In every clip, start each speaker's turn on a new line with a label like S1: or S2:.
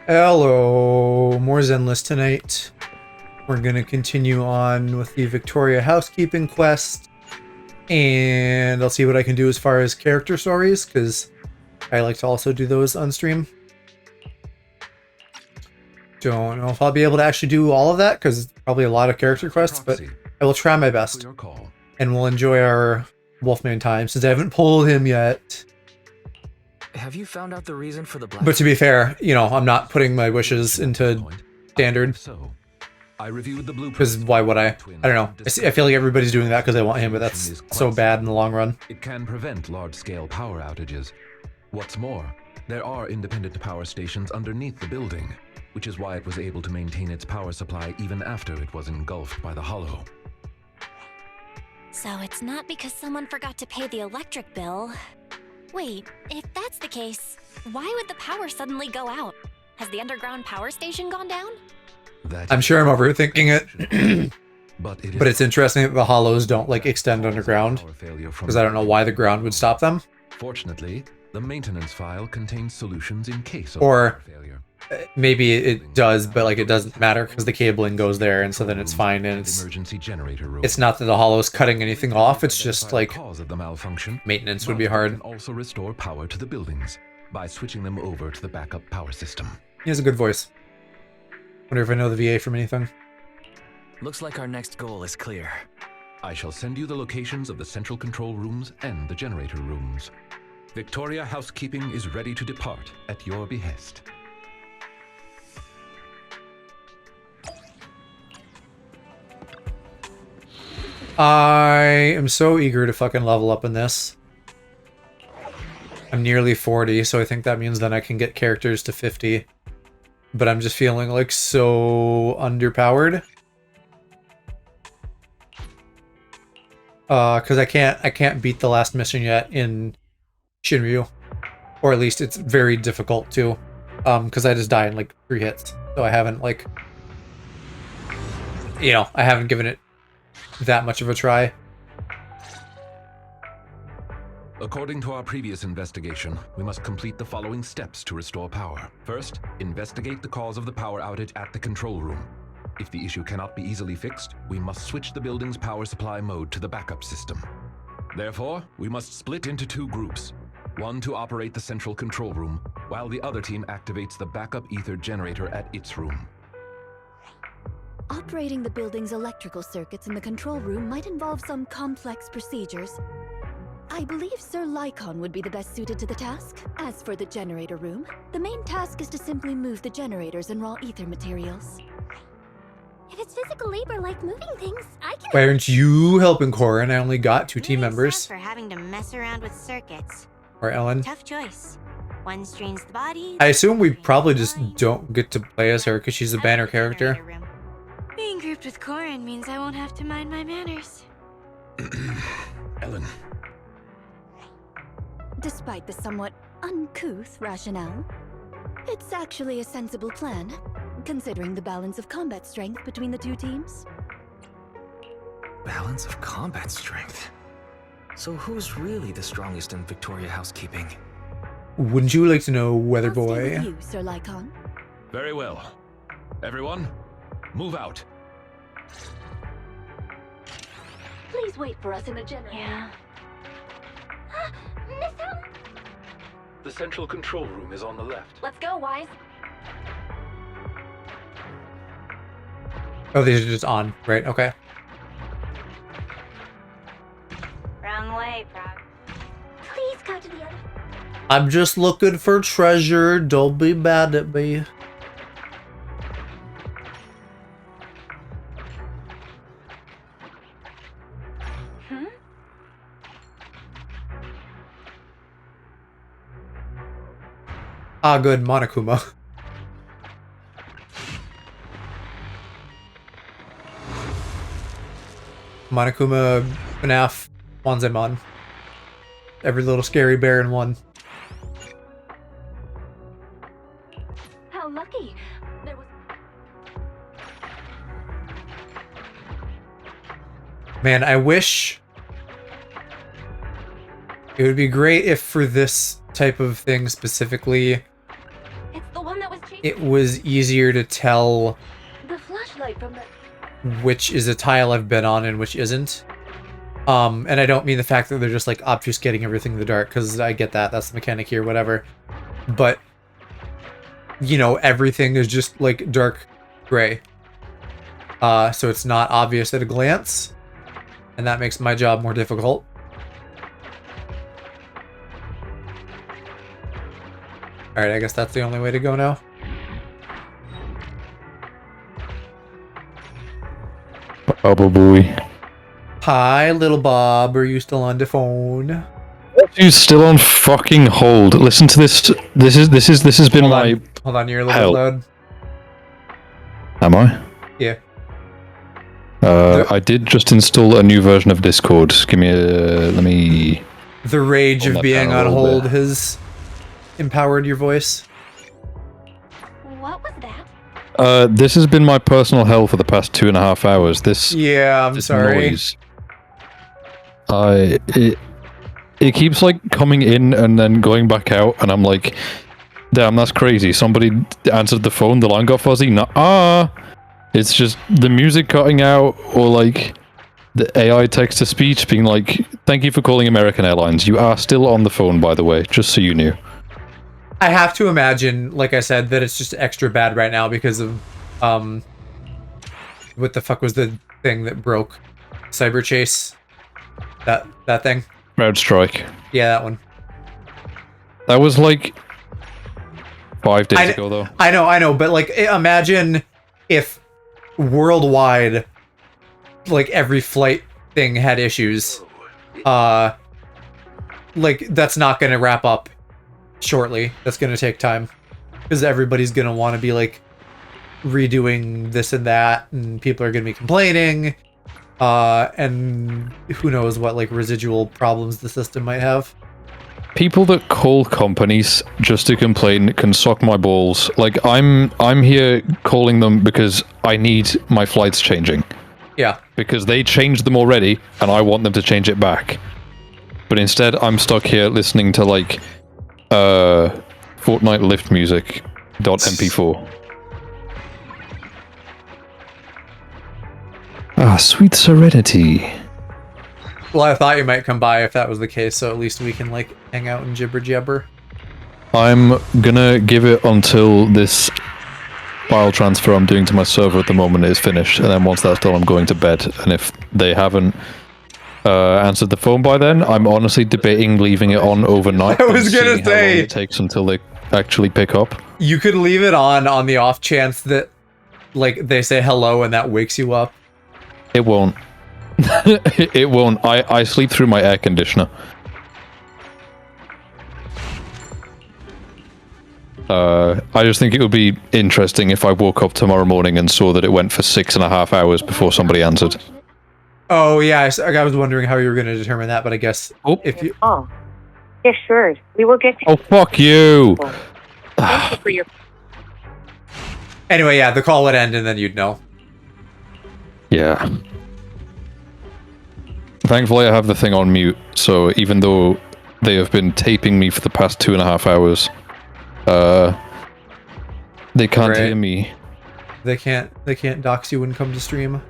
S1: Hello, more Zenless tonight. We're gonna continue on with the Victoria housekeeping quest, and I'll see what I can do as far as character stories, because I like to also do those on stream. Don't know if I'll be able to actually do all of that, because it's probably a lot of character quests, but I will try my best. And we'll enjoy our Wolfman time, since I haven't pulled him yet.
S2: Have you found out the reason for the black?
S1: But to be fair, you know, I'm not putting my wishes into standard.
S3: I reviewed the blueprint.
S1: Because why would I? I don't know. I feel like everybody's doing that because they want him, but that's so bad in the long run.
S3: It can prevent large-scale power outages. What's more, there are independent power stations underneath the building, which is why it was able to maintain its power supply even after it was engulfed by the hollow.
S4: So it's not because someone forgot to pay the electric bill. Wait, if that's the case, why would the power suddenly go out? Has the underground power station gone down?
S1: I'm sure I'm overthinking it. But it's interesting that the hollows don't like extend underground, because I don't know why the ground would stop them.
S3: Fortunately, the maintenance file contains solutions in case of
S1: or
S3: failure.
S1: Maybe it does, but like it doesn't matter because the cabling goes there, and so then it's fine. And it's not that the hollow's cutting anything off. It's just like
S3: cause of the malfunction.
S1: Maintenance would be hard.
S3: Also restore power to the buildings by switching them over to the backup power system.
S1: He has a good voice. Wonder if I know the VA from anything.
S2: Looks like our next goal is clear.
S3: I shall send you the locations of the central control rooms and the generator rooms. Victoria Housekeeping is ready to depart at your behest.
S1: I am so eager to fucking level up in this. I'm nearly 40, so I think that means then I can get characters to 50. But I'm just feeling like so underpowered. Because I can't beat the last mission yet in Shinryu. Or at least it's very difficult to. Because I just die in like 3 hits. So I haven't like... You know, I haven't given it that much of a try.
S3: According to our previous investigation, we must complete the following steps to restore power. First, investigate the cause of the power outage at the control room. If the issue cannot be easily fixed, we must switch the building's power supply mode to the backup system. Therefore, we must split into 2 groups. One to operate the central control room, while the other team activates the backup ether generator at its room.
S5: Operating the building's electrical circuits in the control room might involve some complex procedures. I believe Sir Lycon would be the best suited to the task. As for the generator room, the main task is to simply move the generators and raw ether materials.
S4: If it's physical labor like moving things, I can...
S1: Why aren't you helping Corin? I only got 2 team members.
S4: For having to mess around with circuits.
S1: Or Ellen.
S4: Tough choice. One strains the body...
S1: I assume we probably just don't get to play as her because she's a banner character.
S4: Being grouped with Corin means I won't have to mind my manners.
S3: Ellen.
S5: Despite the somewhat uncouth rationale, it's actually a sensible plan, considering the balance of combat strength between the 2 teams.
S2: Balance of combat strength? So who's really the strongest in Victoria Housekeeping?
S1: Wouldn't you like to know, Weather
S5: I'll stay
S1: Boy?
S5: with you, Sir Lycon.
S3: Very well. Everyone, move out.
S5: Please wait for us in the generator.
S4: Yeah. Miss Ellen?
S3: The central control room is on the left.
S4: Let's go, Wise.
S1: Oh, these are just on, right? Okay.
S4: Wrong way, Frog. Please go to the other.
S1: I'm just looking for treasure. Don't be mad at me. Ah, good, Monokuma. Monokuma, FNAF, Wanzemon. Every little scary bear in one.
S5: How lucky! There was...
S1: Man, I wish... It would be great if for this type of thing specifically,
S4: It's the one that was chasing.
S1: it was easier to tell
S5: The flashlight from the...
S1: which is a tile I've been on and which isn't. And I don't mean the fact that they're just like obfuscating everything in the dark, because I get that, that's the mechanic here, whatever. But, you know, everything is just like dark gray. So it's not obvious at a glance, and that makes my job more difficult. Alright, I guess that's the only way to go now.
S6: Probably.
S1: Hi, little Bob. Are you still on the phone?
S6: You still on fucking hold? Listen to this. This has been
S1: Hold on, you're a little
S6: hell.
S1: loud.
S6: Am I?
S1: Yeah.
S6: I did just install a new version of Discord. Give me a. Let me.
S1: The rage
S6: Hold
S1: of
S6: that
S1: being
S6: down a
S1: on
S6: little
S1: hold
S6: bit.
S1: has empowered your voice.
S4: What was that?
S6: This has been my personal hell for the past 2.5 hours. This.
S1: Yeah, I'm
S6: This
S1: sorry.
S6: noise. It keeps like coming in and then going back out, and I'm like, damn, that's crazy. Somebody answered the phone, the line got fuzzy. Nuh-uh. It's just the music cutting out, or like the AI text to speech being like, thank you for calling American Airlines. You are still on the phone, by the way, just so you knew.
S1: I have to imagine, like I said, that it's just extra bad right now because of, what the fuck was the thing that broke? Cyber Chase? That thing?
S6: CrowdStrike.
S1: Yeah, that one.
S6: That was like 5 days ago, though.
S1: I know, but like, imagine if worldwide, like every flight thing had issues. Like, that's not gonna wrap up shortly. That's gonna take time. Because everybody's gonna want to be like redoing this and that, and people are gonna be complaining. And who knows what like residual problems the system might have.
S6: People that call companies just to complain can suck my balls. Like, I'm here calling them because I need my flights changing.
S1: Yeah.
S6: Because they changed them already, and I want them to change it back. But instead, I'm stuck here listening to like Fortnite lift music .mp4. Ah, sweet serenity.
S1: Well, I thought you might come by if that was the case, so at least we can like hang out and jibber jabber.
S6: I'm gonna give it until this file transfer I'm doing to my server at the moment is finished, and then once that's done, I'm going to bed. And if they haven't answered the phone by then, I'm honestly debating leaving it on overnight.
S1: I was
S6: and
S1: gonna
S6: seeing how
S1: say-
S6: long it takes until they actually pick up.
S1: You could leave it on the off chance that like they say hello and that wakes you up.
S6: It won't. It won't. I sleep through my air conditioner. I just think it would be interesting if I woke up tomorrow morning and saw that it went for 6.5 hours before somebody answered.
S1: Oh yeah, I was wondering how you were going to determine that, but I guess if you
S7: Oh, yeah, sure. We will get to
S6: Oh, fuck you!
S7: Thank you for your...
S1: anyway, yeah, the call would end and then you'd know.
S6: Yeah. Thankfully, I have the thing on mute, so even though they have been taping me for the past 2.5 hours, they can't
S1: Right.
S6: hear me.
S1: They can't dox you and come to stream.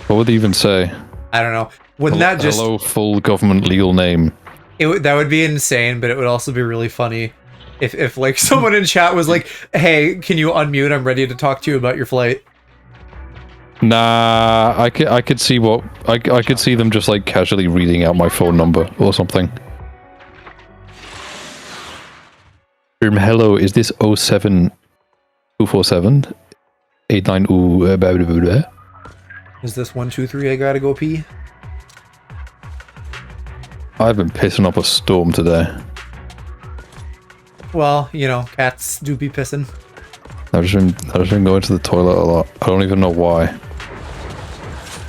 S6: What would they even say?
S1: I don't know. Wouldn't that just
S6: Hello, full government legal name.
S1: that would be insane, but it would also be really funny if like someone in chat was like, "Hey, can you unmute? I'm ready to talk to you about your flight."
S6: Nah, I could see what I could see them just like casually reading out my phone number or something. Hello, is this 07247 89 blah, blah, blah, blah.
S1: Is this 1 2 3? I gotta go pee.
S6: I've been pissing up a storm today.
S1: Well, you know, cats do be pissing.
S6: I've just been going to the toilet a lot. I don't even know why.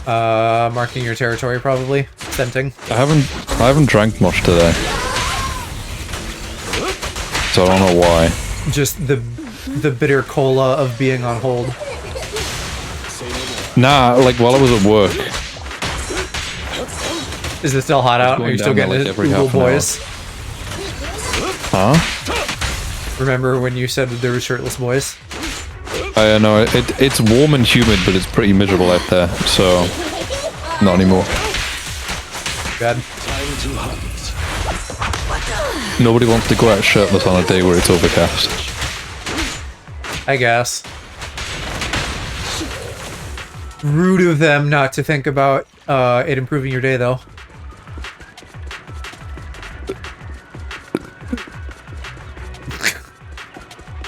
S1: Marking your territory probably. Scenting.
S6: I haven't drank much today. So I don't know why.
S1: Just the bitter cola of being on hold.
S6: Nah, like while I was at work.
S1: Is it still hot out? Are
S6: going
S1: you still
S6: down
S1: getting
S6: there,
S1: it,
S6: like, every
S1: Google
S6: half an hour.
S1: boys?
S6: Huh?
S1: Remember when you said that there were shirtless boys?
S6: I know it's warm and humid, but it's pretty miserable out there. So, not anymore.
S1: God.
S6: Nobody wants to go out shirtless on a day where it's overcast.
S1: I guess. Rude of them not to think about it improving your day, though.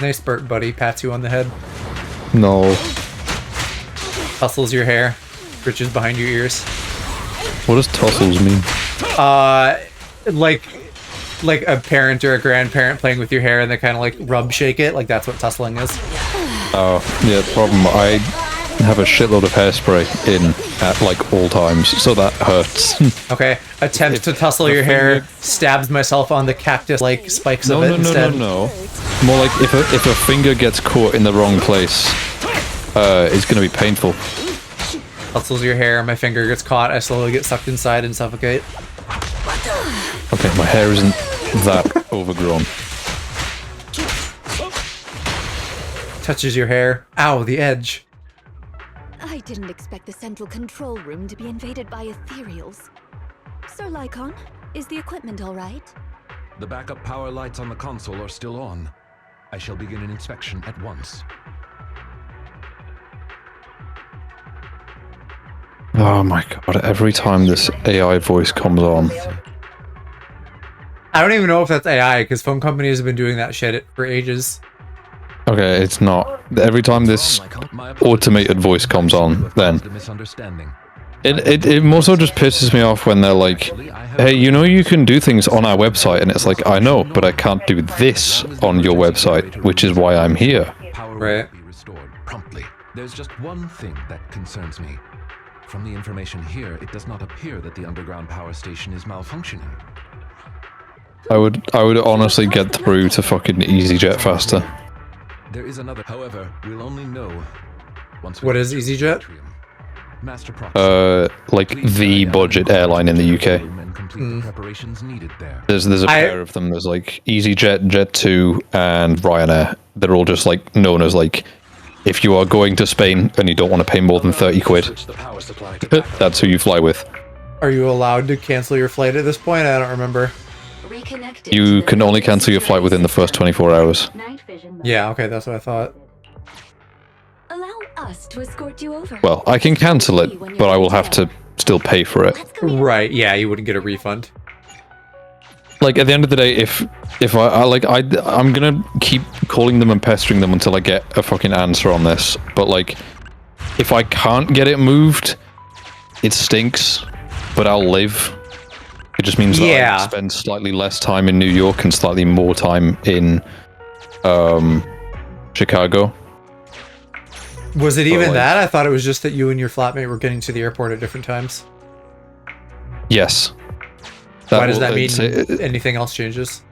S1: Nice Bert, buddy. Pats you on the head.
S6: No.
S1: Tussles your hair. Stretches behind your ears.
S6: What does tussles mean?
S1: Like a parent or a grandparent playing with your hair and they kind of like rub shake it. Like that's what tussling is.
S6: Oh, yeah, the problem. I have a shitload of hairspray in at like all times, so that hurts.
S1: Okay. Attempt to tussle your hair, stabs myself on the cactus like spikes of it instead.
S6: No. More like if a finger gets caught in the wrong place, it's gonna be painful.
S1: Tussles your hair, my finger gets caught, I slowly get sucked inside and suffocate.
S6: Okay, my hair isn't that overgrown.
S1: Touches your hair. Ow, the edge.
S5: I didn't expect the central control room to be invaded by ethereals. Sir Lycon, is the equipment all right?
S3: The backup power lights on the console are still on. I shall begin an inspection at once.
S6: Oh my god, every time this AI voice comes on.
S1: I don't even know if that's AI, because phone companies have been doing that shit for ages.
S6: Okay, it's not. Every time this automated voice comes on, then it more so just pisses me off when they're like, hey, you know you can do things on our website, and it's like, I know, but I can't do this on your website, which is why I'm here.
S1: Right.
S3: Be restored promptly. There's just one thing that concerns me. From the information here, it does not appear that the underground power station is malfunctioning.
S6: I would honestly get through to fucking EasyJet faster.
S3: There is another. However, we'll only know once.
S1: What is EasyJet?
S3: Master proxy.
S6: Like the budget airline in the UK.
S3: And complete the preparations needed there.
S6: There's a pair of them. There's like EasyJet, Jet2, and Ryanair. They're all just like known as like, if you are going to Spain and you don't want to pay more than 30 quid, that's who you fly with.
S1: Are you allowed to cancel your flight at this point? I don't remember.
S6: You can only cancel your flight within the first 24 hours.
S1: Yeah, okay, that's what I thought.
S5: Allow us to escort you over.
S6: Well, I can cancel it, but I will have to still pay for it.
S1: Right, yeah, you wouldn't get a refund.
S6: Like, at the end of the day, if I'm gonna keep calling them and pestering them until I get a fucking answer on this, but like, if I can't get it moved, it stinks, but I'll live. It just means that I spend slightly less time in New York and slightly more time in Chicago.
S1: Was it even that? I thought it was just that you and your flatmate were getting to the airport at different times.
S6: Yes.
S1: Why does that mean anything else changes?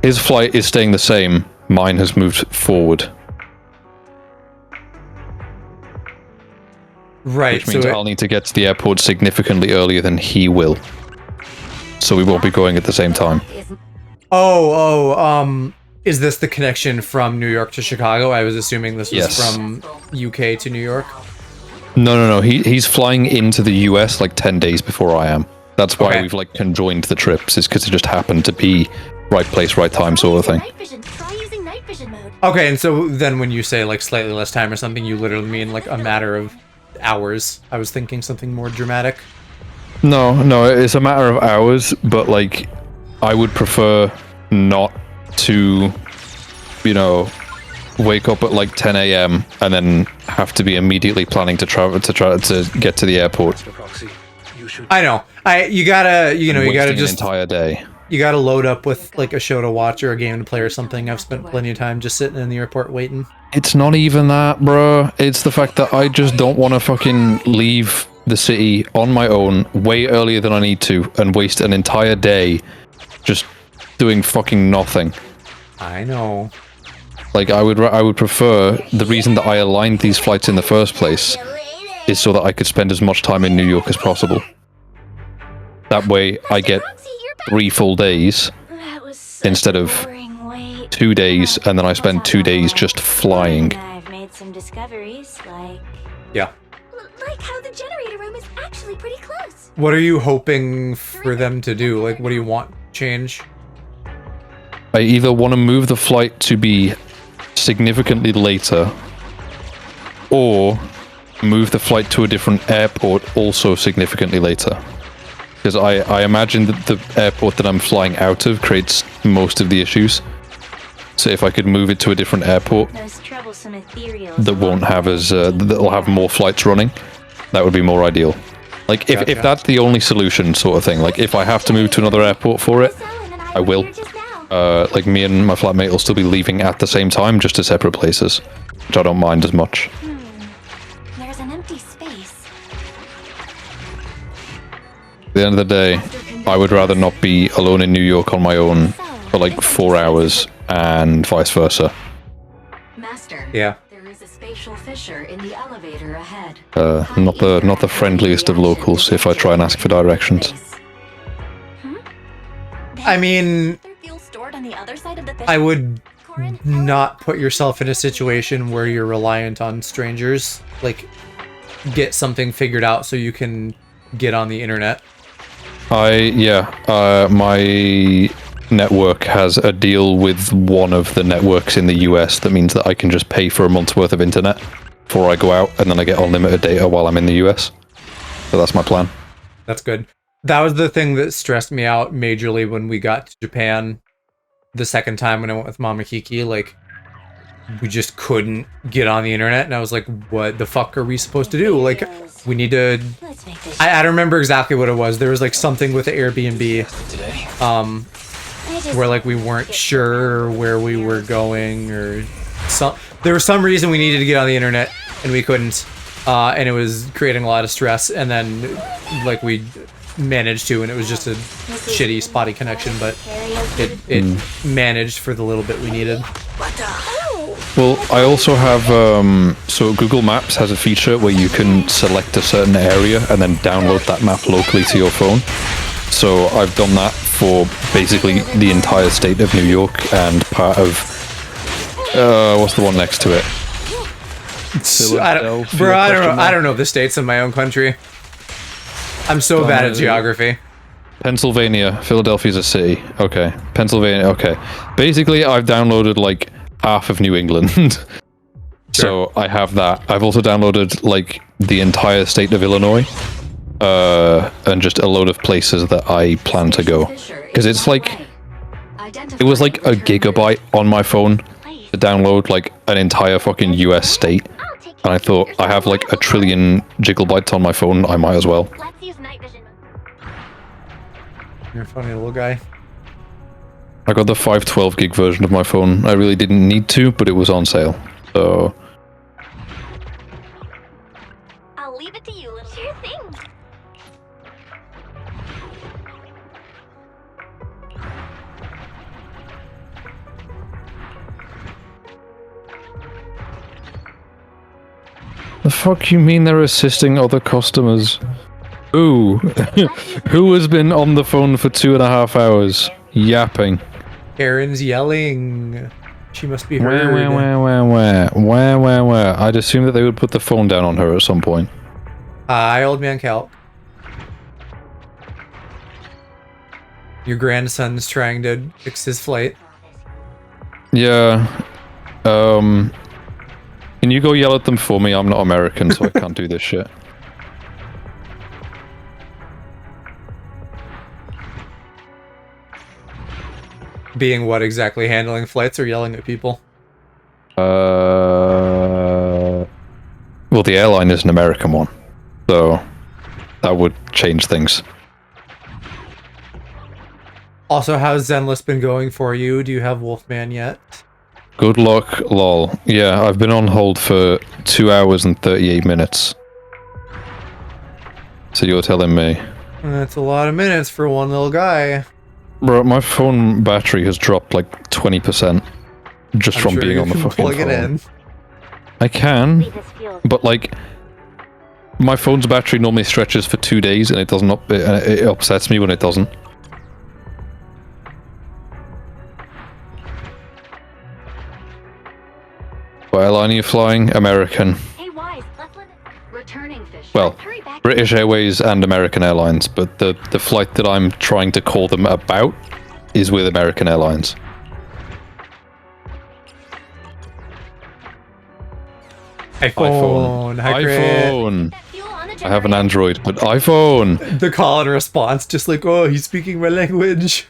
S6: His flight is staying the same. Mine has moved forward.
S1: Right.
S6: Which means I'll need to get to the airport significantly earlier than he will. So we won't be going at the same time.
S1: Is this the connection from New York to Chicago? I was assuming this was from UK to New York.
S6: No. He's flying into the US like 10 days before I am. That's why we've like conjoined the trips, is because it just happened to be right place, right time sort of thing.
S1: Okay, and so then when you say like slightly less time or something, you literally mean like a matter of hours. I was thinking something more dramatic.
S6: No, it's a matter of hours, but like I would prefer not to, wake up at like 10 a.m. and then have to be immediately planning to travel to try to get to the airport.
S1: I know. You gotta just
S6: an entire day.
S1: You gotta load up with like a show to watch or a game to play or something. I've spent plenty of time just sitting in the airport waiting.
S6: It's not even that, bro. It's the fact that I just don't want to fucking leave the city on my own way earlier than I need to and waste an entire day just doing fucking nothing.
S1: I know.
S6: Like, I would prefer, the reason that I aligned these flights in the first place is so that I could spend as much time in New York as possible. That way, I get 3 full days instead of 2 days, and then I spend 2 days just flying.
S8: I've made some discoveries, like...
S1: Yeah.
S5: Like how the generator room is actually pretty close.
S1: What are you hoping for them to do? Like, what do you want to change?
S6: I either want to move the flight to be significantly later, or move the flight to a different airport also significantly later. Because I imagine that the airport that I'm flying out of creates most of the issues. So if I could move it to a different airport
S8: Those troublesome ethereals
S6: that won't have as that'll have more flights running, that would be more ideal. Like if
S1: Gotcha.
S6: that's the only solution, sort of thing. Like if I have to move to another airport for it, I will. Like me and my flatmate will still be leaving at the same time, just to separate places, which I don't mind as much.
S4: There's an empty space.
S6: At the end of the day, I would rather not be alone in New York on my own for like 4 hours, and vice versa.
S9: Master.
S1: Yeah.
S9: There is a spatial fissure in the elevator ahead.
S6: Not the friendliest of locals if I try and ask for directions.
S1: I mean,
S4: Their fuel stored on the other side of the
S1: I would
S4: Corin,
S1: not put yourself in a situation where you're reliant on strangers. Like, get something figured out so you can get on the internet.
S6: My network has a deal with one of the networks in the US that means that I can just pay for a month's worth of internet before I go out, and then I get unlimited data while I'm in the US. So that's my plan.
S1: That's good. That was the thing that stressed me out majorly when we got to Japan the second time when I went with Mama Kiki. Like, we just couldn't get on the internet, and I was like, what the fuck are we supposed to do? Like, we need to...
S8: Let's make this
S1: I don't remember exactly what it was. There was like something with the Airbnb, where like we weren't sure where we were going, or there was some reason we needed to get on the internet and we couldn't, and it was creating a lot of stress. And then like we managed to, and it was just a shitty spotty connection, but it managed for the little bit we needed.
S6: Well, I also have, so Google Maps has a feature where you can select a certain area and then download that map locally to your phone. So I've done that for basically the entire state of New York and part of, what's the one next to it?
S1: I don't know the states in my own country. I'm so bad at geography.
S6: Pennsylvania. Philadelphia's a city. Okay. Pennsylvania. Okay. Basically, I've downloaded like half of New England. So I have that. I've also downloaded like the entire state of Illinois. And just a load of places that I plan to go. Because it's like, it was like a gigabyte on my phone to download like an entire fucking US state. And I thought, I have like 1 trillion gigabytes on my phone, I might as well.
S4: Let's use night vision.
S1: You're a funny little guy.
S6: I got the 512 gig version of my phone. I really didn't need to, but it was on sale. So...
S4: I'll leave it to you, little sure thing.
S6: The fuck you mean they're assisting other customers? Ooh. Who has been on the phone for 2.5 hours? Yapping.
S1: Karen's yelling. She must be heard.
S6: Where? I'd assume that they would put the phone down on her at some point.
S1: Hi, old man Cal. Your grandson's trying to fix his flight.
S6: Yeah. Can you go yell at them for me? I'm not American, so I can't do this shit.
S1: Being what exactly? Handling flights or yelling at people?
S6: Well, the airline is an American one, so that would change things.
S1: Also, how's Zenless been going for you? Do you have Wolfman yet?
S6: Good luck, lol. Yeah, I've been on hold for 2 hours and 38 minutes. So you're telling me?
S1: That's a lot of minutes for one little guy.
S6: Bro, my phone battery has dropped like 20% just
S1: I'm
S6: from
S1: sure
S6: being
S1: you
S6: on the
S1: can
S6: fucking
S1: plug
S6: phone.
S1: it in.
S6: I can,
S8: Leave this field.
S6: but like, my phone's battery normally stretches for 2 days, and it doesn't. It upsets me when it doesn't. What airline are you flying? American.
S8: Hey, Wise, let's let it...
S9: Returning Fisher.
S6: Well,
S8: Hurry back.
S6: British Airways and American Airlines, but the flight that I'm trying to call them about is with American Airlines.
S1: iPhone. Hi, Crit.
S6: iPhone.
S8: That fuel on the
S6: I have an
S8: generator.
S6: Android, but iPhone.
S1: The call and response, just like, oh, he's speaking my language.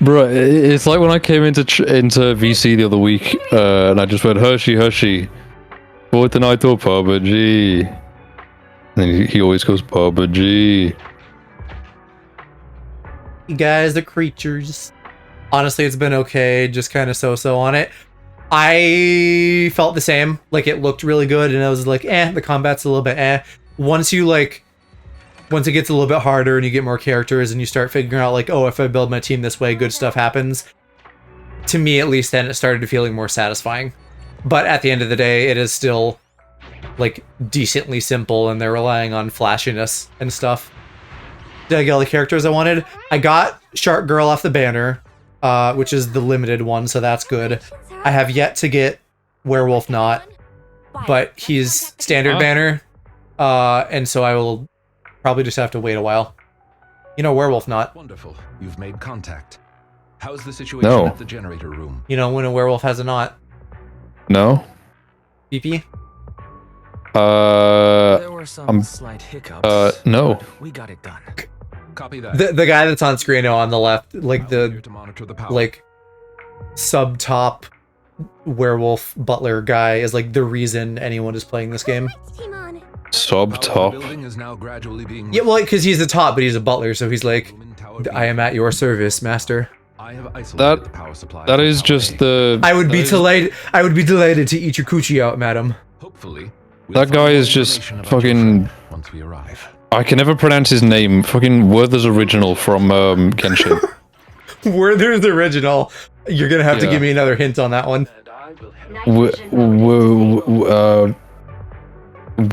S6: Bro, it's like when I came into VC the other week, and I just went Hershey, Fortnite or PUBG. And then he always goes PUBG.
S1: You guys are creatures. Honestly, it's been okay, just kind of so-so on it. I felt the same. Like, it looked really good, and I was like, the combat's a little bit Once it gets a little bit harder and you get more characters and you start figuring out, like, oh, if I build my team this way, good stuff happens. To me, at least, then it started feeling more satisfying. But at the end of the day, it is still, like, decently simple, and they're relying on flashiness and stuff. Did I get all the characters I wanted? I got Shark Girl off the banner, which is the limited one, so that's good. I have yet to get Werewolf Knot, but he's standard banner, and so I will probably just have to wait a while. You know, Werewolf Knot.
S3: Wonderful. You've made contact. How's the situation
S6: No.
S3: at the generator room?
S1: You know, when a werewolf has a knot.
S6: No?
S1: PP?
S2: There were some
S6: I'm-
S2: slight hiccups.
S6: no.
S2: but we got it done.
S3: Copy that.
S1: The guy that's on screen now on the left, like
S3: I'll be here
S1: the
S3: to monitor the power.
S1: like sub-top werewolf butler guy is like the reason anyone is playing this game.
S8: Team on.
S6: Sub
S3: Power
S6: top.
S3: building is now gradually being
S1: Yeah, well, because he's the top, but he's a butler, so he's like, I am at your service, master.
S3: I have isolated the power supply.
S6: That
S3: from
S6: is
S3: Tower
S6: just
S3: A.
S6: the.
S1: I would be
S6: that is-
S1: delighted. I would be delighted to eat your coochie out, madam.
S3: Hopefully, we'll
S6: That
S3: find
S6: guy
S3: more
S6: is just
S3: information about your
S6: fucking.
S3: friend once we arrive.
S6: I can never pronounce his name. Fucking Werther's Original from Genshin.
S1: Werther's original. You're gonna have to
S6: Yeah.
S1: give me another hint on that one.
S8: Night
S6: W-
S8: vision bonus.
S6: w-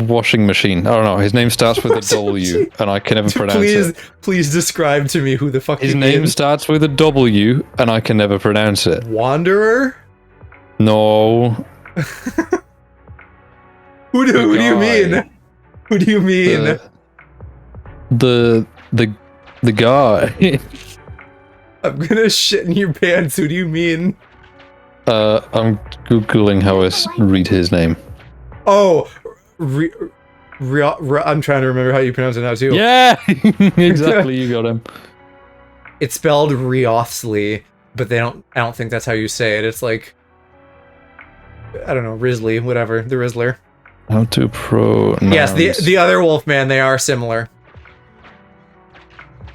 S6: washing machine. I don't know. His name starts with a
S1: Washing
S6: W,
S1: machine.
S6: and I can never pronounce it.
S1: Please describe to me who the fuck
S6: His
S1: you
S6: name
S1: mean.
S6: starts with a W, and I can never pronounce it.
S1: Wanderer?
S6: No.
S1: Who do you
S6: guy.
S1: mean? Who do you mean?
S6: The guy.
S1: I'm gonna shit in your pants. Who do you mean?
S6: I'm googling how I read his name.
S1: Oh, I'm trying to remember how you pronounce it now too.
S6: Yeah, exactly. You got him.
S1: It's spelled Riothsley, but I don't think that's how you say it. It's like, I don't know, Risley, whatever, the Rizzler.
S6: How to pronounce?
S1: Yes, the other Wolfman, they are similar.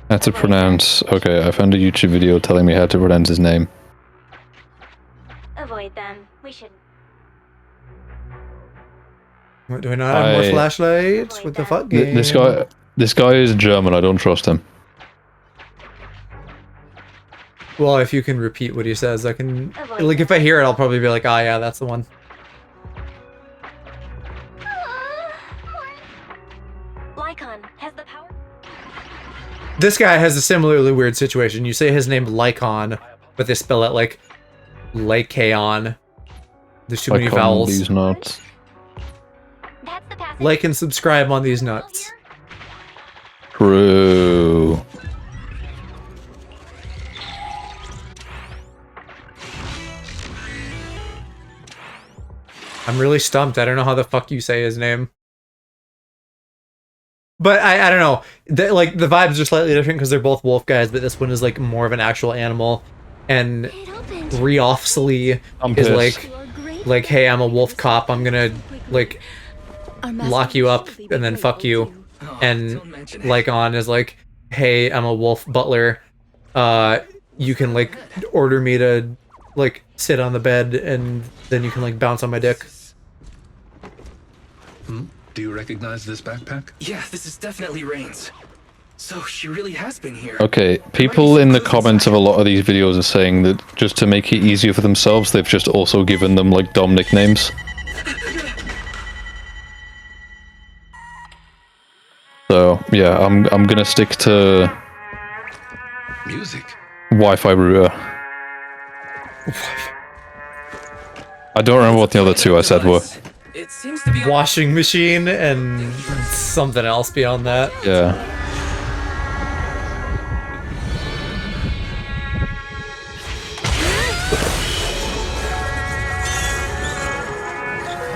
S6: How to pronounce? Okay, I found a YouTube video telling me how to pronounce his name.
S8: Avoid them. We should.
S1: What, do I not have more
S6: I-
S1: flashlights? What the fuck, game?
S6: This guy is German. I don't trust him.
S1: Well, if you can repeat what he says, I can. Like, if I hear it, I'll probably be like, ah, yeah, that's the one.
S8: Lycon has the power.
S1: This guy has a similarly weird situation. You say his name Lycon, but they spell it like Lycaon. There's too many
S6: Like on
S1: vowels.
S6: these nuts.
S8: That's the passage.
S1: Like and subscribe on these nuts.
S6: True.
S1: I'm really stumped. I don't know how the fuck you say his name. But I don't know. Like, the vibes are slightly different because they're both wolf guys, but this one is like more of an actual animal. And
S5: It opened.
S1: Riothsley
S6: I'm
S1: is
S6: pissed.
S1: like, hey, I'm a wolf cop. I'm gonna like
S5: Our master
S1: lock you
S5: will
S1: up
S5: surely be
S1: and then fuck
S5: grateful
S1: you.
S5: to
S2: Oh,
S1: And
S2: don't mention it.
S1: Lycon is like, hey, I'm a wolf butler. You can like order me to like sit on the bed and then you can like bounce on my dick.
S3: Do you recognize this backpack?
S2: Yeah, this is definitely Rain's. So she really has been here.
S6: Okay, people in the comments of a lot of these videos are saying that just to make it easier for themselves, they've just also given them like dumb nicknames. So yeah, I'm gonna stick to
S3: Music.
S6: Wi-Fi router. I don't remember what the other two I said were.
S2: It seems to be
S1: Washing machine and something else beyond that.
S6: Yeah.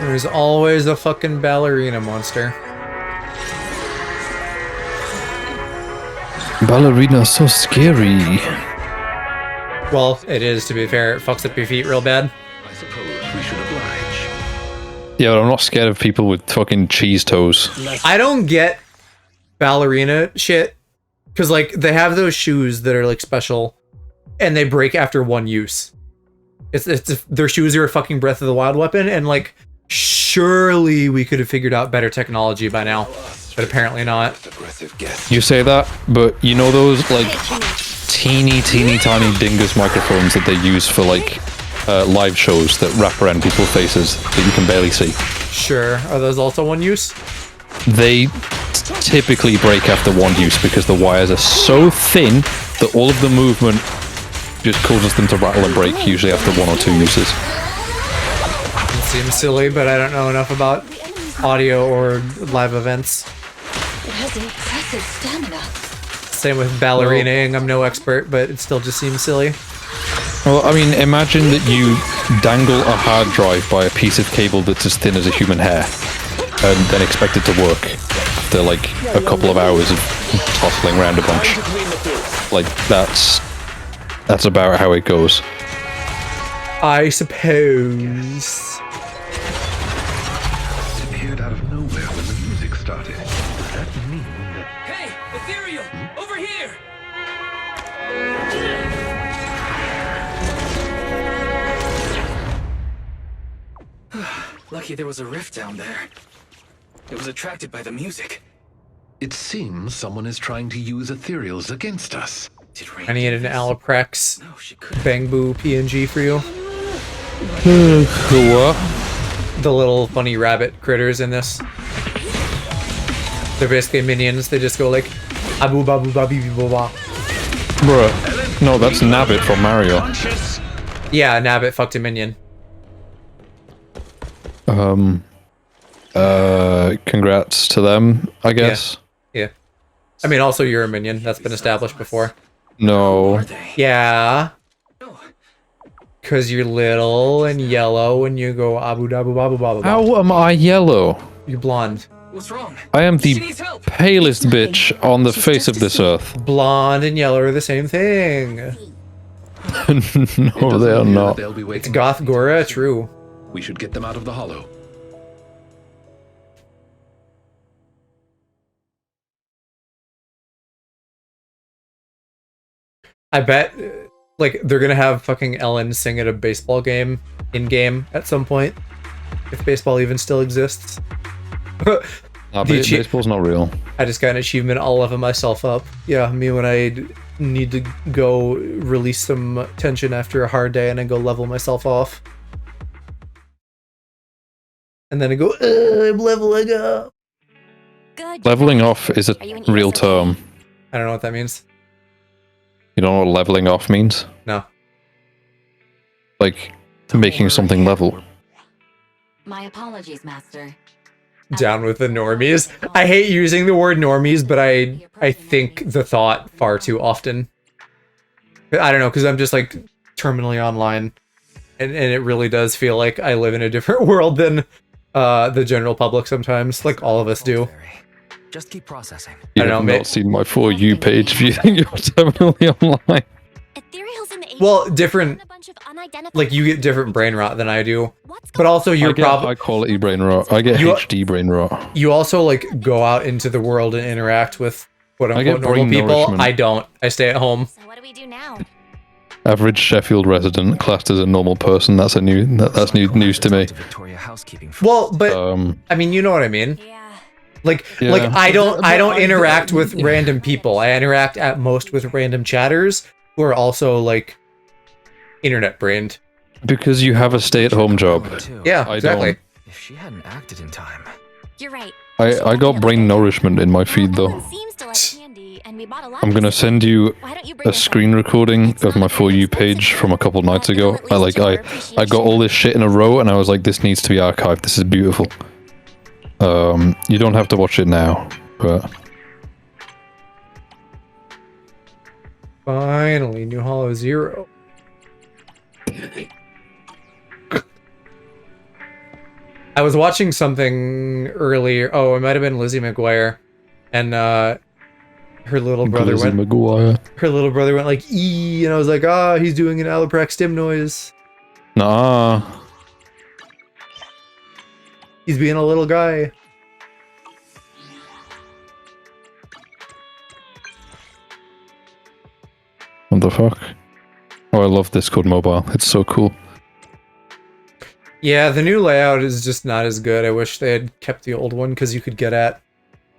S1: There's always a fucking ballerina monster.
S6: Ballerina's so scary.
S1: Well, it is, to be fair. It fucks up your feet real bad.
S3: I suppose we should oblige.
S6: Yeah, but I'm not scared of people with fucking cheese toes.
S1: I don't get ballerina shit. Because, like, they have those shoes that are, like, special. And they break after one use. Their shoes are a fucking Breath of the Wild weapon. And, like, surely we could have figured out better technology by now. But apparently not.
S6: You say that, but you know those, like, teeny tiny dingus microphones that they use for, like, live shows that wrap around people's faces that you can barely see?
S1: Sure. Are those also one use?
S6: They typically break after one use because the wires are so thin that all of the movement just causes them to rattle and break, usually after one or two uses.
S1: It seems silly, but I don't know enough about audio or live events.
S5: It has impressive stamina.
S1: Same with ballerinaing. I'm no expert, but it still just seems silly.
S6: Well, I mean, imagine that you dangle a hard drive by a piece of cable that's as thin as a human hair, and then expect it to work after, like, a couple of hours of tossing around a bunch. Like, that's about how it goes.
S1: I suppose.
S3: It appeared out of nowhere when the music started. Does that mean that...
S2: Hey, Ethereal, over here. Lucky there was a rift down there. It was attracted by the music.
S3: It seems someone is trying to use ethereals against us.
S2: Did Rain
S1: I need
S2: do
S1: an
S2: this?
S1: Alaprex
S2: No, she couldn't.
S1: Bang Boo PNG for you.
S6: The what?
S1: The little funny rabbit critters in this. They're basically minions. They just go like abu babu babi boba.
S6: Bruh. No, that's Nabbit from Mario.
S1: Yeah, Nabbit fucked a minion.
S6: Congrats to them, I guess.
S1: Yeah. I mean, also you're a minion. That's been established before.
S6: No.
S2: Are they?
S1: Yeah.
S2: No.
S1: Cause you're little and yellow and you go abu dabu babu babu.
S6: How am I yellow?
S1: You're blonde.
S2: What's wrong?
S6: I am
S2: She
S6: the
S2: needs help.
S6: palest bitch on the face of this earth.
S1: Blonde and yellow are the same thing.
S6: No, they are not.
S3: They'll be
S1: It's
S3: waiting.
S1: Goth Gora, true.
S3: We should get them out of the hollow.
S1: I bet, like, they're gonna have fucking Ellen sing at a baseball game in-game at some point. If baseball even still exists.
S6: Nah,
S1: The achie-
S6: baseball's not real.
S1: I just got an achievement, I'll level myself up. Yeah, me when I need to go release some tension after a hard day and I go level myself off. And then I go, I'm leveling up.
S4: Good.
S6: Leveling off is a
S4: Are you an
S6: real
S4: ESFP?
S6: term.
S1: I don't know what that means.
S6: You don't know what leveling off means?
S1: No.
S6: Like, making something level.
S9: My apologies, Master.
S1: Down with the normies. I hate using the word normies, but I think the thought far too often. I don't know, because I'm just like terminally online. And it really does feel like I live in a different world than the general public sometimes, like all of us do.
S2: Just keep processing.
S6: You
S1: I don't
S6: have
S1: know,
S6: not seen my For You page if you think you're terminally online.
S4: Ethereal's in the
S1: Well,
S4: atrium,
S1: different-
S4: and a bunch of unidentified
S1: Like, you get different brain rot than I do.
S4: What's
S1: But
S4: going
S1: also,
S6: I
S1: you're
S6: get
S1: probably...
S6: high quality brain rot. I get
S1: You-
S6: HD brain rot.
S1: You also, like, go out into the world and interact with
S6: I get
S1: quote-unquote normal
S6: brain
S1: people.
S6: nourishment.
S1: I don't. I stay at home.
S4: So what do we do now?
S6: Average Sheffield resident classed as a normal person. That's that's news to me.
S2: Victoria housekeeping.
S1: Well, but, I mean, you know what I mean.
S4: Yeah.
S1: Like,
S6: Yeah.
S1: like I don't interact with random people. I interact at most with random chatters who are also, like, internet brained.
S6: Because you have a stay-at-home job.
S1: Yeah,
S6: I
S1: exactly.
S6: don't.
S2: If she hadn't acted in time.
S4: You're right.
S6: I got brain nourishment in my feed
S4: Ellen
S6: though.
S4: seems to like candy, and we bought a lot
S6: I'm
S4: of
S6: gonna
S4: this.
S6: send you
S4: Why don't you bring
S6: a
S4: it home?
S6: screen recording
S4: It's
S6: of
S4: not
S6: my
S4: a
S6: For
S4: very
S6: You
S4: expensive
S6: page from a
S4: gift,
S6: couple nights
S4: but it'll
S6: ago.
S4: at least show our
S6: I got all
S4: appreciation.
S6: this shit in a row, and I was like, this needs to be archived. This is beautiful. You don't have to watch it now, but
S1: Finally, New Hollow Zero. I was watching something earlier. Oh, it might have been Lizzie McGuire, and her little brother
S6: Lizzie
S1: went.
S6: McGuire.
S1: Her little brother went like "ee," and I was like, "Ah, he's doing an Alaprax stim noise.
S6: Nah.
S1: He's being a little guy."
S6: What the fuck? Oh, I love Discord Mobile. It's so cool.
S1: Yeah, the new layout is just not as good. I wish they had kept the old one because you could get at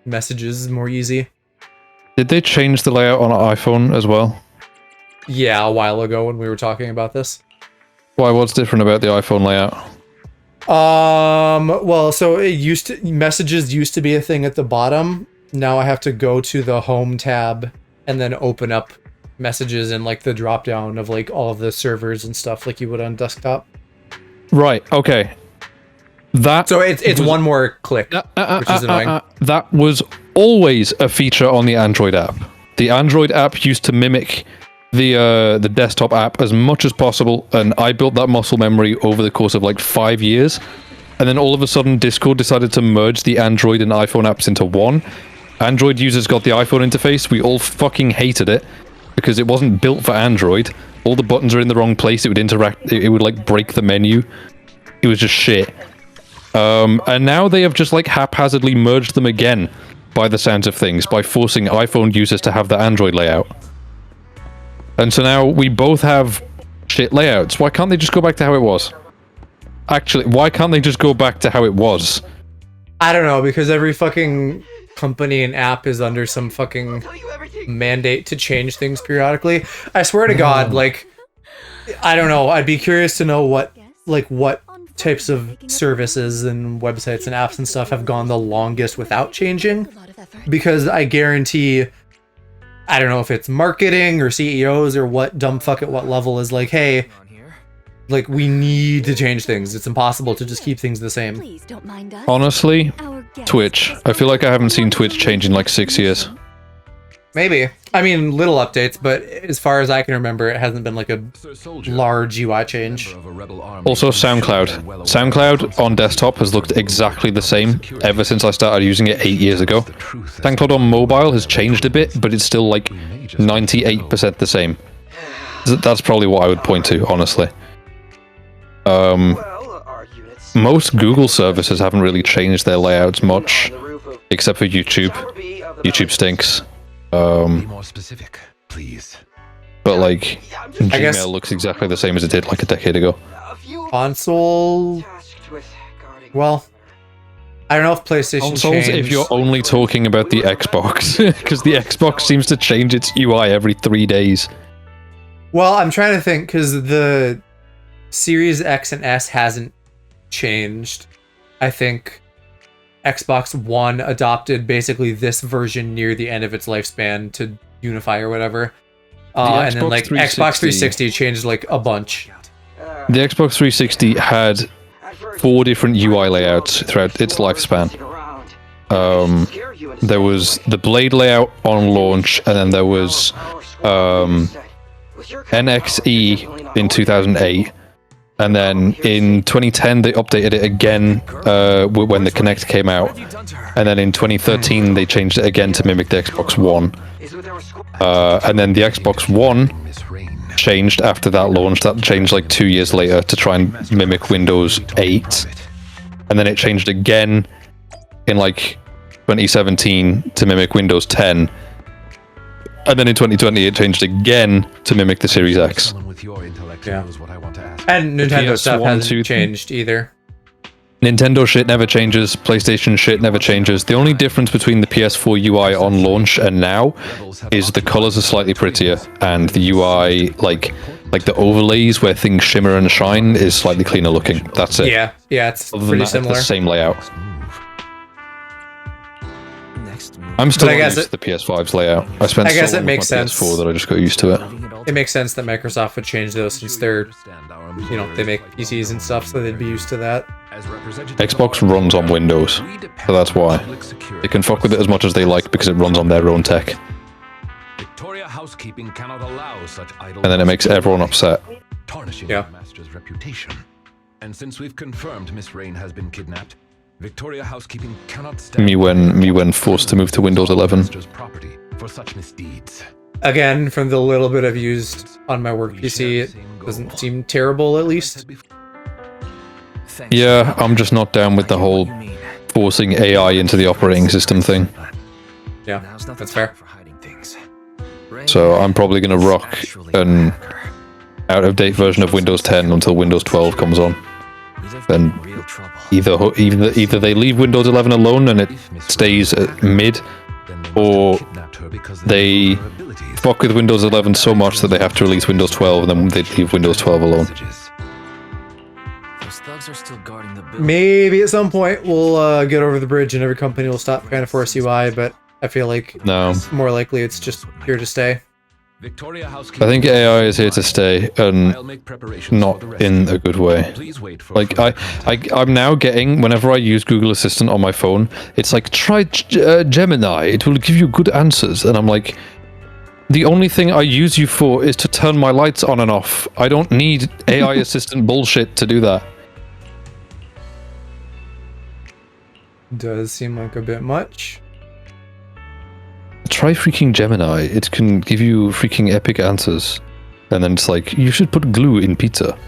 S1: messages more easy.
S6: Did they change the layout on iPhone as well?
S1: Yeah, a while ago when we were talking about this.
S6: Why? What's different about the iPhone layout?
S1: Well, so messages used to be a thing at the bottom. Now I have to go to the home tab and then open up messages in like the drop down of like all of the servers and stuff like you would on desktop.
S6: Right. Okay. That.
S1: So it's one more click, which is annoying.
S6: That was always a feature on the Android app. The Android app used to mimic the desktop app as much as possible, and I built that muscle memory over the course of like 5 years. And then all of a sudden, Discord decided to merge the Android and iPhone apps into one. Android users got the iPhone interface. We all fucking hated it because it wasn't built for Android. All the buttons are in the wrong place. It would interact. It would like break the menu. It was just shit. And now they have just like haphazardly merged them again, by the sounds of things, by forcing iPhone users to have the Android layout. And so now we both have shit layouts. Why can't they just go back to how it was? Actually, why can't they just go back to how it was?
S1: I don't know, because every fucking company and app is under some fucking mandate to change things periodically. I swear to God, like, I don't know. I'd be curious to know what types of services and websites and apps and stuff have gone the longest without changing. Because I guarantee, I don't know if it's marketing or CEOs or what dumb fuck at what level is like, hey, like, we need to change things. It's impossible to just keep things the same.
S5: Please don't mind us.
S6: Honestly,
S5: Our guest
S6: Twitch.
S5: has
S6: I feel like I haven't seen
S5: already
S6: Twitch change in like 6 years.
S1: Maybe. I mean, little updates, but as far as I can remember, it hasn't been like a large UI change.
S6: Also, SoundCloud. SoundCloud on desktop has looked exactly the same ever since I started using it 8 years ago. SoundCloud on mobile has changed a bit, but it's still like 98% the same. That's probably what I would point to, honestly. Most Google services haven't really changed their layouts much, except for YouTube. YouTube stinks.
S3: Be more specific, please.
S6: But like,
S1: guess-
S6: Gmail looks exactly the same as it did like a decade ago.
S1: Console... Well, I don't know if PlayStation
S6: Consoles,
S1: changed.
S6: if you're only talking about the Xbox, because the Xbox seems to change its UI every 3 days.
S1: Well, I'm trying to think, because the Series X and S hasn't changed. I think Xbox One adopted basically this version near the end of its lifespan to unify or whatever. And then like Xbox 360 changed like a bunch.
S6: The Xbox 360 had 4 different UI layouts throughout its lifespan. There was the Blade layout on launch, and then there was NXE in 2008. And then in 2010, they updated it again when the Kinect came out. And then in 2013, they changed it again to mimic the Xbox One. And then the Xbox One changed after that launch. That changed like 2 years later to try and mimic Windows 8. And then it changed again in like 2017 to mimic Windows 10. And then in 2020, it changed again to mimic the Series X.
S1: Yeah. And Nintendo stuff hasn't changed either.
S6: Nintendo shit never changes, PlayStation shit never changes. The only difference between the PS4 UI on launch and now is the colors are slightly prettier, and the UI, like the overlays where things shimmer and shine, is slightly cleaner looking. That's it.
S1: Yeah, it's
S6: Other than
S1: pretty
S6: that,
S1: similar.
S6: it's the same layout.
S2: Next
S6: I'm still
S1: But I
S6: not
S1: guess
S6: used to the PS5's layout. I spent
S1: I guess
S6: so
S1: it
S6: long
S1: makes
S6: with my
S1: sense.
S6: PS4 that I just got used to it.
S1: It makes sense that Microsoft would change those since they're, you know, they make PCs and stuff, so they'd be used to that.
S6: Xbox runs on Windows, so that's why. They can fuck with it as much as they like because it runs on their own tech.
S3: Victoria Housekeeping cannot allow such idle.
S6: And then it makes everyone upset.
S3: Tarnishing
S1: Yeah.
S3: the master's reputation. And since we've confirmed Miss Rain has been kidnapped, Victoria Housekeeping cannot stand
S6: Me when forced to move to Windows 11.
S3: master's property for such misdeeds.
S1: Again, from the little bit I've used on my work PC, it doesn't seem terrible, at least.
S2: Thanks.
S6: Yeah, I'm just not down with the whole
S2: You mean?
S6: forcing AI into the operating system thing.
S1: Yeah,
S2: Now's not the
S1: that's fair.
S2: time for hiding things. Rain
S6: So I'm probably going to
S2: is
S6: rock
S2: actually
S6: an
S2: a hacker.
S6: out-of-date version of Windows 10 until Windows 12 comes on.
S2: We live
S6: Then
S2: in real trouble.
S6: Either they leave Windows 11 alone and it stays at mid, or they fuck with Windows 11 so much that they have to release Windows 12 and then they leave Windows 12 alone.
S2: Those thugs are still guarding the building.
S1: Maybe at some point we'll get over the bridge and every company will stop trying to force UI, but I feel like
S6: No,
S1: more likely it's just here to stay.
S3: Victoria
S6: I
S3: Housekeeping.
S6: think AI is here to stay, and
S3: I'll make preparations
S6: not
S3: for the rest.
S6: in a good way.
S3: Please wait for
S6: Like
S3: further
S6: I'm now getting, whenever I use Google Assistant on my phone, it's like, try Gemini, it will give you good answers. And I'm like, the only thing I use you for is to turn my lights on and off. I don't need AI assistant bullshit to do that.
S1: Does seem like a bit much.
S6: Try freaking Gemini, it can give you freaking epic answers. And then it's like, you should put glue in pizza.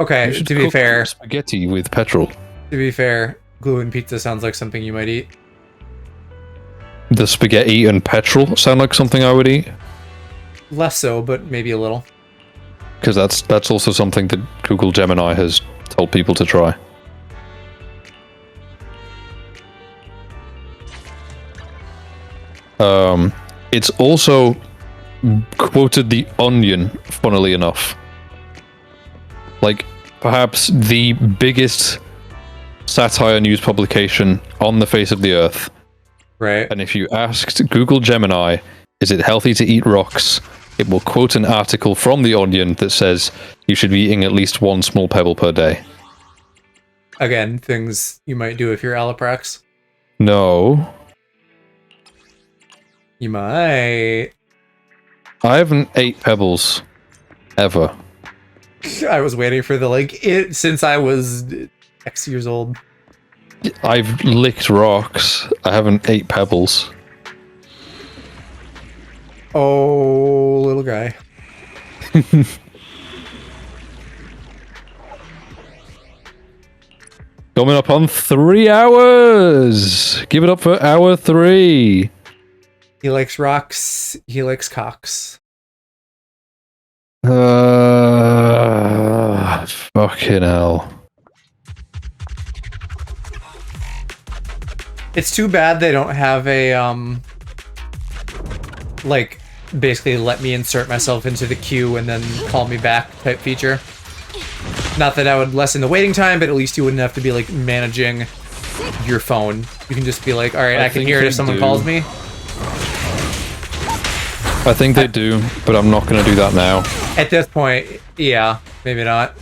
S1: Okay,
S6: You should
S1: to be
S6: cook
S1: fair,
S6: spaghetti with petrol.
S1: glue and pizza sounds like something you might eat.
S6: The spaghetti and petrol sound like something I would eat.
S1: Less so, but maybe a little.
S6: Because that's also something that Google Gemini has told people to try. It's also quoted The Onion, funnily enough. Like, perhaps the biggest satire news publication on the face of the earth.
S1: Right.
S6: And if you asked Google Gemini, is it healthy to eat rocks? It will quote an article from The Onion that says you should be eating at least one small pebble per day.
S1: Again, things you might do if you're Alaprax.
S6: No.
S1: You might.
S6: I haven't ate pebbles. Ever.
S1: I was waiting for the, like, it since I was X years old.
S6: I've licked rocks. I haven't ate pebbles.
S1: Oh, little guy.
S6: Coming up on 3 hours! Give it up for hour 3.
S1: He likes rocks. He likes cocks.
S6: Fucking hell.
S1: It's too bad they don't have a, like, basically let me insert myself into the queue and then call me back type feature. Not that I would lessen the waiting time, but at least you wouldn't have to be, like, managing your phone. You can just be like, alright, I can
S6: think
S1: hear it
S6: they
S1: if someone
S6: do.
S1: calls me.
S6: I think they do, but I'm not going to do that now.
S1: At this point, yeah, maybe not.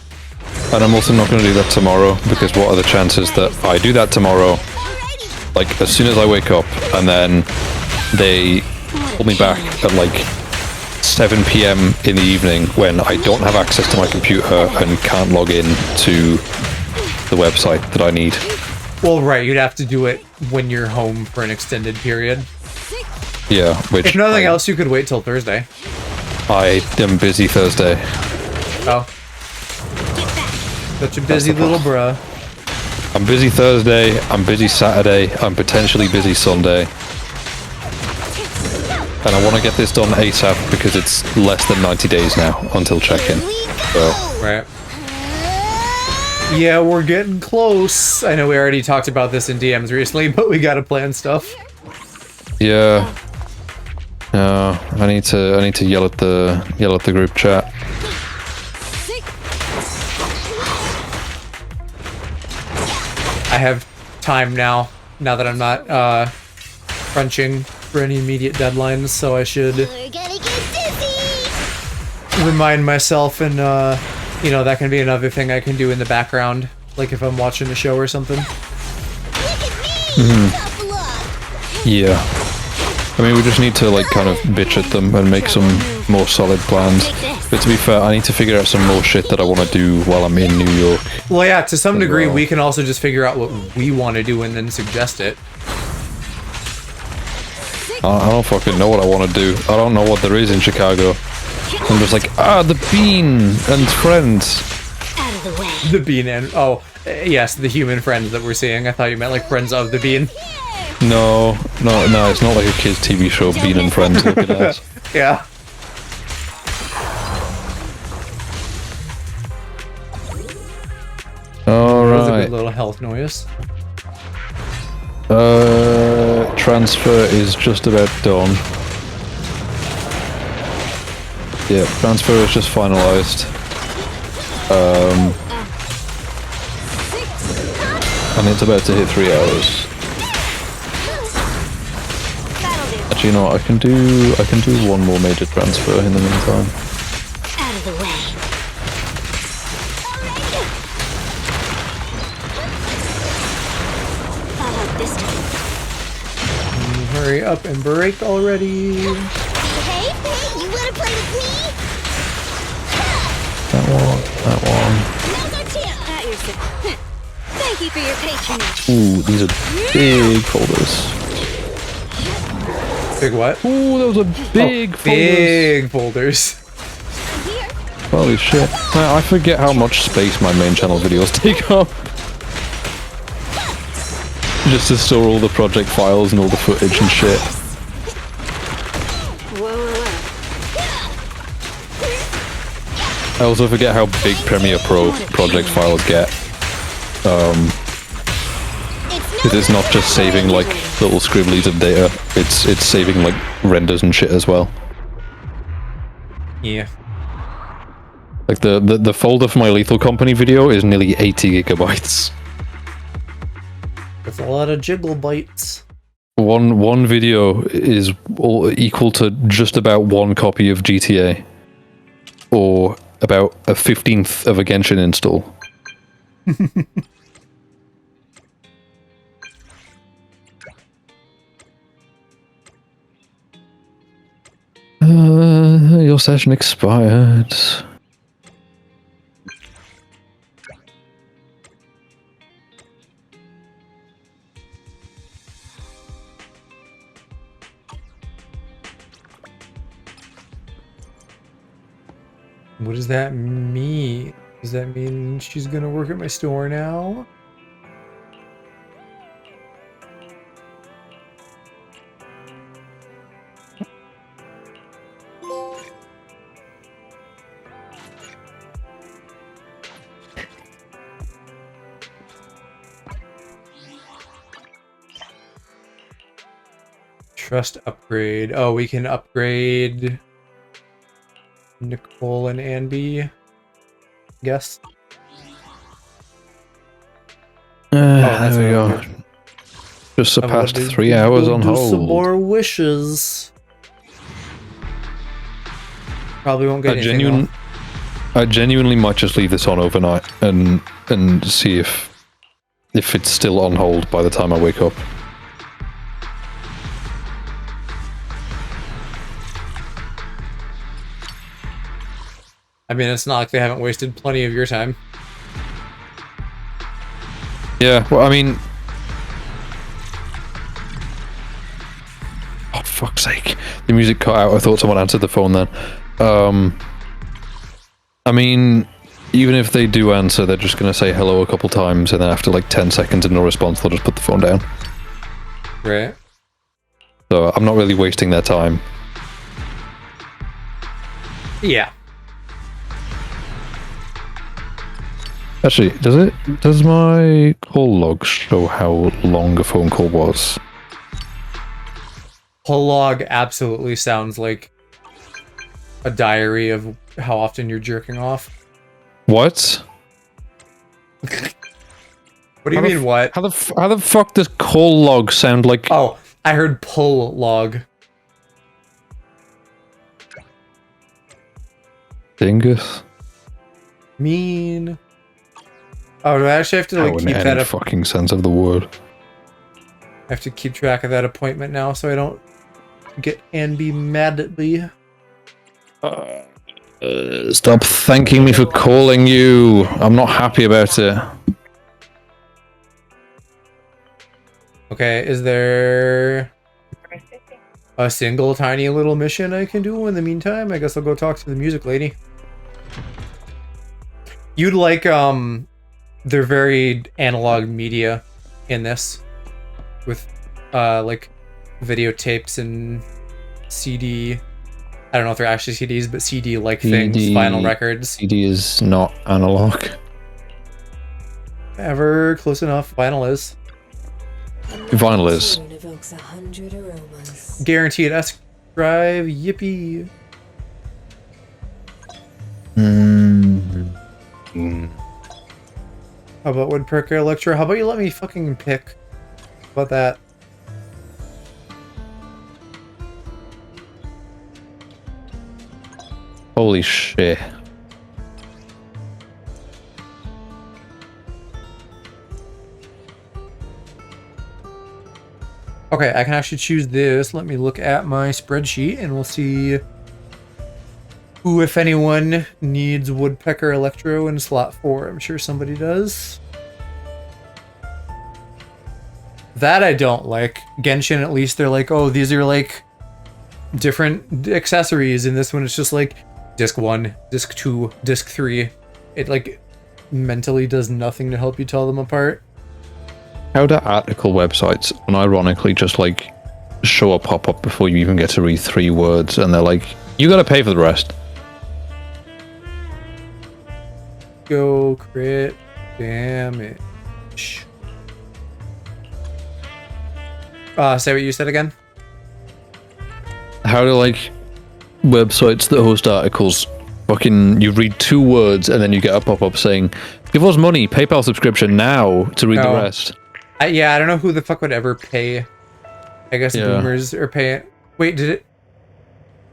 S6: And I'm also not going to do that tomorrow, because what are the chances that I do that tomorrow, like, as soon as I wake up, and then they pull me back at, like, 7 p.m. in the evening when I don't have access to my computer and can't log in to the website that I need.
S1: Well, right, you'd have to do it when you're home for an extended period.
S6: Yeah, which
S1: If nothing else, you could wait till Thursday.
S6: I am busy Thursday.
S1: Oh. Such a busy little bruh.
S6: I'm busy Thursday, I'm busy Saturday, I'm potentially busy Sunday. And I want to get this done ASAP because it's less than 90 days now until check-in. So,
S1: Right. Yeah, we're getting close. I know we already talked about this in DMs recently, but we gotta plan stuff.
S6: yeah. No, I need to yell at the group chat.
S1: I have time now. now that I'm not crunching for any immediate deadlines, so I should
S8: We're gonna get dizzy!
S1: remind myself, and you know, that can be another thing I can do in the background, like if I'm watching a show or something.
S8: Look at me! Tough luck!
S6: Yeah. I mean, we just need to, like, kind of bitch at them and make some more solid plans. But to be fair, I need to figure out some more shit that I want to do while I'm in New York.
S1: Well, yeah, to some degree, we can also just figure out what we want to do and then suggest it.
S6: I don't fucking know what I want to do. I don't know what there is in Chicago. I'm just like, the Bean and friends.
S8: Out of the way.
S1: The Bean and... Oh, yes, the human friends that we're seeing. I thought you meant, like, friends of the Bean.
S6: No, it's not like a kid's TV show, Bean and Friends. Look at that.
S1: Yeah. That was a good
S6: Alright.
S1: little health noise.
S6: Transfer is just about done. Yeah, transfer is just finalized. And it's about to hit 3 hours. Actually, you know what? I can do one more major transfer in the meantime.
S8: Out of the way. How about this time?
S1: Hurry up and break already.
S8: Hey, you wanna play with me?
S6: That one.
S8: Now's our chance! At your service. Thank you for your patronage.
S6: Ooh, these are big folders.
S1: Big what?
S6: Ooh, those are big folders.
S1: Big boulders.
S6: Holy shit. Man, I forget how much space my main channel videos take up. Just to store all the project files and all the footage and shit. I also forget how big Premiere Pro project files get. Because it's not just saving like little scribblies of data, it's saving like renders and shit as well.
S1: Yeah.
S6: Like the folder for my Lethal Company video is nearly 80 gigabytes.
S1: That's a lot of jiggle bites.
S6: One video is equal to just about one copy of GTA, or about a 15th of a Genshin install. Your session expired.
S1: What does that mean? Does that mean she's gonna work at my store now? Trust upgrade. Oh, we can upgrade Nicole and Anby. Guess.
S6: There we go. Just surpassed 3 hours on hold.
S1: Some more wishes. Probably won't get anything off.
S6: I genuinely might just leave this on overnight and see if it's still on hold by the time I wake up.
S1: I mean, it's not like they haven't wasted plenty of your time.
S6: Yeah, well, I mean... Oh, fuck's sake. The music cut out. I thought someone answered the phone then. I mean, even if they do answer, they're just going to say hello a couple times, and then after like 10 seconds and no response, they'll just put the phone down.
S1: Right.
S6: So I'm not really wasting their time.
S1: Yeah.
S6: Actually, does my call log show how long a phone call was?
S1: Whole log absolutely sounds like a diary of how often you're jerking off.
S6: What?
S1: What do you mean, what?
S6: How the fuck does call log sound like?
S1: Oh, I heard pull log.
S6: Dingus.
S1: Mean. Oh, do I actually have to like
S6: How in
S1: keep
S6: any
S1: that up?
S6: fucking sense of the word.
S1: I have to keep track of that appointment now, so I don't get and be mad at me.
S6: Stop thanking me for calling you. I'm not happy about it.
S1: Okay, is there a single tiny little mission I can do in the meantime? I guess I'll go talk to the music lady. You'd like, they're very analog media in this. With, like, videotapes and CD. I don't know if they're actually CDs, but CD-like things, vinyl records.
S6: CD is not analog.
S1: Ever close enough, vinyl is.
S6: Vinyl is.
S1: Guaranteed S drive, yippee. How about Woodpecker Electro? How about you let me fucking pick? How about that?
S6: Holy shit.
S1: Okay, I can actually choose this. Let me look at my spreadsheet and we'll see who, if anyone, needs Woodpecker Electro in slot 4. I'm sure somebody does. That I don't like. Genshin, at least, they're like, oh, these are like different accessories. And this one, it's just like disc 1, disc 2, disc 3. It like mentally does nothing to help you tell them apart.
S6: How do article websites unironically just like show a pop-up before you even get to read 3 words and they're like, you gotta pay for the rest?
S1: Go crit damage. Say what you said again.
S6: How do like websites that host articles fucking you read 2 words and then you get a pop-up saying, give us money, PayPal subscription now to read the rest?
S1: Yeah, I don't know who the fuck would ever pay. I guess boomers are paying. Wait, did it?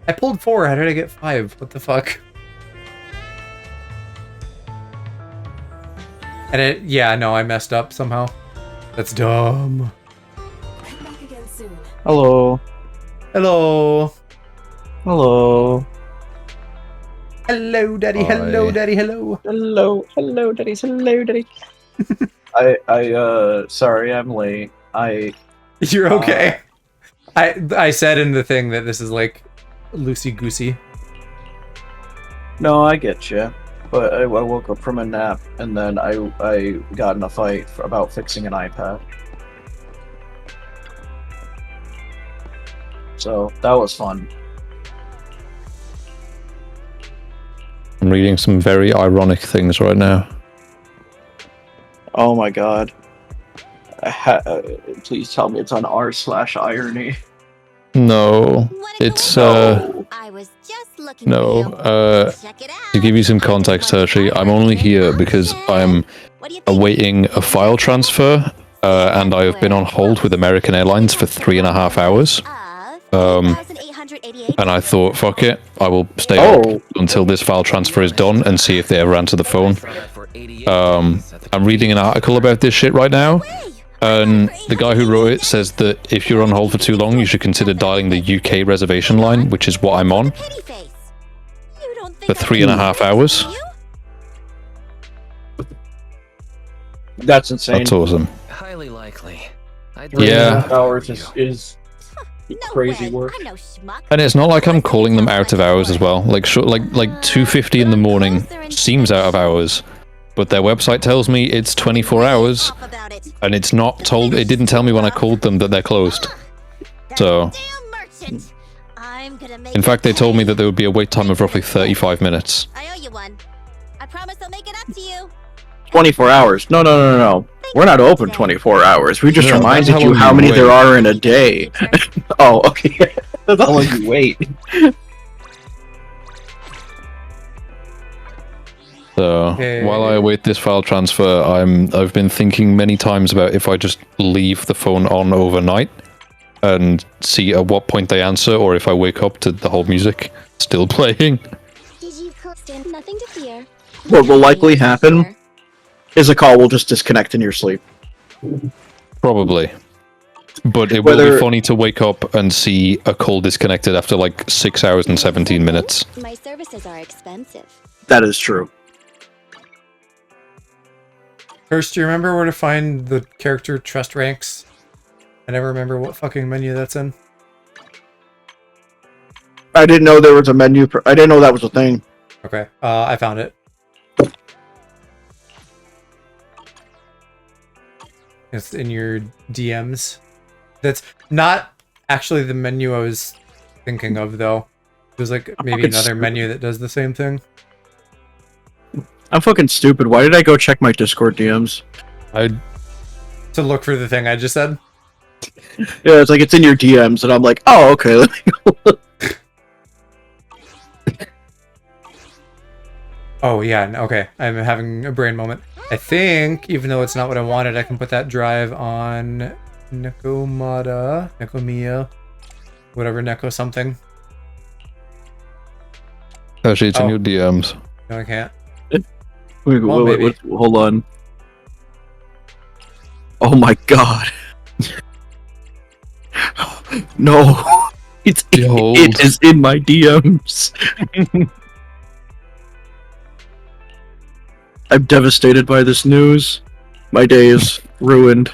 S1: I pulled 4. How did I get 5? What the fuck? And it, yeah, no, I messed up somehow. That's dumb.
S10: Hello.
S1: Hello.
S10: Hello.
S1: Hello, daddy. Hello, daddy. Hello.
S10: Hello. Hello, daddy. Hello, daddy. Sorry, I'm late.
S1: You're okay. I said in the thing that this is like loosey-goosey.
S10: No, I get you. But I woke up from a nap, and then I got in a fight about fixing an iPad. So, that was fun.
S6: I'm reading some very ironic things right now.
S10: Oh my god. Please tell me it's on r/irony.
S6: No, it's
S8: I was just looking
S6: to give you some context, Hershey, I'm only here because I'm awaiting a file transfer, and I have been on hold with American Airlines for 3.5 hours. And I thought, fuck it, I will stay up until this file transfer is done and see if they ever answer the phone. I'm reading an article about this shit right now, and the guy who wrote it says that if you're on hold for too long, you should consider dialing the UK reservation line, which is what I'm on, for 3.5 hours.
S10: That's insane.
S6: That's awesome.
S2: Highly likely.
S10: 3.5 hours is crazy work.
S6: And it's not like I'm calling them out of hours as well. Like 2:50 in the morning seems out of hours, but their website tells me it's 24 hours, and it's not told. It didn't tell me when I called them that they're closed. So, in fact, they told me that there would be a wait time of roughly 35 minutes.
S8: I owe you one. I promise I'll make it up to you.
S10: 24 hours. No. We're not open 24 hours. We just
S6: No,
S10: reminded
S6: that's how
S10: you
S6: long
S10: how
S6: you
S10: many
S6: wait.
S10: there are in a day. Oh, okay. That's how long you wait.
S6: So
S1: Okay.
S6: while I await this file transfer, I've been thinking many times about if I just leave the phone on overnight and see at what point they answer, or if I wake up to the whole music still playing.
S4: Nothing to fear.
S10: What will likely happen is a call will just disconnect in your sleep.
S6: Probably. But it will be funny to wake up and see a call disconnected after like 6 hours and 17 minutes.
S4: My services are expensive.
S10: That is true.
S1: First, do you remember where to find the character trust ranks? I never remember what fucking menu that's in.
S10: I didn't know there was a menu. I didn't know that was a thing.
S1: Okay, I found it. It's in your DMs. That's not actually the menu I was thinking of, though. There's like maybe another menu that does the same thing.
S10: I'm fucking stupid. Why did I go check my Discord DMs?
S1: To look for the thing I just said?
S10: Yeah, it's like it's in your DMs, and I'm like, oh, okay, let me go look.
S1: Oh, yeah, okay. I'm having a brain moment. I think, even though it's not what I wanted, I can put that drive on Nekomiya, whatever, Neko something.
S6: Actually, it's in your DMs.
S1: No, I can't.
S10: Wait, hold on. Oh my god. No. It is in my DMs. I'm devastated by this news. My day is ruined.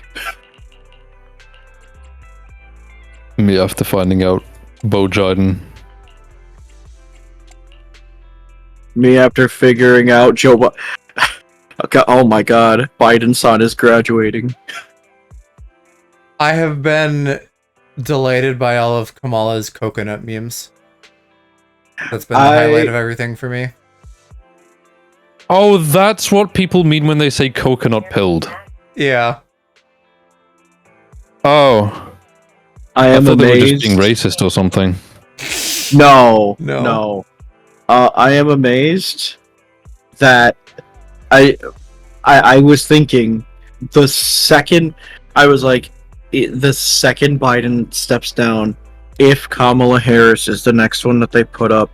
S6: Me after finding out Bo Jiden.
S10: Me after figuring out Joe okay, oh my god, Biden's son is graduating.
S1: I have been delighted by all of Kamala's coconut memes. That's been the highlight of everything for me.
S6: Oh, that's what people mean when they say coconut pilled.
S1: Yeah.
S6: Oh.
S10: I am
S6: thought
S10: amazed.
S6: They were just being racist or something.
S10: No. I am amazed that I was thinking the second the second Biden steps down, if Kamala Harris is the next one that they put up,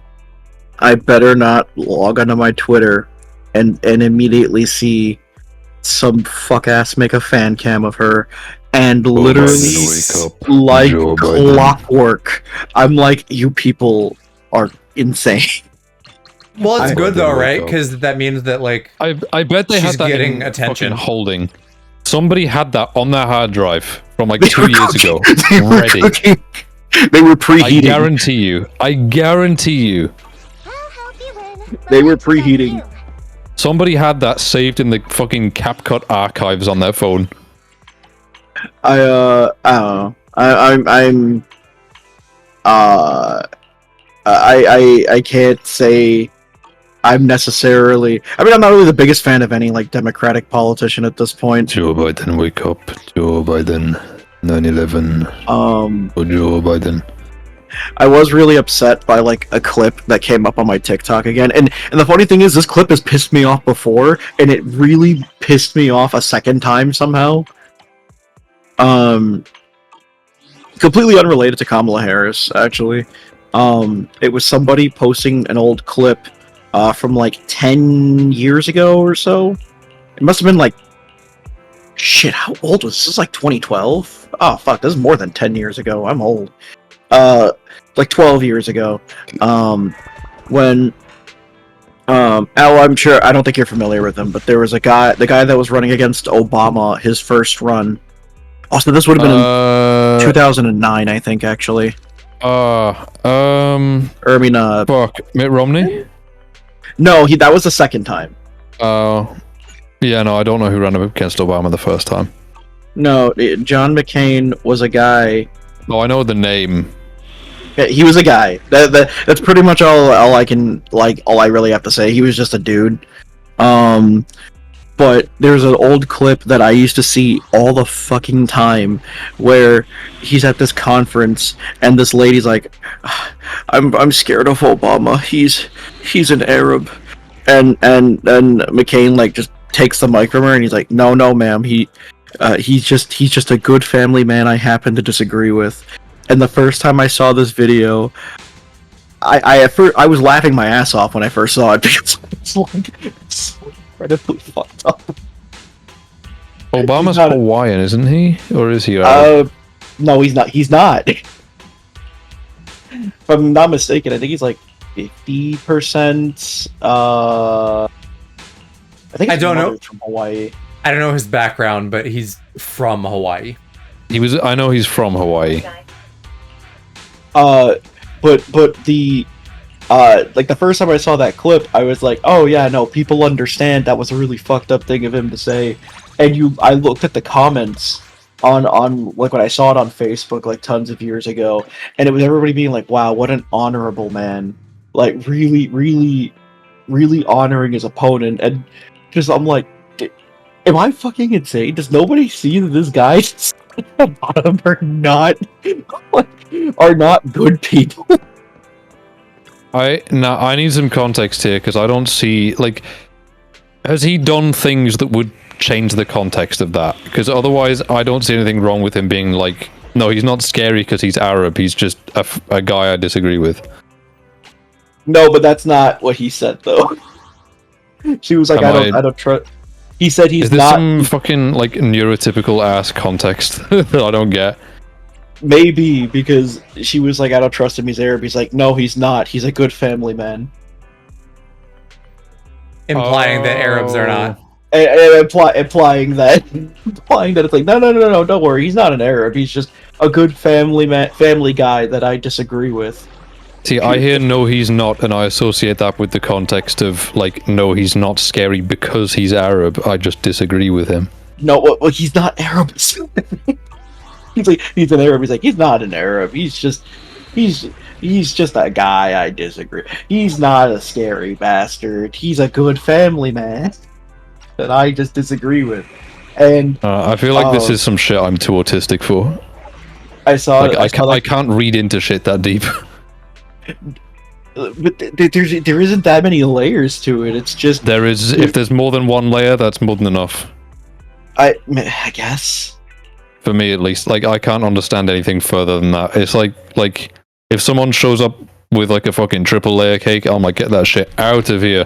S10: I better not log onto my Twitter and immediately see some fuck ass make a fan cam of her and literally like clockwork. I'm like, you people are insane.
S1: Well, it's good though, right? Because that means that like
S6: I bet they
S1: she's
S6: had that
S1: getting
S6: in
S1: attention.
S6: fucking holding. Somebody had that on their hard drive from like 2 years ago, ready.
S10: They were preheating.
S6: I guarantee you.
S10: They were preheating.
S6: Somebody had that saved in the fucking CapCut archives on their phone.
S10: I don't know. I can't say I'm necessarily. I mean, I'm not really the biggest fan of any like Democratic politician at this point.
S6: Joe Biden, wake up! Joe Biden, 9/11. Joe Biden.
S10: I was really upset by like a clip that came up on my TikTok again, and the funny thing is, this clip has pissed me off before, and it really pissed me off a second time somehow. Completely unrelated to Kamala Harris, actually. It was somebody posting an old clip from like 10 years ago or so. It must have been like, shit, how old was this? This is like 2012? Oh fuck, this is more than 10 years ago. I'm old. Like 12 years ago. When Al, I'm sure, I don't think you're familiar with him, but there was the guy that was running against Obama, his first run. Oh, so this would have been in 2009, I think, actually.
S6: Fuck, Mitt Romney?
S10: No, that was the second time.
S6: Oh. Yeah, no, I don't know who ran against Obama the first time.
S10: No, John McCain was a guy.
S6: Oh, I know the name.
S10: Yeah, he was a guy. That's pretty much all I really have to say. He was just a dude. But there's an old clip that I used to see all the fucking time where he's at this conference and this lady's like, I'm scared of Obama. He's an Arab. McCain like just takes the mic from her and he's like, no, ma'am, he's just a good family man I happen to disagree with. And the first time I saw this video, I was laughing my ass off when I first saw it because it's so incredibly fucked up.
S6: Obama's Hawaiian, isn't he? Or is he?
S10: No, he's not. He's not. If I'm not mistaken, I think he's like 50%. I think
S1: I don't know.
S10: From Hawaii.
S1: I don't know his background, but he's from Hawaii.
S6: I know he's from Hawaii.
S10: But the like the first time I saw that clip, I was like, oh yeah, no, people understand that was a really fucked up thing of him to say. And I looked at the comments on like when I saw it on Facebook like tons of years ago, and it was everybody being like, wow, what an honorable man, like really honoring his opponent. And just I'm like, am I fucking insane? Does nobody see that this guy at the bottom are not good people?
S6: I need some context here because I don't see, like, has he done things that would change the context of that? Because otherwise I don't see anything wrong with him being like, no, he's not scary because he's Arab, he's just a guy I disagree with.
S10: No, but that's not what he said though. She was like, I don't trust. He said he's not. Is
S6: there some fucking like neurotypical ass context that I don't get?
S10: Maybe, because she was like, I don't trust him, he's Arab. He's like, no, he's not. He's a good family man.
S1: Implying that Arabs are not.
S10: Implying that it's like, no, don't worry, he's not an Arab. He's just a good family guy that I disagree with.
S6: See, I hear no, he's not, and I associate that with the context of like, no, he's not scary because he's Arab. I just disagree with him.
S10: No, well, he's not Arab. He's like, he's an Arab. He's like, he's not an Arab. He's just a guy I disagree. He's not a scary bastard. He's a good family man that I just disagree with. And
S6: I feel like this is some shit I'm too autistic for.
S10: I saw.
S6: Like, I can't read into shit that deep.
S10: But there isn't that many layers to it. It's just
S6: there is. If there's more than one layer, that's more than enough.
S10: I guess.
S6: For me, at least, like I can't understand anything further than that. It's like if someone shows up with like a fucking triple layer cake, I'm like, get that shit out of here.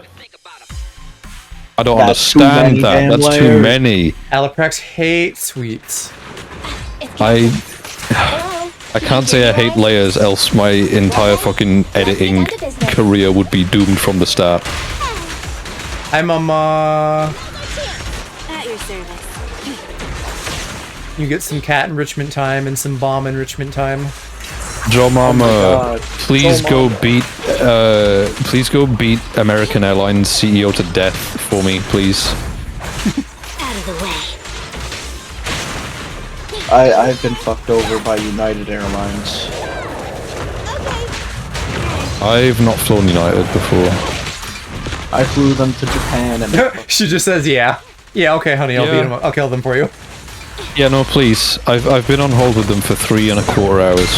S6: I don't understand that. That's layers. Too many.
S1: Alaprax hates sweets.
S6: I can't say I hate layers, else my entire fucking editing career would be doomed from the start.
S1: Hi, Mama.
S8: At your service.
S1: You get some cat enrichment time and some bomb enrichment time.
S6: Joe Mama, please go beat American Airlines CEO to death for me, please.
S8: Out of the way.
S10: I've been fucked over by United Airlines.
S6: I've not flown United before.
S10: I flew them to Japan and
S1: she just says, yeah. Yeah, okay, honey, I'll beat them up. I'll kill them for you.
S6: Yeah, no, please. I've been on hold with them for 3.25 hours.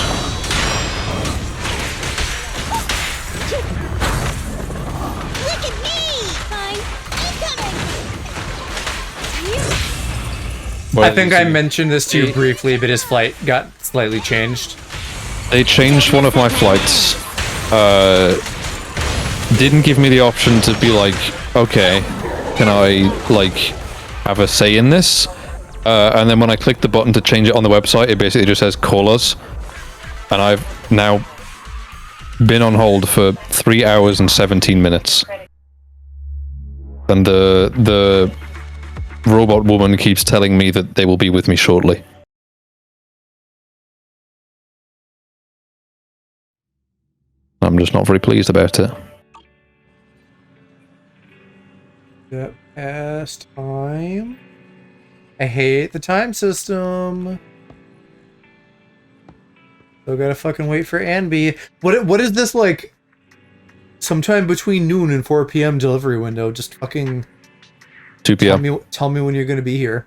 S8: Look at me! Fine.
S1: I think I mentioned this to you briefly, but his flight got slightly changed.
S6: They changed one of my flights. Didn't give me the option to be like, okay, can I like have a say in this? And then when I click the button to change it on the website, it basically just says call us. And I've now been on hold for 3 hours and 17 minutes. And the robot woman keeps telling me that they will be with me shortly. I'm just not very pleased about it.
S1: Yep, past time. I hate the time system. Still gotta fucking wait for Anby. What is this, like, sometime between noon and 4 p.m. delivery window? Just fucking
S6: 2 p.m.
S1: Tell me when you're gonna be here.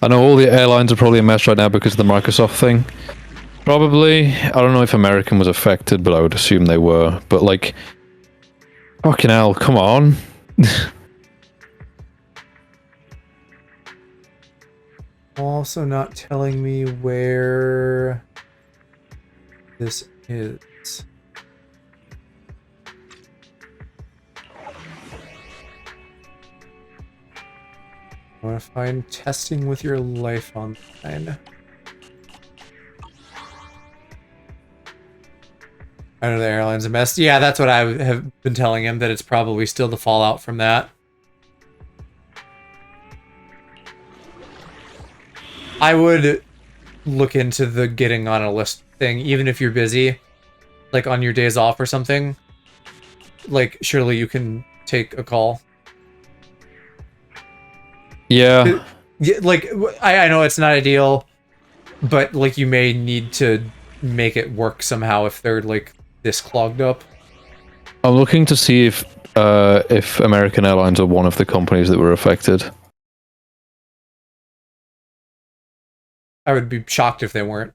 S6: I know all the airlines are probably a mess right now because of the Microsoft thing. Probably. I don't know if American was affected, but I would assume they were. But like, Fucking hell, come on.
S1: Also not telling me where this is. I want to find testing with your life online. I know the airline's a mess. Yeah, that's what I have been telling him, that it's probably still the fallout from that. I would look into the getting on a list thing, even if you're busy, like on your days off or something. Like, surely you can take a call.
S6: Yeah.
S1: Like, I know it's not ideal, but like you may need to make it work somehow if they're like this clogged up.
S6: I'm looking to see if American Airlines are one of the companies that were affected.
S1: I would be shocked if they weren't.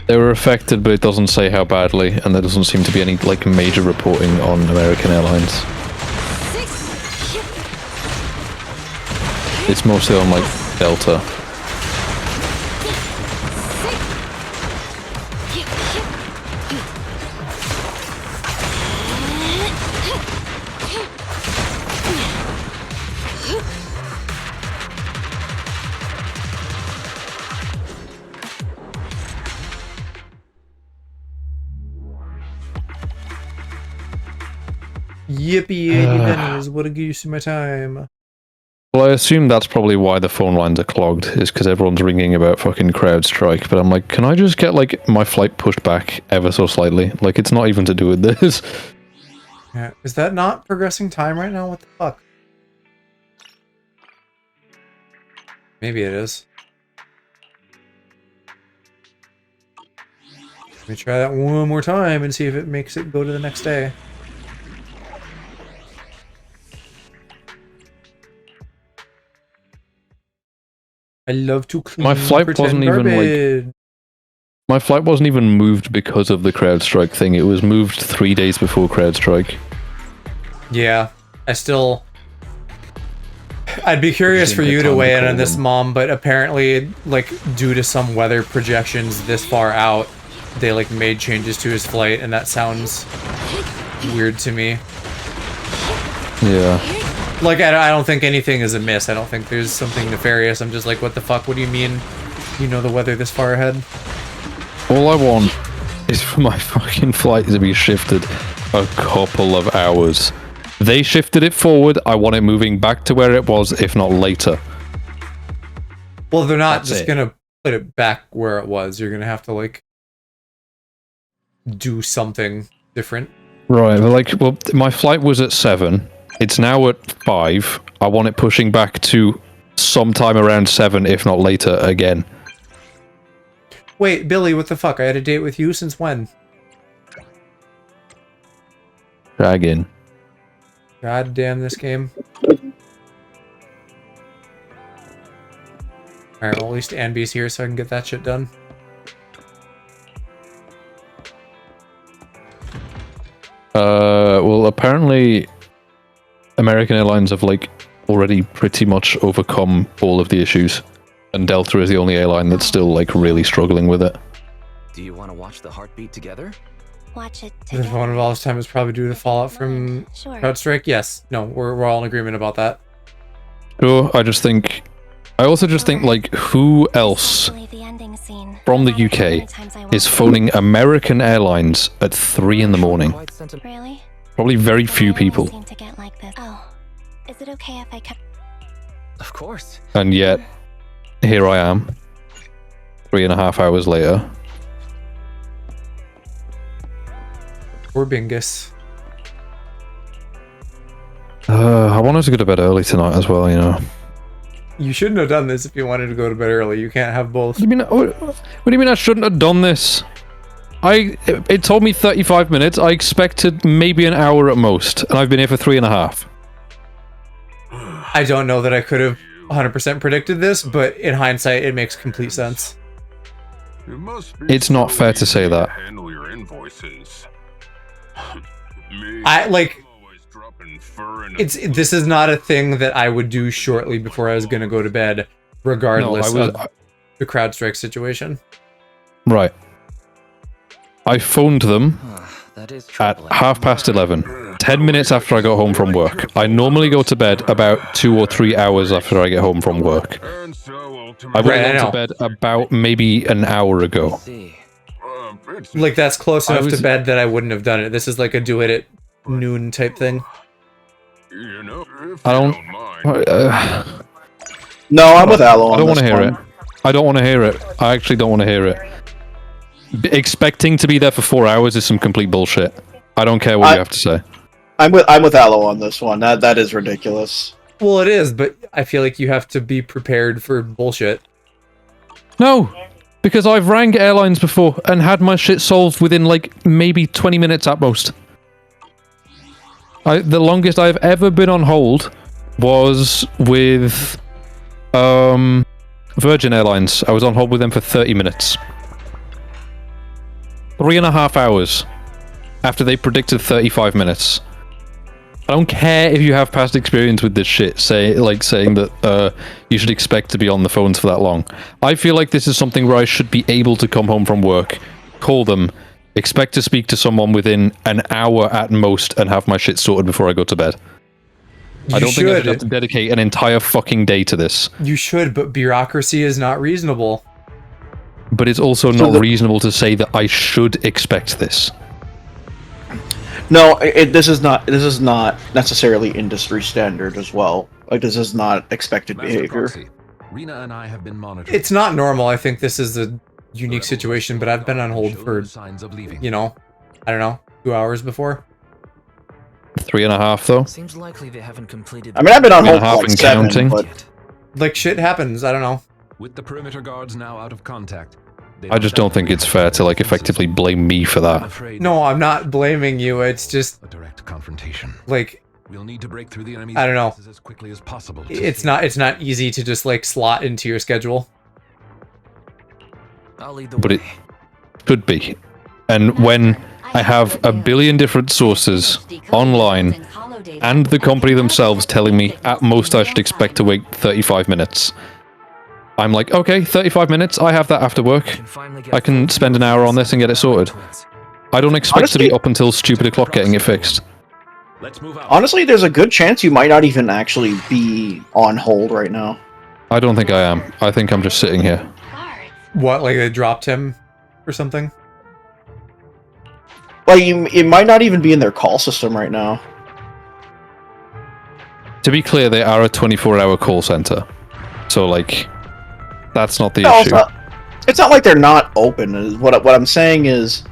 S6: They were affected, but it doesn't say how badly, and there doesn't seem to be any like major reporting on American Airlines. It's mostly on like Delta.
S1: Yippee 80 pennies, what a use of my time.
S6: Well, I assume that's probably why the phone lines are clogged, is because everyone's ringing about fucking CrowdStrike. But I'm like, can I just get like my flight pushed back ever so slightly? Like, it's not even to do with this.
S1: Yeah, is that not progressing time right now? What the fuck? Maybe it is. Let me try that one more time and see if it makes it go to the next day. I love to clean.
S6: My flight wasn't even like. My flight wasn't even moved because of the CrowdStrike thing. It was moved 3 days before CrowdStrike.
S1: Yeah, I'd be curious for you to weigh in on this, Mom, but apparently, like, due to some weather projections this far out, they, like, made changes to his flight, and that sounds weird to me.
S6: Yeah.
S1: Like, I don't think anything is amiss. I don't think there's something nefarious. I'm just like, what the fuck? What do you mean you know the weather this far ahead?
S6: All I want is for my fucking flight to be shifted a couple of hours. They shifted it forward. I want it moving back to where it was, if not later.
S1: Well, they're not just gonna put it back where it was. You're gonna have to, like, do something different.
S6: Right, but like, well, my flight was at 7. It's now at 5. I want it pushing back to sometime around 7, if not later, again.
S1: Wait, Billy, what the fuck? I had a date with you since when?
S6: Dragon.
S1: God damn this game. Alright, well, at least Anby's here so I can get that shit done.
S6: Well, apparently American Airlines have, like, already pretty much overcome all of the issues. And Delta is the only airline that's still, like, really struggling with it.
S2: Do you want to watch the heartbeat together?
S4: Watch it
S1: The
S4: together.
S1: one of all this time is probably due to the fallout from
S4: Sure.
S1: CrowdStrike. Yes. No, we're all in agreement about that.
S6: Sure, I also just think, like, who else
S4: The ending scene.
S6: from the UK is phoning American Airlines at 3 in the morning?
S4: Really?
S6: Probably very few
S4: I really
S6: people.
S4: seem to get like this. Oh, is it okay if I cut?
S2: Of course.
S6: And yet, here I am, 3.5 hours later.
S1: Or Bingus.
S6: I wanted to go to bed early tonight as well, you know.
S1: You shouldn't have done this if you wanted to go to bed early. You can't have both.
S6: What do you mean I shouldn't have done this? It told me 35 minutes. I expected maybe an hour at most, and I've been here for 3.5.
S1: I don't know that I could have 100% predicted this, but in hindsight, it makes complete sense.
S6: It's not fair to say that.
S11: Handle your invoices.
S1: I like this is not a thing that I would do shortly before I was gonna go to bed, regardless of the CrowdStrike situation.
S6: Right. I phoned them
S2: That is
S6: at
S2: troubling.
S6: 11:30, 10 minutes after I got home from work. I normally go to bed about 2 or 3 hours after I get home from work. I went to bed about maybe an hour ago.
S1: Like, that's close enough to bed that I wouldn't have done it. This is like a do it at noon type thing.
S6: I don't...
S10: No, I'm with Aloe on
S6: I don't want
S10: this
S6: to hear
S10: one.
S6: it. I don't want to hear it. I actually don't want to hear it. Expecting to be there for 4 hours is some complete bullshit. I don't care what you have to say.
S10: I'm with Aloe on this one. That is ridiculous.
S1: Well, it is, but I feel like you have to be prepared for bullshit.
S6: No, because I've rang airlines before and had my shit solved within like maybe 20 minutes at most. The longest I've ever been on hold was with Virgin Airlines. I was on hold with them for 30 minutes. 3.5 hours after they predicted 35 minutes. I don't care if you have past experience with this shit, saying that you should expect to be on the phones for that long. I feel like this is something where I should be able to come home from work, call them, expect to speak to someone within an hour at most, and have my shit sorted before I go to bed. I don't think I should have to dedicate an entire fucking day to this.
S1: You should, but bureaucracy is not reasonable.
S6: But it's also not reasonable to say that I should expect this.
S10: No, this is not necessarily industry standard as well. Like, this is not expected behavior.
S3: Rena and I have been monitoring.
S1: It's not normal. I think this is a unique situation, but I've been on hold for, you know, I don't know, 2 hours before.
S6: 3.5 though.
S2: Seems likely they haven't completed.
S10: I mean, I've been on hold for
S6: 3.5
S10: like
S6: and
S10: 7,
S6: counting.
S10: but
S1: like shit happens. I don't know.
S3: With the perimeter guards now out of contact,
S6: I just don't think it's fair to like effectively blame me for that.
S1: No, I'm not blaming you. It's just
S3: a direct confrontation.
S1: Like,
S3: we'll need to break through the enemy's
S1: I don't know.
S3: as quickly as possible.
S1: It's not easy to just like slot into your schedule.
S2: I'll lead the
S6: But
S2: way.
S6: it could be. And when I have a billion different sources online and the company themselves telling me at most I should expect to wait 35 minutes, I'm like, okay, 35 minutes, I have that after work. I can spend an hour on this and get it sorted. I don't expect to be up until stupid o'clock getting it fixed.
S10: honestly, there's a good chance you might not even actually be on hold right now.
S6: I don't think I am. I think I'm just sitting here.
S1: What, like they dropped him or something?
S10: Like, it might not even be in their call system right now.
S6: To be clear, they are a 24-hour call center. So, like, that's not the
S10: No,
S6: issue.
S10: it's not like they're not open. What I'm saying is,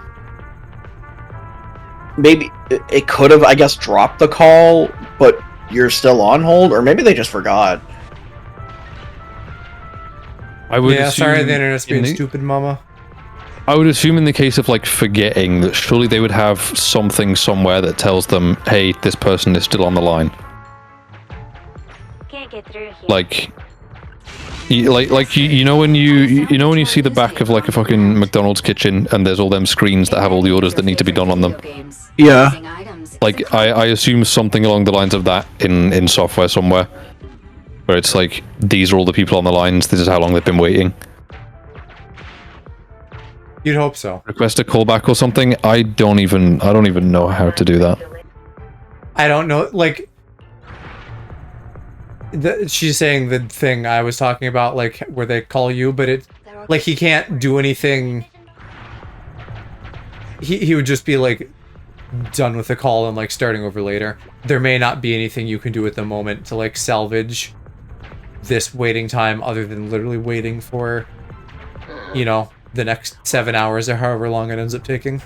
S10: maybe it could have, I guess, dropped the call, but you're still on hold, or maybe they just forgot.
S6: I would
S1: Yeah,
S6: assume
S1: sorry, the internet's being
S6: in the-
S1: stupid, mama.
S6: I would assume in the case of, like, forgetting, that surely they would have something somewhere that tells them, hey, this person is still on the line.
S7: Can't get through here.
S6: Like... You know when you see the back of like a fucking McDonald's kitchen and there's all them screens that have all the orders that need to be done on them.
S10: Yeah.
S6: Like I assume something along the lines of that in software somewhere, where it's like these are all the people on the lines. This is how long they've been waiting.
S1: You'd hope so.
S6: Request a callback or something. I don't even know how to do that.
S1: I don't know. Like, she's saying the thing I was talking about, like where they call you, but it, like, he can't do anything. He would just be like done with the call and like starting over later. There may not be anything you can do at the moment to like salvage this waiting time other than literally waiting for, you know, the next 7 hours or however long it ends up taking.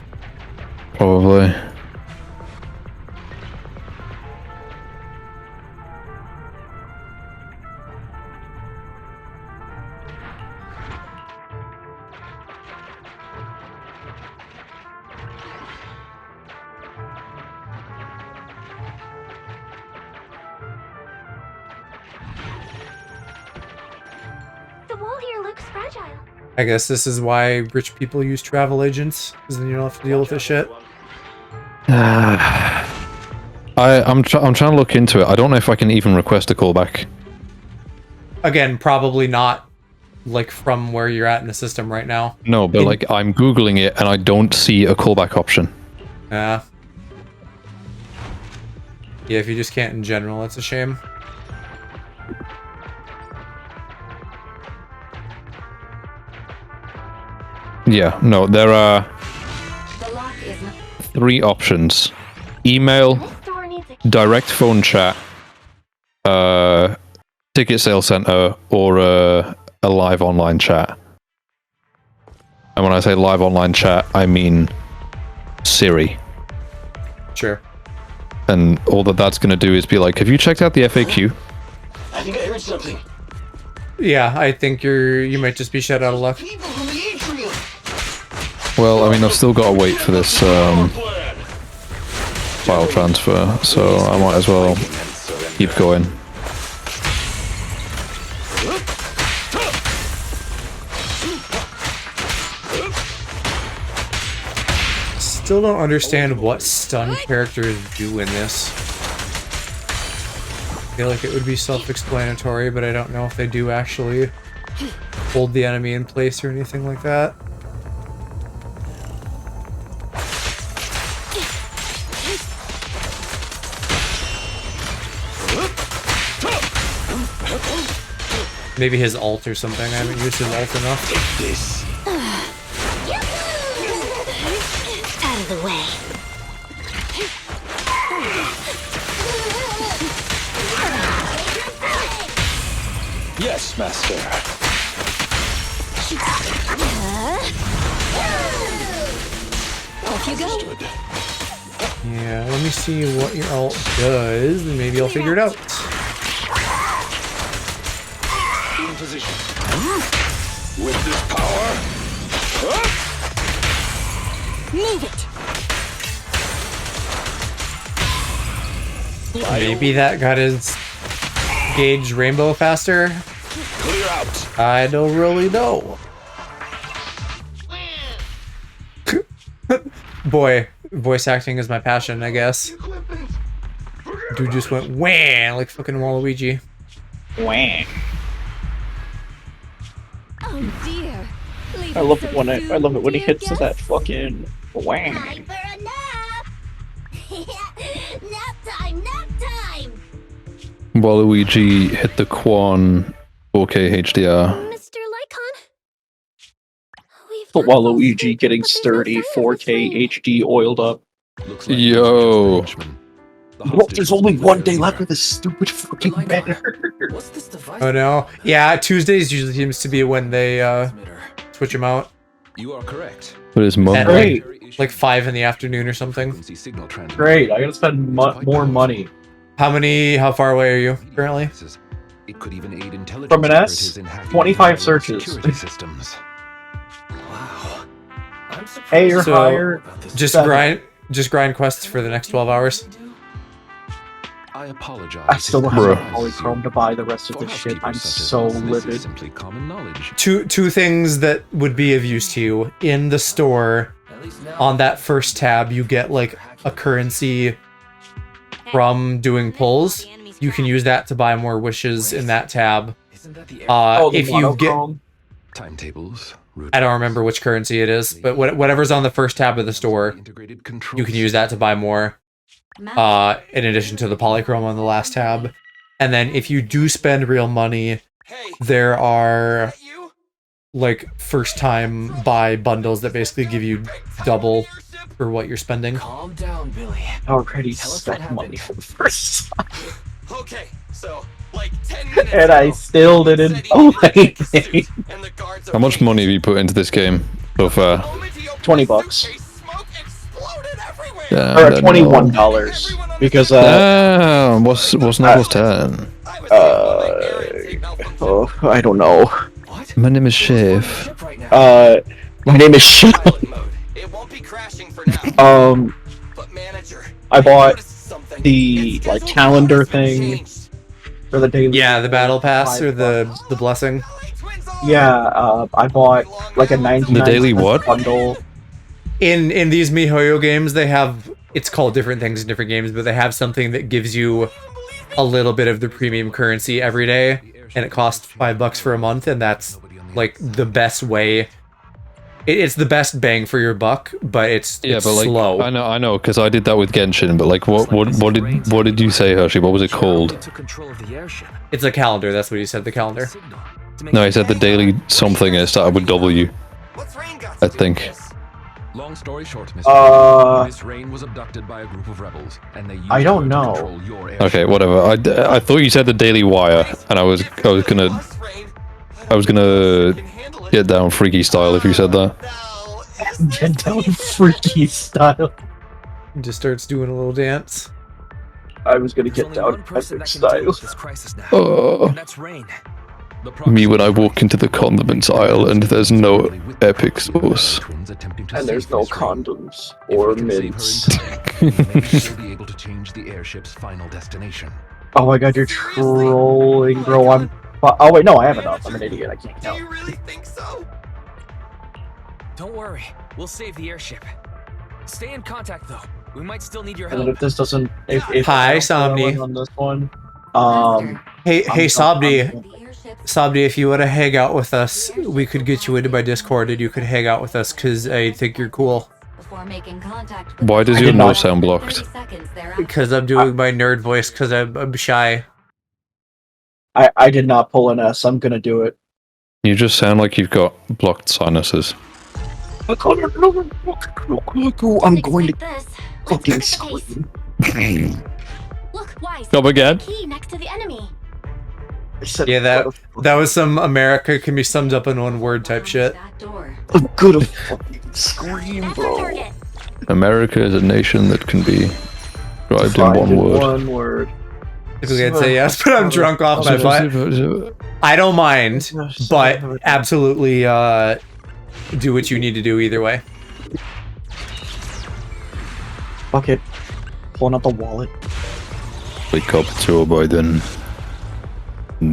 S6: Probably.
S7: The wall here looks fragile.
S1: I guess this is why rich people use travel agents, because then you don't have to deal with this shit.
S6: I'm trying to look into it. I don't know if I can even request a callback.
S1: Again, probably not like from where you're at in the system right now.
S6: No, but like I'm googling it and I don't see a callback option.
S1: Yeah, if you just can't in general, it's a shame.
S6: Yeah, no, there are 3 options: email, direct phone chat, ticket sales center, or a live online chat. And when I say live online chat, I mean Siri.
S1: Sure.
S6: And all that's going to do is be like, have you checked out the FAQ?
S2: I think I heard something.
S1: Yeah, I think you might just be shut out of luck.
S6: Well, I mean, I've still got to wait for this file transfer, so I might as well keep going.
S1: Still don't understand what stun characters do in this. I feel like it would be self-explanatory, but I don't know if they do actually hold the enemy in place or anything like that. Maybe his ult or something. I haven't used his ult enough.
S8: Out of the way.
S2: Yes, master.
S8: Off you go.
S1: Yeah, let me see what your ult does, and maybe I'll figure it out.
S2: In position. With this power.
S8: Move it.
S1: Maybe that got his gauge rainbow faster.
S2: Clear out.
S1: I don't really know. Boy, voice acting is my passion, I guess. Dude just went wham like fucking Waluigi.
S10: Wham.
S5: Oh dear.
S10: I love it when I love it when he hits that fucking wham.
S8: Time for a nap. Nap time, nap time.
S6: Waluigi hit the Quan 4K HDR.
S5: Mr. Lycon?
S10: The Waluigi getting sturdy 4K HD oiled up.
S6: Yo.
S10: Well, there's only one day left of this stupid fucking banner.
S2: What's this device?
S1: Oh no. Yeah, Tuesdays usually seems to be when they switch them out.
S3: You are correct.
S6: What is
S1: At
S6: mum?
S1: like 5 in the afternoon or something.
S10: Great, I gotta spend more money.
S1: How far away are you currently?
S3: It could even aid intelligence
S10: From an S,
S3: operatives in hacking
S10: 25
S3: the
S10: searches.
S3: security systems.
S2: Wow. I'm surprised.
S10: Hey, you're
S1: So,
S10: higher.
S1: Just
S10: Seven.
S1: grind quests for the next 12 hours.
S3: I apologize.
S10: I still don't
S6: Bro.
S10: have Polychrome to buy the rest of the shit. I'm so
S3: This is
S10: livid.
S3: simply common knowledge.
S1: Two things that would be of use to you in the store. On that first tab, you get like a currency from doing pulls. You can use that to buy more wishes in that tab.
S10: Oh, the
S1: If you get,
S10: monochrome?
S3: Timetables.
S1: I don't remember which currency it is, but whatever's on the first tab of the store, you can use that to buy more. In addition to the polychrome on the last tab. And then if you do spend real money, there are like first time buy bundles that basically give you double for what you're spending.
S2: Calm down, Billy.
S10: I already
S2: Tell us
S10: spent
S2: what
S10: money
S2: happened.
S10: for the first time.
S2: Okay, so like 10 minutes
S10: And I
S2: ago,
S10: still didn't
S2: City
S10: buy anything.
S2: and the guards
S6: How much money have you put into this game so far?
S10: $20.
S6: Damn,
S10: Or
S6: then
S10: $21 because
S6: Damn, what's Knuckles 10?
S10: I don't know.
S6: My name is Chef.
S10: My name is Sean.
S2: It won't be crashing for now. But manager,
S10: I bought the like calendar thing for the daily.
S1: Yeah, the battle pass or the blessing.
S10: Yeah, I bought like a 99
S6: The daily what?
S10: bundle.
S1: In these MiHoYo games, they have, it's called different things in different games, but they have something that gives you a little bit of the premium currency every day, and it costs $5 for a month, and that's like the best way. It's the best bang for your buck, but it's
S6: Like,
S1: slow.
S6: I know, because I did that with Genshin. But like, what did you say, Hershey? What was it called?
S1: It's a calendar. That's what you said. The calendar.
S6: No, he said the daily something. It started with W. I think.
S3: Long story short, Mr. Miss Rain was abducted by a group of rebels, and they used
S10: I don't
S3: her to
S10: know.
S3: control your airship.
S6: Okay, whatever. I thought you said the Daily Wire, and I was gonna get down freaky style if you said that.
S10: Get down freaky style.
S1: Just starts doing a little dance.
S10: I was gonna get down epic style.
S2: That's Rain.
S6: Me when I walk into the condiments aisle and there's no epic sauce.
S10: And there's no condoms or mints.
S3: You'll be able to change the airship's final destination.
S10: Oh my god, you're trolling, bro. Oh wait, no, I have enough. I'm an idiot. I can't count.
S2: Do you really think so? Don't worry, we'll save the airship. Stay in contact though. We might still need your
S10: And
S2: help.
S10: if this doesn't, if
S1: Hi,
S10: I don't
S1: Somni.
S10: win on this one,
S1: Hey, Sabdi, if you want to hang out with us, we could get you into my Discord and you could hang out with us because I think you're cool.
S6: Why does your nose sound blocked?
S1: Because I'm doing my nerd voice because I'm shy.
S10: I did not pull an S. I'm gonna do it.
S6: You just sound like you've got blocked sinuses.
S10: I'm going to fucking scream.
S4: Look, Wise.
S6: Come again?
S4: Key next to the enemy.
S1: Yeah, that was some America can be summed up in one word type shit.
S10: I'm gonna fucking scream, bro.
S6: America is a nation that can be described in one word.
S10: One word.
S1: If we could say yes, but I'm drunk off my butt. I don't mind, but absolutely do what you need to do either way.
S10: Fuck it. Pulling out the wallet.
S6: Wake up, Joe Biden.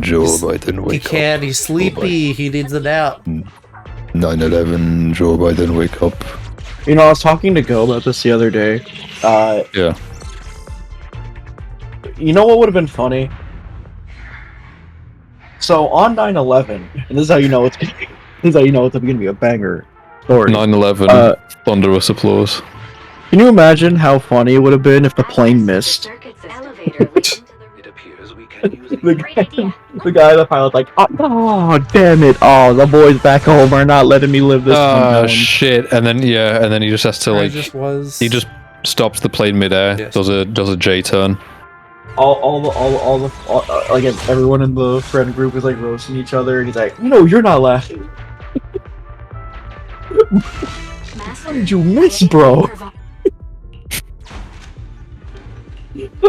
S6: Joe Biden, wake up.
S1: He can't, he's sleepy, he needs a nap.
S6: 9/11, Joe Biden, wake up.
S10: You know, I was talking to Go about this the other day.
S6: Yeah.
S10: You know what would have been funny? So on 9/11, and this is how you know it's gonna be, this is how you know it's gonna be a banger story.
S6: 9/11, thunderous applause.
S10: Can you imagine how funny it would have been if the plane missed? the guy, the pilot, like, oh, damn it! Oh, the boys back home are not letting me live this one down.
S6: Shit! And then he just has to like, he just stops the plane midair,
S1: Yes.
S6: does a J turn.
S10: Like everyone in the friend group is like roasting each other, and he's like, "No, you're not laughing. How did you miss, bro?"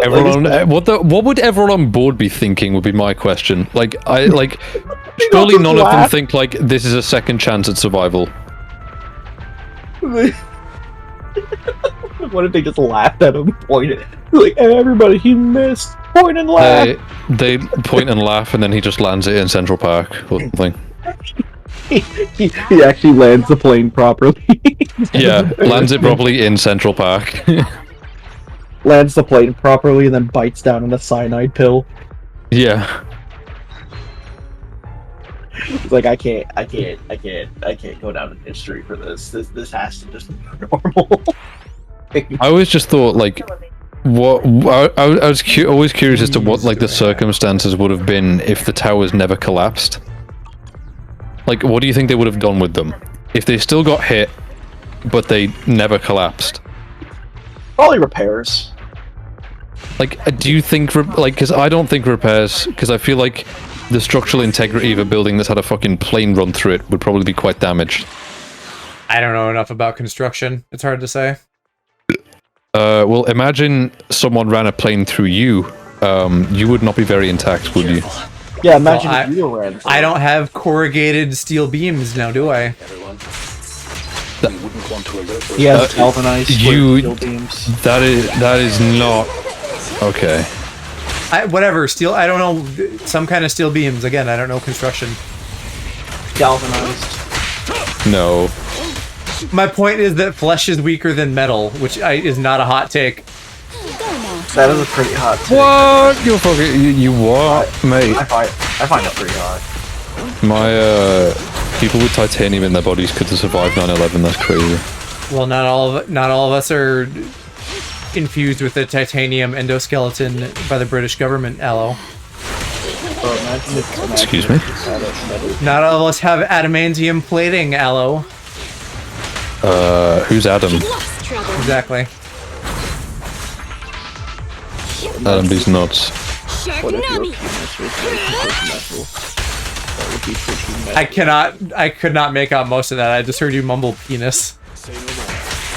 S6: Everyone, what would everyone on board be thinking? Would be my question. Like, surely none of them think like this is a second chance at survival.
S10: What if they just laughed at him, pointed like, "Hey, everybody, he missed. Point and laugh."
S6: They point and laugh, and then he just lands it in Central Park or something.
S10: he actually lands the plane properly.
S6: Yeah, lands it properly in Central Park.
S10: Lands the plane properly, and then bites down on a cyanide pill.
S6: Yeah.
S10: It's like, I can't go down in history for this. This has to just be normal.
S6: I always just thought like, what I was always curious as to what like the circumstances would have been if the towers never collapsed. Like, what do you think they would have done with them if they still got hit, but they never collapsed?
S10: Probably repairs.
S6: Like, do you think because I don't think repairs, because I feel like the structural integrity of a building that's had a fucking plane run through it would probably be quite damaged.
S1: I don't know enough about construction. It's hard to say.
S6: Well, imagine someone ran a plane through you. You would not be very intact, would you?
S10: Yeah, imagine if you ran.
S1: I don't have corrugated steel beams now, do I?
S10: He has galvanized steel beams.
S6: That is not okay.
S1: Whatever, steel, I don't know, some kind of steel beams. Again, I don't know construction.
S10: Galvanized.
S6: No.
S1: My point is that flesh is weaker than metal, which is not a hot take.
S10: That is a pretty hot take.
S6: What? You fucking you what, mate?
S10: I find it pretty hot.
S6: My people with titanium in their bodies could have survived 9/11. That's crazy.
S1: Well, not all of us are infused with the titanium endoskeleton by the British government, Aloe.
S6: Excuse me?
S1: Not all of us have adamantium plating, Aloe.
S6: Who's Adam?
S1: Exactly.
S6: Adam, these nuts.
S1: I could not make out most of that. I just heard you mumble penis.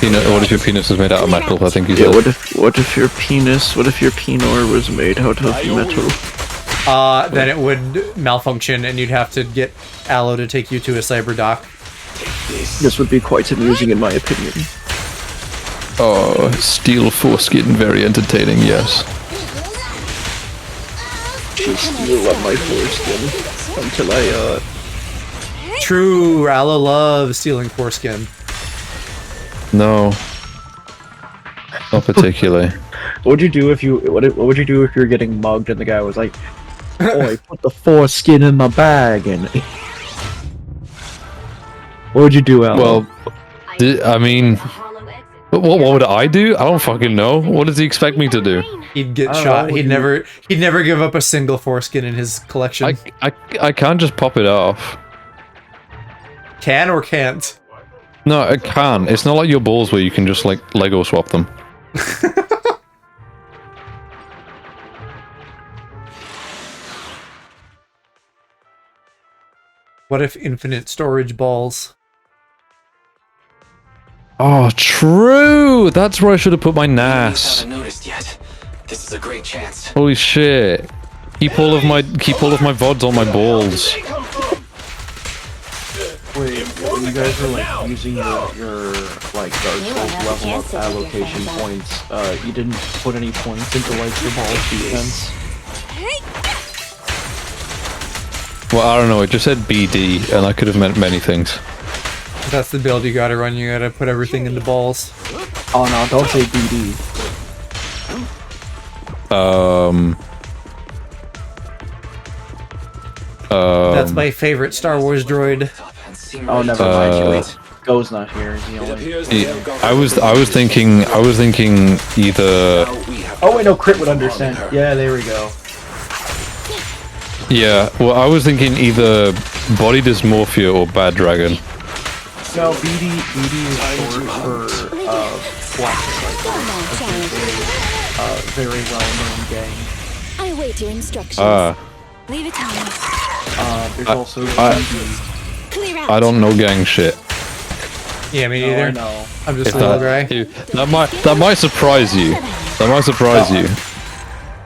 S6: What if your penis is made out of metal? I think you
S10: Yeah,
S6: said.
S10: what if your penor was made out of metal?
S1: Then it would malfunction and you'd have to get Aloe to take you to a cyber dock.
S10: This would be quite amusing in my opinion.
S6: Oh, steel foreskin, very entertaining, yes.
S10: Steal up my foreskin until I,
S1: True, Aloe loves stealing foreskin.
S6: No. Not particularly.
S10: What would you do if you were getting mugged and the guy was like, "Oh, I put the foreskin in my bag," and what would you do, Alan?
S6: Well, I mean, what would I do? I don't fucking know. What does he expect me to do?
S1: He'd get shot. He'd never give up a single foreskin in his collection.
S6: I can't just pop it off.
S1: Can or can't?
S6: No, I can. It's not like your balls where you can just like Lego swap them.
S1: What if infinite storage balls?
S6: Oh, true! That's where I should have put my NAS.
S2: Haven't noticed yet. This is a great chance.
S6: Holy shit. Keep all of my VODs on my balls.
S10: Wait, when you guys were like using your like Dark Souls level up allocation points, you didn't put any points into like your ball's defense?
S6: Well, I don't know, it just said BD, and that could have meant many things.
S1: That's the build you gotta run. You gotta put everything into balls.
S10: Oh no, don't say BD.
S1: That's my favorite Star Wars droid.
S10: Oh, never mind. Go's not here. He only...
S6: I was thinking either.
S10: Oh wait, no, Crit would understand. Yeah, there we go.
S6: Yeah, well, I was thinking either body dysmorphia or bad dragon.
S10: No, BD is short for Black Cycle, very well-known gang.
S5: I await your instructions.
S8: Leave it to me.
S10: There's also BD.
S8: Clear out.
S6: I don't know gang shit.
S1: Yeah, me
S10: No,
S1: neither.
S10: I know.
S1: I'm just a little dry.
S6: That might surprise you. That might surprise you.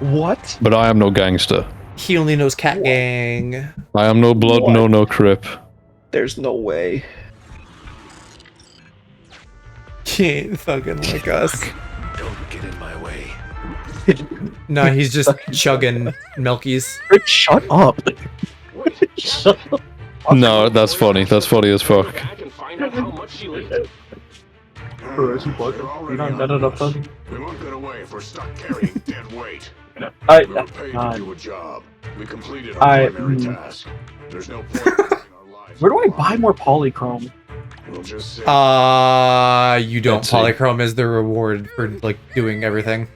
S10: What?
S6: But I am no gangster.
S1: He only knows cat gang.
S6: I am no blood, no crip.
S10: There's no way.
S1: He ain't fucking like us.
S3: Don't get in my way.
S1: No, he's just chugging Milkies.
S10: Crit, shut up. Shut up.
S6: No, that's funny. That's funny as fuck.
S11: I can find out how much she lived.
S10: You're not done enough, buddy.
S11: We won't get away if we're stuck carrying dead weight. We were paid to do a job. We completed our primary task. There's no point in risking our lives.
S10: Where do I buy more polychrome?
S11: We'll just say
S1: You don't. Polychrome is the reward for like doing everything.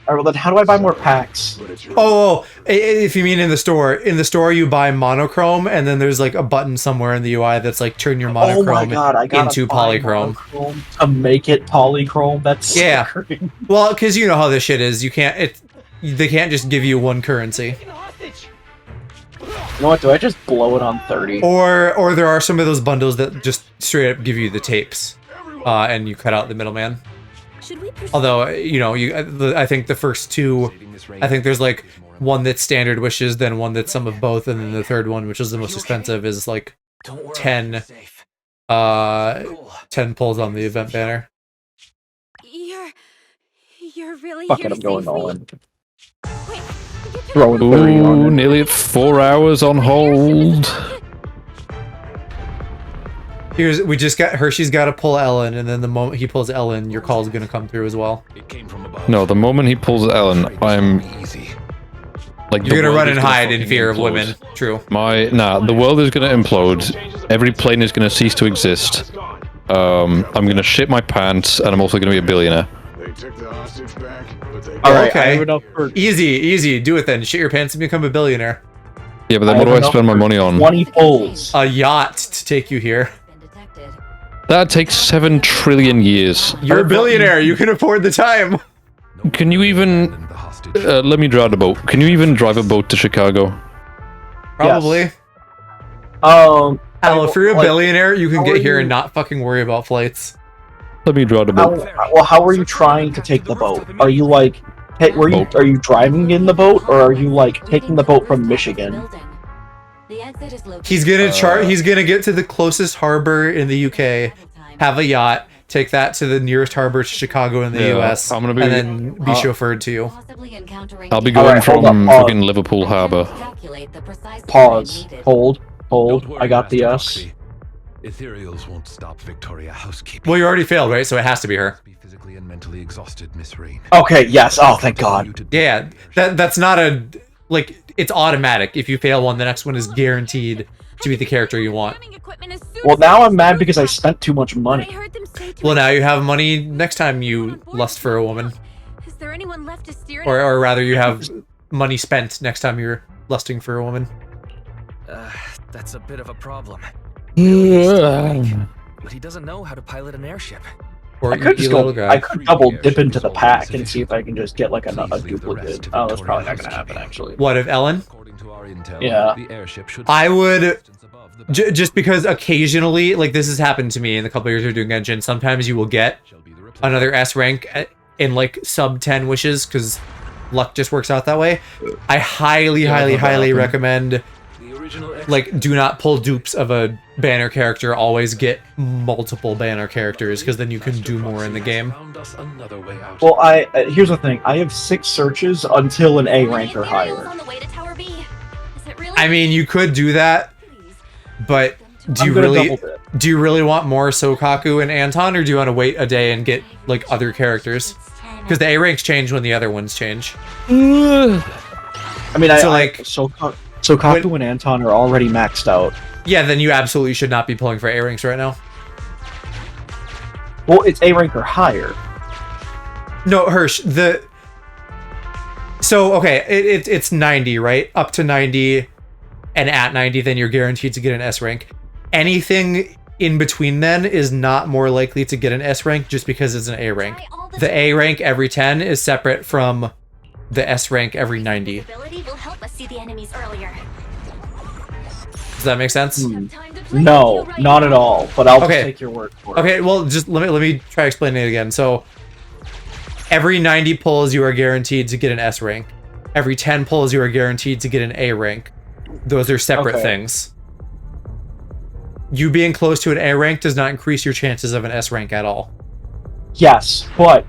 S10: Alright, well then how do I buy more packs?
S1: Oh, if you mean in the store you buy monochrome, and then there's like a button somewhere in the UI that's like turn your monochrome into polychrome.
S10: To make it polychrome, that's
S1: yeah.
S10: So great.
S1: Well, because you know how this shit is. You can't. They can't just give you one currency.
S10: You know what? Do I just blow it on 30?
S1: Or there are some of those bundles that just straight up give you the tapes, and you cut out the middleman. Although, you know, I think the first two, I think there's like one that's standard wishes, then one that's some of both, and then the third one, which is the most expensive, is like 10 pulls on the event banner.
S8: You're really
S10: Fuck it, I'm going all in.
S6: Ooh, nearly at 4 hours on hold.
S1: We just got Hershey's got to pull Ellen, and then the moment he pulls Ellen, your call is gonna come through as well.
S3: It came from above.
S6: No, the moment he pulls Ellen, I'm
S3: easy.
S6: like
S1: You're
S6: the
S1: gonna
S6: world
S1: run
S6: is
S1: and
S6: gonna
S1: hide in
S6: fucking
S1: fear of
S6: implode.
S1: women. True.
S6: The world is gonna implode. Every plane is gonna cease to exist. I'm gonna shit my pants, and I'm also gonna be a billionaire.
S11: They took the hostage back, but they
S10: All right,
S1: okay.
S10: I have enough for
S1: Easy. Do it then. Shit your pants and become a billionaire.
S6: Yeah, but then
S10: I
S6: what do
S10: have
S6: I
S10: enough
S6: spend my
S10: for
S6: money on?
S10: 20 pulls.
S1: A yacht to take you here.
S6: That takes 7 trillion years.
S1: You're a billionaire. You can afford the time.
S6: Can you even
S3: The hostage.
S6: let me drive a boat? Can you even drive a boat to Chicago?
S1: Probably.
S10: Um,
S1: Hell, if you're a
S10: like,
S1: billionaire, you can
S10: how
S1: get
S10: are
S1: here and
S10: you-
S1: not fucking worry about flights.
S6: Let me drive the boat.
S10: how are you trying to take the boat? Are you like, are you driving in the boat, or are you like taking the boat from Michigan?
S1: He's gonna get to the closest harbor in the UK, have a yacht, take that to the nearest harbor to Chicago in the
S6: Yeah,
S1: US,
S6: I'm gonna be-
S1: and then be chauffeured to you.
S6: I'll be going
S10: Alright, hold
S6: from
S10: up,
S6: fucking Liverpool Harbor.
S10: Pause. Hold.
S3: Don't worry,
S10: I got the
S3: Master
S10: S.
S3: Foxy. Ethereals won't stop Victoria housekeeping.
S1: Well, you already failed, right? So it has to be her.
S3: Be physically and mentally exhausted, Miss Rain.
S10: Okay, yes. Oh, thank God.
S1: Yeah, that's not a like. It's automatic. If you fail one, the next one is guaranteed to be the character you want.
S10: Well, now I'm mad because I spent too much money.
S1: Well, now you have money next time you lust for a woman,
S8: Is there anyone left to steer?
S1: or rather, you have money spent next time you're lusting for a woman.
S2: That's a bit of a problem.
S6: Yeah.
S2: But he doesn't know how to pilot an airship.
S1: Or
S10: I could
S1: you
S10: just
S1: little
S10: go.
S1: guy.
S10: I could double dip into the pack and see if I can just get like a duplicate. Oh, that's probably not gonna happen actually.
S1: What of Ellen?
S3: According to our intel,
S10: Yeah.
S3: the airship should
S1: I would
S3: distance above the
S1: just because occasionally, like this has happened to me in the couple years of doing Genshin. Sometimes you will get
S3: shall be the replacement.
S1: another S rank in like sub 10 wishes because luck just works out that way. I highly recommend
S3: The original
S1: like do not pull dupes of a banner character. Always get multiple banner characters because then you can do more in the game.
S3: Found us another way out.
S10: Well, here's the thing. I have 6 searches until an A rank or higher.
S4: On the way to Tower B. Is it really?
S1: I mean, you could do that, but do you
S10: I'm gonna
S1: really
S10: double dip.
S1: do you really want more Sokaku and Anton, or do you want to wait a day and get like other characters? Because the A ranks change when the other ones change.
S10: I mean,
S1: So, like,
S10: Sokaku and Anton are already maxed out.
S1: Yeah, then you absolutely should not be pulling for A ranks right now.
S10: Well, it's A rank or higher.
S1: No, Hirsch, so okay, it's 90, right? Up to 90 and at 90, then you're guaranteed to get an S rank. Anything in between then is not more likely to get an S rank just because it's an A rank. The A rank every 10 is separate from the S rank every 90.
S4: Ability will help us see the enemies earlier.
S1: Does that make sense?
S10: No, not at all. But I'll
S1: Okay.
S10: just take your word for it.
S1: Okay, well, just let me try explaining it again. So, every 90 pulls, you are guaranteed to get an S rank. Every 10 pulls, you are guaranteed to get an A rank. Those are separate
S10: Okay.
S1: things. You being close to an A rank does not increase your chances of an S rank at all.
S10: Yes, but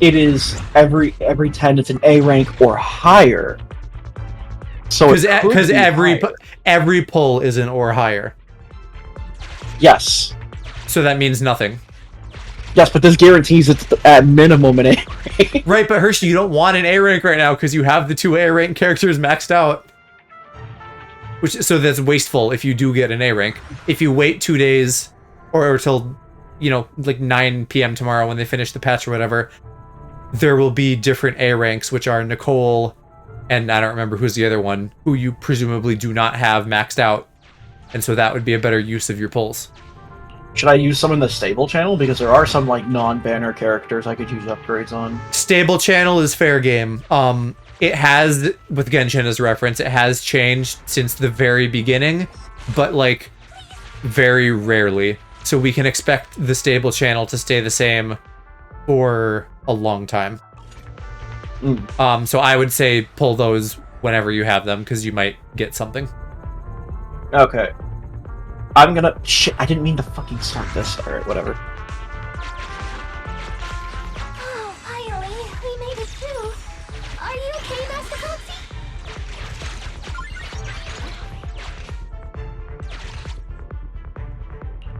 S10: it is every 10 it's an A rank or higher. So
S1: Because
S10: it could be higher.
S1: every pull is an or higher.
S10: Yes.
S1: So that means nothing.
S10: Yes, but this guarantees it's at minimum an A rank.
S1: Right, but Hershey, you don't want an A rank right now because you have the 2 A rank characters maxed out. So that's wasteful if you do get an A rank. If you wait 2 days or till, like 9 p.m. tomorrow when they finish the patch or whatever, there will be different A ranks, which are Nicole and I don't remember who's the other one, who you presumably do not have maxed out. And so that would be a better use of your pulls.
S10: Should I use some in the stable channel? Because there are some like non-banner characters I could use upgrades on.
S1: Stable channel is fair game. It has, with Genshin as reference, it has changed since the very beginning, but like very rarely. So we can expect the stable channel to stay the same for a long time. So I would say pull those whenever you have them because you might get something.
S10: Okay. I'm gonna... Shit, I didn't mean to fucking start this. Alright, whatever.
S4: Oh, finally, we made it through. Are you okay, Master Foxy?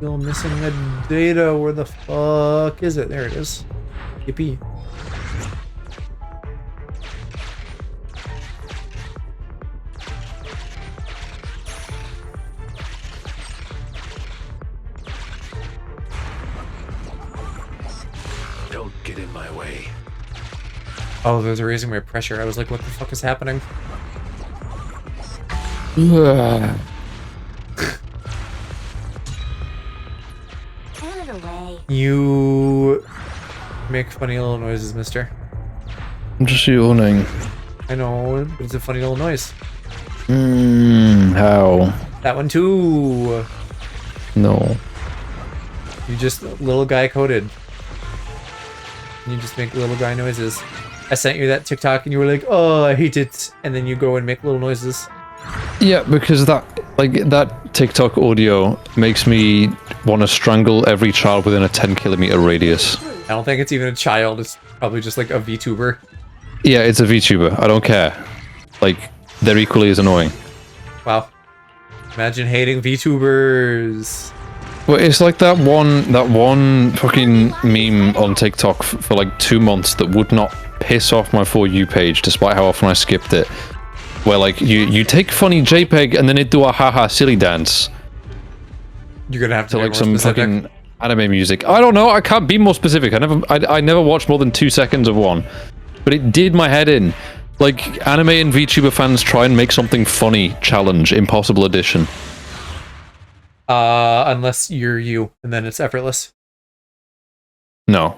S1: Still missing the data. Where the fuck is it? There it is. Yippee.
S3: Don't get in my way.
S1: Oh, there's a raising my pressure. I was like, what the fuck is happening? You make funny little noises, mister.
S6: I'm just yawning.
S1: I know, but it's a funny little noise.
S6: How?
S1: That one too.
S6: No.
S1: You just little guy coded. You just make little guy noises. I sent you that TikTok and you were like, oh, I hate it. And then you go and make little noises.
S6: Yeah, because that TikTok audio makes me want to strangle every child within a 10-kilometer radius.
S1: I don't think it's even a child. It's probably just like a VTuber.
S6: Yeah, it's a VTuber. I don't care. Like, they're equally as annoying.
S1: Wow. Imagine hating VTubers.
S6: Well, it's like that one fucking meme on TikTok for like 2 months that would not piss off my For You page, despite how often I skipped it. Where like you take funny JPEG and then it do a haha silly dance.
S1: You're gonna have to
S6: like some fucking anime music. I don't know. I can't be more specific. I never watched more than 2 seconds of one, but it did my head in. Like anime and VTuber fans try and make something funny. Challenge Impossible Edition.
S1: Unless you're you, and then it's effortless.
S6: No.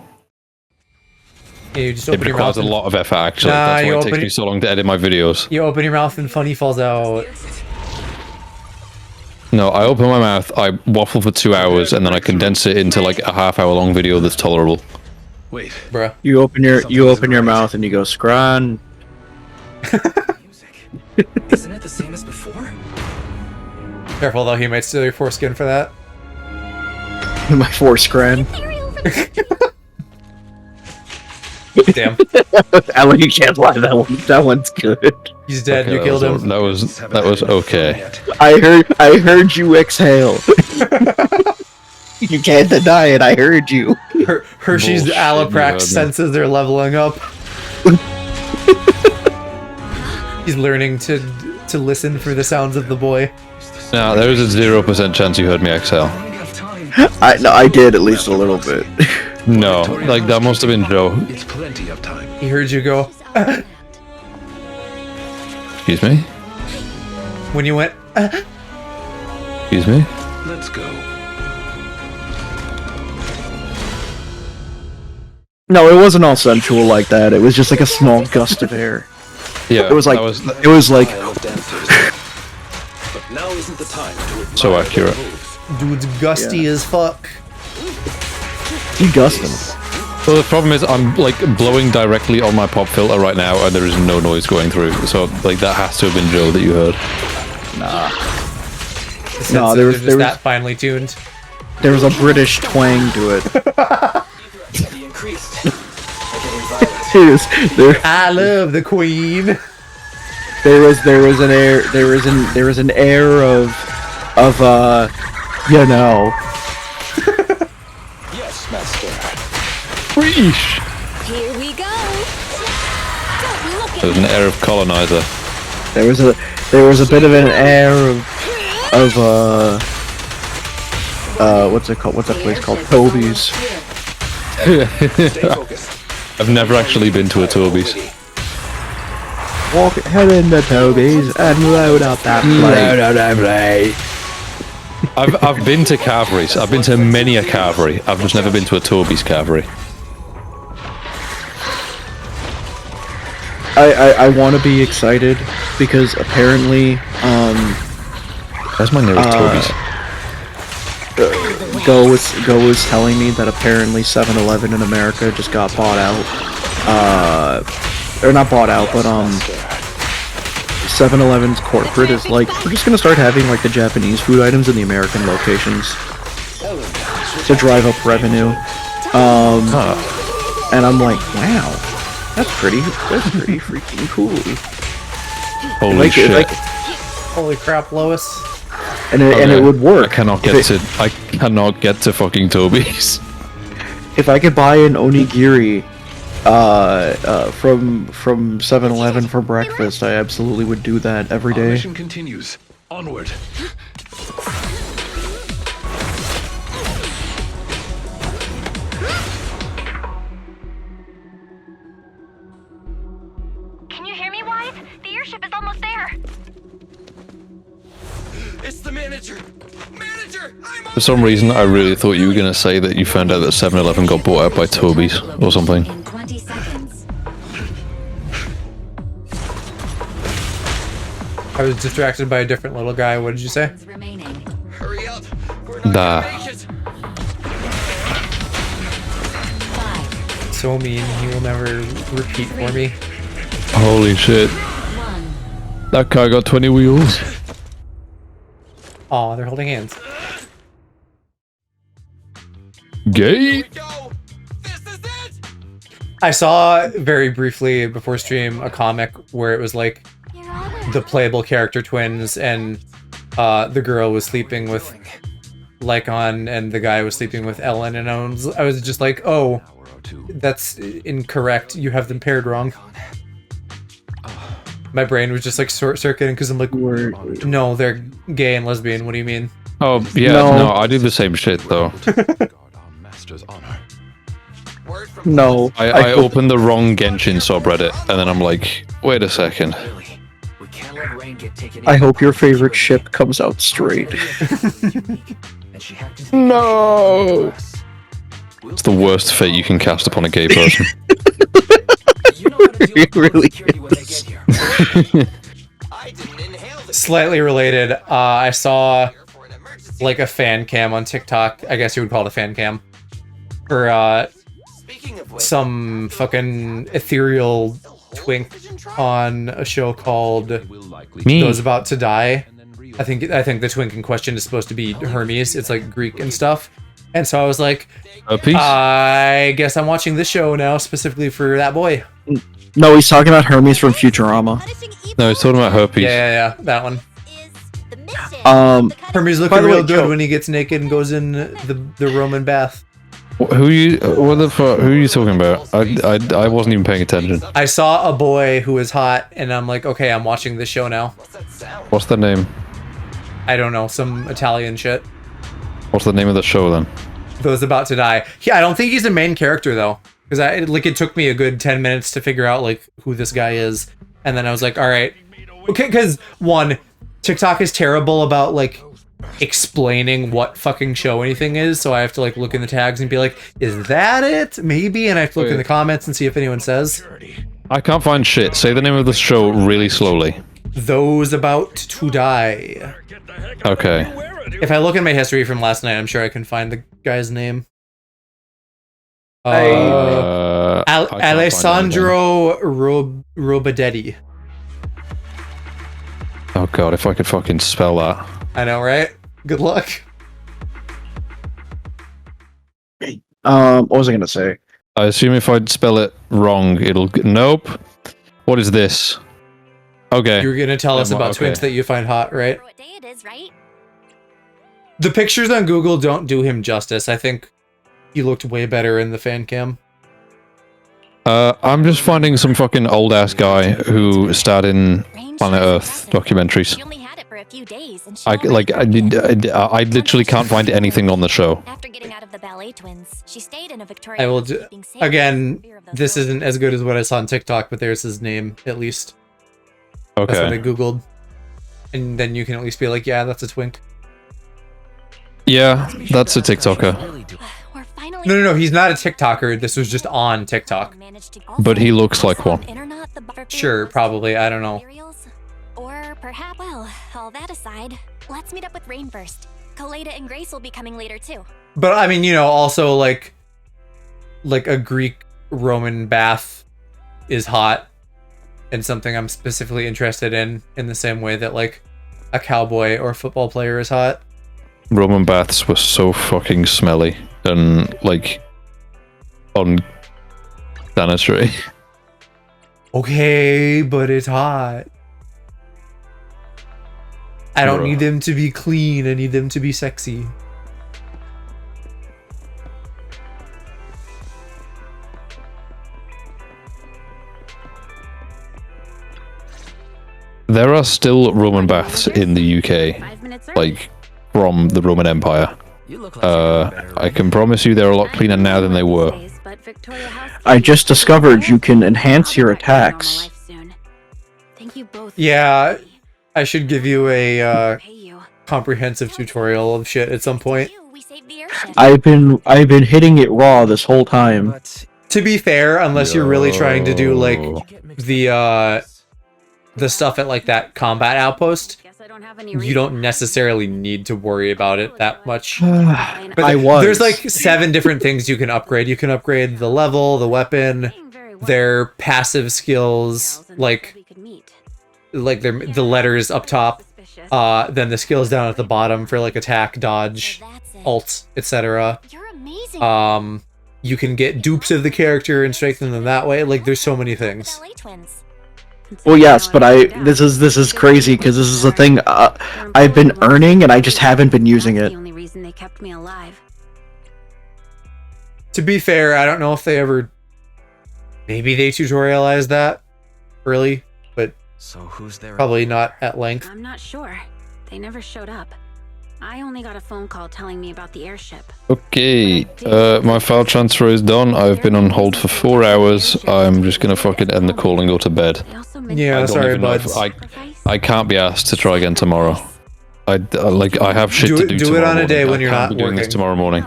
S1: Yeah, you just
S6: It
S1: open your mouth.
S6: requires a lot of effort, actually.
S1: Nah,
S6: That's why
S1: you
S6: it takes
S1: open
S6: me so long to edit my videos.
S1: You open your mouth and funny falls out.
S6: No, I open my mouth, I waffle for 2 hours, and then I condense it into like a half-hour-long video that's tolerable.
S3: Wait,
S1: bruh.
S10: You open your mouth and you go scran.
S2: Isn't it the same as before?
S1: Careful though, he might steal your foreskin for that.
S10: My foreskin.
S1: Damn.
S10: Alan, you can't lie. That one's good.
S1: He's dead.
S6: Okay,
S1: you killed him.
S6: That was okay.
S10: I heard you exhale. You can't deny it. I heard you.
S1: Hershey's
S6: Bullshit,
S1: Alloprax
S6: you
S1: senses they're leveling up. He's learning to listen for the sounds of the boy.
S6: Now there is a 0% chance you heard me exhale.
S10: I did at least a little bit.
S6: No, like that must have been Joe.
S3: It's plenty of time.
S1: He heard you go.
S6: Excuse me?
S1: When you went.
S6: Excuse me?
S3: Let's go.
S10: No, it wasn't all sensual like that. It was just like a small gust of air.
S6: Yeah,
S10: it was like it was like
S2: But now isn't the time to
S6: so accurate.
S1: Dude's gusty as fuck.
S10: You gust him.
S6: Well, the problem is I'm like blowing directly on my pop filter right now, and there is no noise going through. So like that has to have been Joe that you heard.
S1: No, there was that finely tuned.
S10: There was a British twang to it.
S1: I love the Queen.
S10: There was an air of you know.
S2: Yes, master.
S6: Weesh.
S8: Here we go. Don't look at
S6: There's an air of colonizer.
S10: There was a bit of an air of what's it called? What's that place called? Toby's.
S6: I've never actually been to a Toby's.
S10: Head into Toby's and load up that plate.
S6: I've been to Carveries. I've been to many a Carvery. I've just never been to a Toby's Carvery.
S10: I want to be excited because apparently
S6: Where's my nearest Toby's?
S10: Go was telling me that apparently 7-Eleven in America just got bought out. Or not bought out, but 7-Eleven's corporate is like, we're just gonna start having like the Japanese food items in the American locations to drive up revenue. And I'm like, wow, that's pretty freaking cool.
S6: Holy shit.
S1: Holy crap, Lois.
S10: and it would work.
S6: I cannot get to fucking Toby's.
S10: If I could buy an onigiri from 7-Eleven for breakfast, I absolutely would do that every day.
S3: Our mission continues. Onward.
S4: Can you hear me, Wise? The airship is almost there.
S2: It's the manager. Manager,
S6: For some reason, I really thought you were gonna say that you found out that 7-Eleven got bought out by Toby's or something.
S9: In 20 seconds.
S1: I was distracted by a different little guy. What did you say?
S9: Remaining.
S2: Hurry up. We're not
S6: Nah.
S2: gonna make it.
S1: So mean. He will never repeat for me.
S6: Holy shit. That car got 20 wheels.
S1: Aw, they're holding hands.
S6: Gay.
S1: I saw very briefly before stream a comic where it was like the playable character twins, and the girl was sleeping with Lycon and the guy was sleeping with Ellen, and I was just like, oh, that's incorrect. You have them paired wrong. My brain was just like short-circuiting because I'm like, no, they're gay and lesbian. What do you mean?
S6: Oh, yeah, no, I do the same shit though.
S10: No.
S6: I opened the wrong Genshin subreddit, and then I'm like, wait a second.
S10: I hope your favorite ship comes out straight.
S6: No! It's the worst fate you can cast upon a gay person.
S10: It really is.
S1: Slightly related, I saw like a fan cam on TikTok. I guess you would call it a fan cam. For some fucking ethereal twink on a show called Those About to Die. I think the twink in question is supposed to be Hermes. It's like Greek and stuff. And so I was like, I guess I'm watching this show now specifically for that boy.
S10: No, he's talking about Hermes from Futurama.
S6: No, he's talking about herpes.
S1: Yeah, that one. Hermes
S10: by
S1: looking
S10: the
S1: real
S10: way,
S1: good
S10: Joe-
S1: when he gets naked and goes in the Roman bath.
S6: What the fuck? Who are you talking about? I wasn't even paying attention.
S1: I saw a boy who was hot, and I'm like, okay, I'm watching this show now.
S6: What's the name?
S1: I don't know, some Italian shit.
S6: What's the name of the show then?
S1: Those About to Die. Yeah, I don't think he's the main character though, because it took me a good 10 minutes to figure out like who this guy is, and then I was like, all right, okay, because one, TikTok is terrible about like explaining what fucking show anything is, so I have to like look in the tags and be like, is that it? Maybe, and I have to look in the comments and see if anyone says.
S6: I can't find shit. Say the name of the show really slowly.
S1: Those About to Die.
S6: Okay.
S1: If I look at my history from last night, I'm sure I can find the guy's name. Alessandro Robadetti.
S6: Oh god, if I could fucking spell that.
S1: I know, right? Good luck.
S10: What was I gonna say?
S6: I assume if I spell it wrong, it'll... Nope. What is this? Okay.
S1: You were gonna tell us about twins that you find hot, right? The pictures on Google don't do him justice. I think he looked way better in the fan cam.
S6: I'm just finding some fucking old ass guy who starred in Planet Earth documentaries. I literally can't find anything on the show.
S4: After getting out of the ballet twins, she stayed in a Victoria.
S1: I will again, this isn't as good as what I saw on TikTok, but there's his name at least.
S6: Okay.
S1: That's what I googled. And then you can at least be like, yeah, that's a twink.
S6: Yeah, that's a TikToker.
S1: No, he's not a TikToker. This was just on TikTok.
S6: But he looks like one.
S1: Sure, probably. I don't know.
S4: Or perhaps, well, all that aside, let's meet up with Rain first. Kaleda and Grace will be coming later too.
S1: But I mean, you know, also like a Greek Roman bath is hot and something I'm specifically interested in the same way that like a cowboy or football player is hot.
S6: Roman baths were so fucking smelly and like unsanitary.
S1: Okay, but it's hot. I don't
S6: Bruh.
S1: need them to be clean. I need them to be sexy.
S6: There are still Roman baths in the UK, like from the Roman Empire.
S2: You look like you're doing better,
S6: I
S2: right?
S6: can promise you they're a lot cleaner now than they were.
S10: I just discovered you can enhance your attacks.
S5: Thank you both.
S1: Yeah, I should give you a comprehensive tutorial of shit at some point.
S10: I've been hitting it raw this whole time.
S2: But
S1: To be fair, unless you're really trying to do like the stuff at like that combat outpost, you don't necessarily need to worry about it that much. But there's like 7 different things you can upgrade. You can upgrade the level, the weapon, their passive skills, like the letters up top, then the skills down at the bottom for like attack, dodge, ult, etc. You can get dupes of the character and strengthen them that way. Like there's so many things.
S10: Well, yes, but this is crazy because this is a thing I've been earning and I just haven't been using it.
S5: The only reason they kept me alive.
S1: To be fair, I don't know if they ever... Maybe they tutorialized that early, but
S2: so who's there?
S1: probably not at length.
S5: I'm not sure. They never showed up. I only got a phone call telling me about the airship.
S6: Okay, my file transfer is done. I've been on hold for 4 hours. I'm just gonna fucking end the call and go to bed.
S1: Yeah,
S6: I don't
S1: sorry,
S6: even know
S1: buds.
S6: if I can't be asked to try again tomorrow. I have shit
S1: Do
S6: to
S1: it-
S6: do
S1: do it
S6: tomorrow
S1: on a day
S6: morning.
S1: when you're
S6: I can't
S1: not
S6: be doing this
S1: working.
S6: tomorrow morning.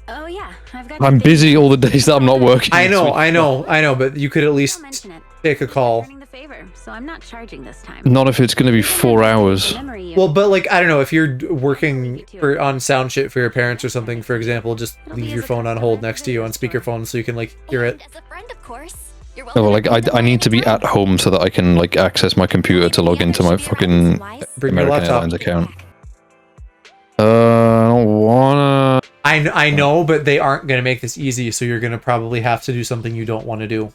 S5: Oh yeah, I've got.
S6: I'm busy all the days that I'm not working.
S1: I know, but you could at least take a call.
S5: Returning the favor, so I'm not charging this time.
S6: Not if it's gonna be 4 hours.
S1: Well, but like, I don't know, if you're working on sound shit for your parents or something, for example, just leave your phone on hold next to you on speakerphone so you can like hear it.
S4: As a friend, of course. You're
S6: No, well,
S4: welcome
S6: like
S4: to
S6: I need to be at home so that I can like access my computer to log into my fucking
S1: Bring your
S6: American
S1: laptop.
S6: Airlines account. I don't wanna.
S1: I know, but they aren't gonna make this easy, so you're gonna probably have to do something you don't want to do.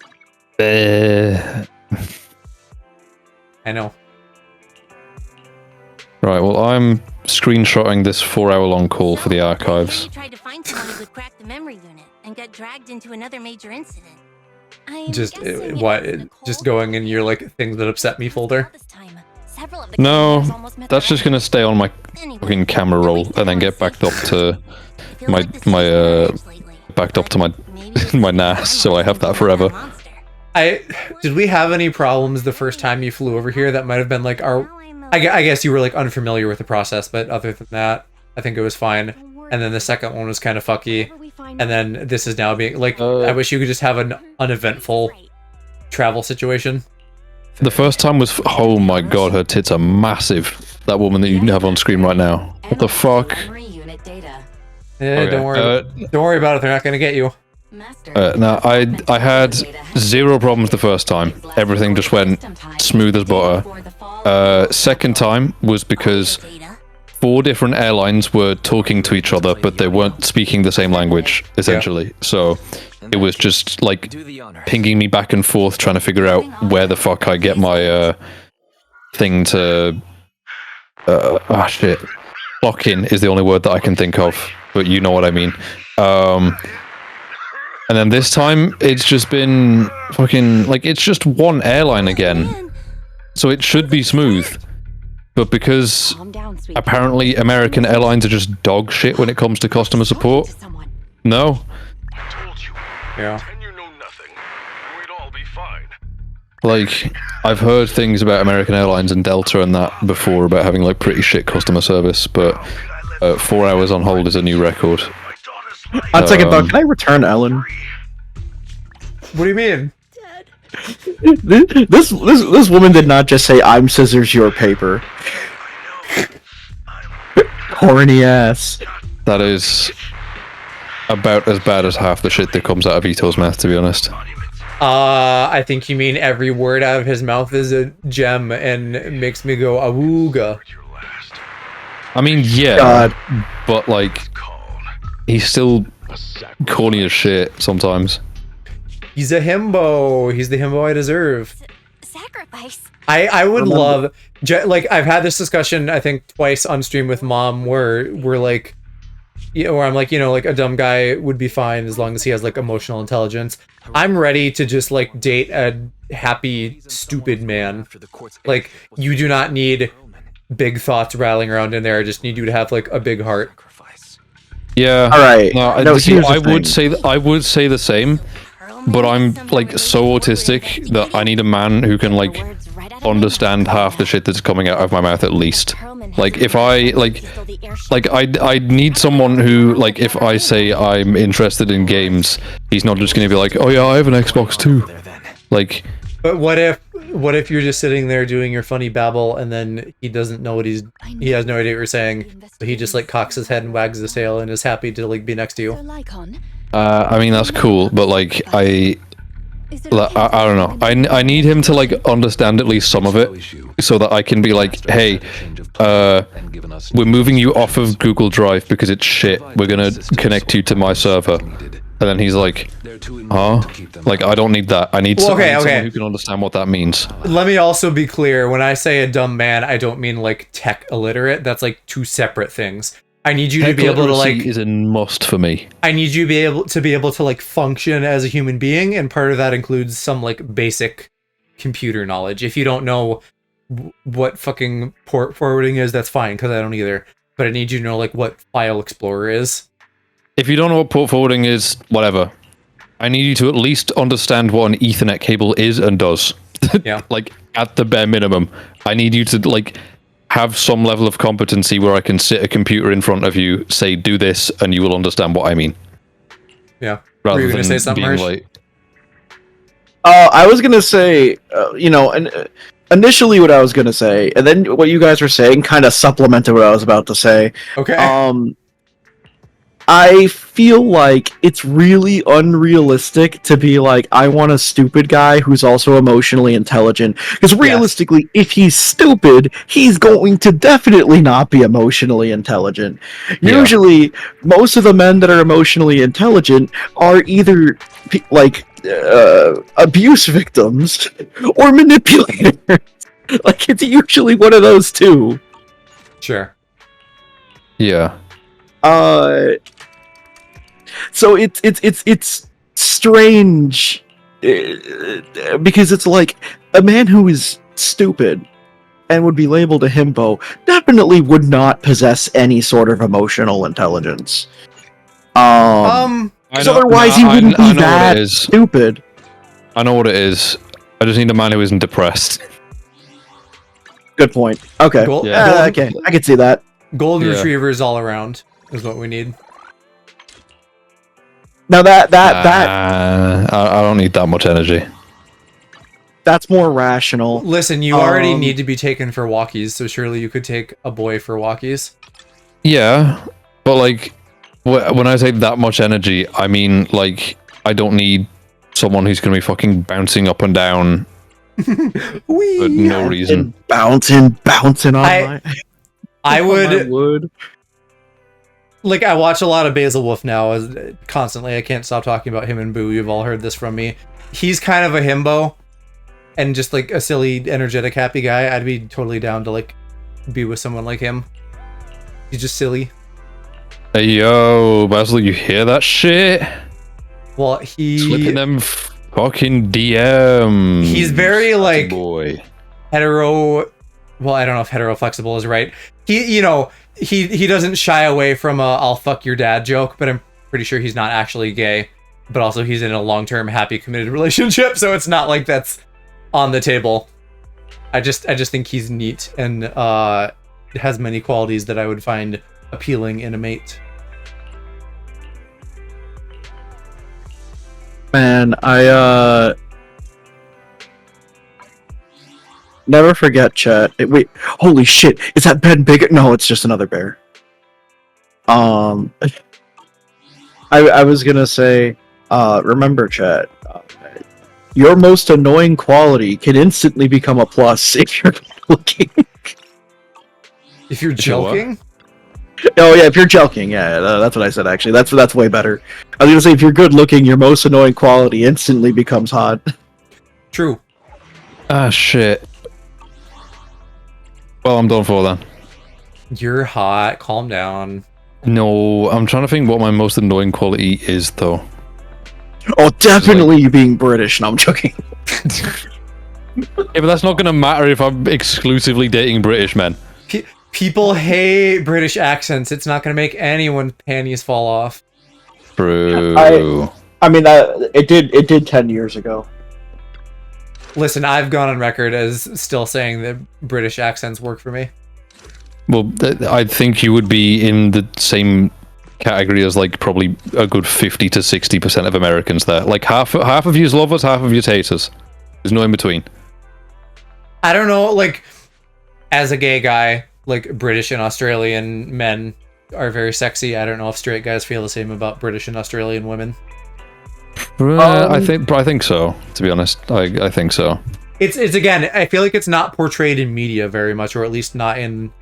S1: I know.
S6: Right, well, I'm screenshotting this 4-hour-long call for the archives.
S12: You tried to find someone who could crack the memory unit and got dragged into another major incident.
S1: Just just going in your like things that upset me folder.
S6: No, that's just gonna stay on my fucking camera roll and then get backed up to my my NAS, so I have that forever.
S1: Did we have any problems the first time you flew over here that might have been like our... I guess you were like unfamiliar with the process, but other than that, I think it was fine. And then the second one was kind of fucky. And then this is now being like, I wish you could just have an uneventful travel situation.
S6: The first time was, oh my god, her tits are massive. That woman that you have on screen right now. What the fuck?
S1: Yeah, don't worry about it. They're not gonna get you.
S6: No, I had 0 problems the first time. Everything just went smooth as butter. Second time was because 4 different airlines were talking to each other, but they weren't speaking the same language, essentially. Yeah. So it was just like pinging me back and forth, trying to figure out where the fuck I get my thing to... shit. Lock in is the only word that I can think of, but you know what I mean. And then this time, it's just been fucking... Like, it's just one airline again. So it should be smooth. But because apparently American airlines are just dog shit when it comes to customer support. No.
S1: Yeah.
S6: Like, I've heard things about American Airlines and Delta and that before about having like pretty shit customer service, but 4 hours on hold is a new record.
S10: On second thought, can I return Ellen?
S1: What do you mean?
S10: This woman did not just say, "I'm scissors, your paper." Horny ass.
S6: That is about as bad as half the shit that comes out of Ito's mouth, to be honest.
S1: I think you mean every word out of his mouth is a gem and makes me go awooga.
S6: I mean, yeah, God. But like, he's still corny as shit sometimes.
S1: He's a himbo. He's the himbo I deserve.
S4: Sacrifice?
S1: I would love, like, I've had this discussion I think twice on stream with Mom where we're like, where I'm like, like a dumb guy would be fine as long as he has like emotional intelligence. I'm ready to just like date a happy stupid man. Like, you do not need big thoughts rattling around in there. I just need you to have like a big heart.
S6: Yeah.
S10: All right.
S6: No, see, I would say the same, but I'm like so autistic that I need a man who can like understand half the shit that's coming out of my mouth at least. Like if I like I need someone who, like, if I say I'm interested in games, he's not just gonna be like, oh yeah, I have an Xbox too. Like,
S1: but what if you're just sitting there doing your funny babble and then he doesn't know he has no idea what you're saying, but he just like cocks his head and wags his tail and is happy to like be next to you.
S6: I mean, that's cool, but like I don't know. I need him to like understand at least some of it, so that I can be like, hey, we're moving you off of Google Drive because it's shit. We're gonna connect you to my server. And then he's like, huh? Like, I don't need that. I need someone who can understand what that means.
S1: Let me also be clear. When I say a dumb man, I don't mean like tech illiterate. That's like two separate things. I need you to be able to like
S6: is a must for me.
S1: I need you to be able to like function as a human being, and part of that includes some like basic computer knowledge. If you don't know what fucking port forwarding is, that's fine, because I don't either. But I need you to know like what File Explorer is.
S6: If you don't know what port forwarding is, whatever. I need you to at least understand what an Ethernet cable is and does.
S1: Yeah.
S6: Like, at the bare minimum. I need you to like have some level of competency where I can sit a computer in front of you, say, do this, and you will understand what I mean.
S1: Yeah.
S6: Rather
S1: Were you going to
S6: than
S1: say something,
S6: being
S1: Harsh?
S6: like...
S10: I was gonna say, initially what I was gonna say, and then what you guys were saying kind of supplemented what I was about to say.
S1: Okay.
S10: I feel like it's really unrealistic to be like, I want a stupid guy who's also emotionally intelligent. Because realistically, if he's stupid, he's going to definitely not be emotionally intelligent.
S6: Yeah.
S10: Usually, most of the men that are emotionally intelligent are either like abuse victims or manipulators. Like, it's usually one of those two.
S1: Sure.
S6: Yeah.
S10: So it's strange because it's like a man who is stupid and would be labeled a himbo definitely would not possess any sort of emotional intelligence. Because otherwise he wouldn't be that stupid.
S6: I know what it is. I just need a man who isn't depressed.
S10: Good point. Okay. Okay, I can see that.
S1: Golden retrievers all around is what we need.
S10: Now that
S6: I don't need that much energy.
S10: That's more rational.
S1: Listen, you already need to be taken for walkies, so surely you could take a boy for walkies.
S6: Yeah, but like when I say that much energy, I mean like I don't need someone who's gonna be fucking bouncing up and down for no reason.
S10: Bouncing on my...
S1: I would. Like, I watch a lot of Basil Wolf now constantly. I can't stop talking about him and Boo. You've all heard this from me. He's kind of a himbo and just like a silly, energetic, happy guy. I'd be totally down to like be with someone like him. He's just silly.
S6: Hey, yo, Basil, you hear that shit?
S1: Well, he...
S6: Slipping them fucking DMs.
S1: He's very like...
S6: boy.
S1: Hetero... Well, I don't know if hetero flexible is right. He doesn't shy away from a "I'll fuck your dad" joke, but I'm pretty sure he's not actually gay. But also, he's in a long-term, happy, committed relationship, so it's not like that's on the table. I just think he's neat and has many qualities that I would find appealing in a mate.
S10: Man, I never forget, chat. Wait, holy shit! Is that Ben bigger? No, it's just another bear. I was gonna say, remember, chat. Your most annoying quality can instantly become a plus if you're looking.
S1: If you're joking?
S10: Oh yeah, if you're joking, yeah, that's what I said. Actually, that's way better. I was gonna say, if you're good looking, your most annoying quality instantly becomes hot.
S1: True.
S6: Ah, shit. Well, I'm done for then.
S1: You're hot. Calm down.
S6: No, I'm trying to think what my most annoying quality is, though.
S10: Oh, definitely you being British. No, I'm joking.
S6: Yeah, but that's not going to matter if I'm exclusively dating British men.
S1: People hate British accents. It's not going to make anyone's panties fall off.
S6: True.
S10: I mean, it did 10 years ago.
S1: Listen, I've gone on record as still saying that British accents work for me.
S6: Well, I think you would be in the same category as like probably a good 50 to 60% of Americans there. Like half of you love us, half of you hate us. There's no in between.
S1: I don't know, like, as a gay guy, like, British and Australian men are very sexy. I don't know if straight guys feel the same about British and Australian women.
S6: I think so, to be honest. I think so.
S1: It's again, I feel like it's not portrayed in media very much, or at least not in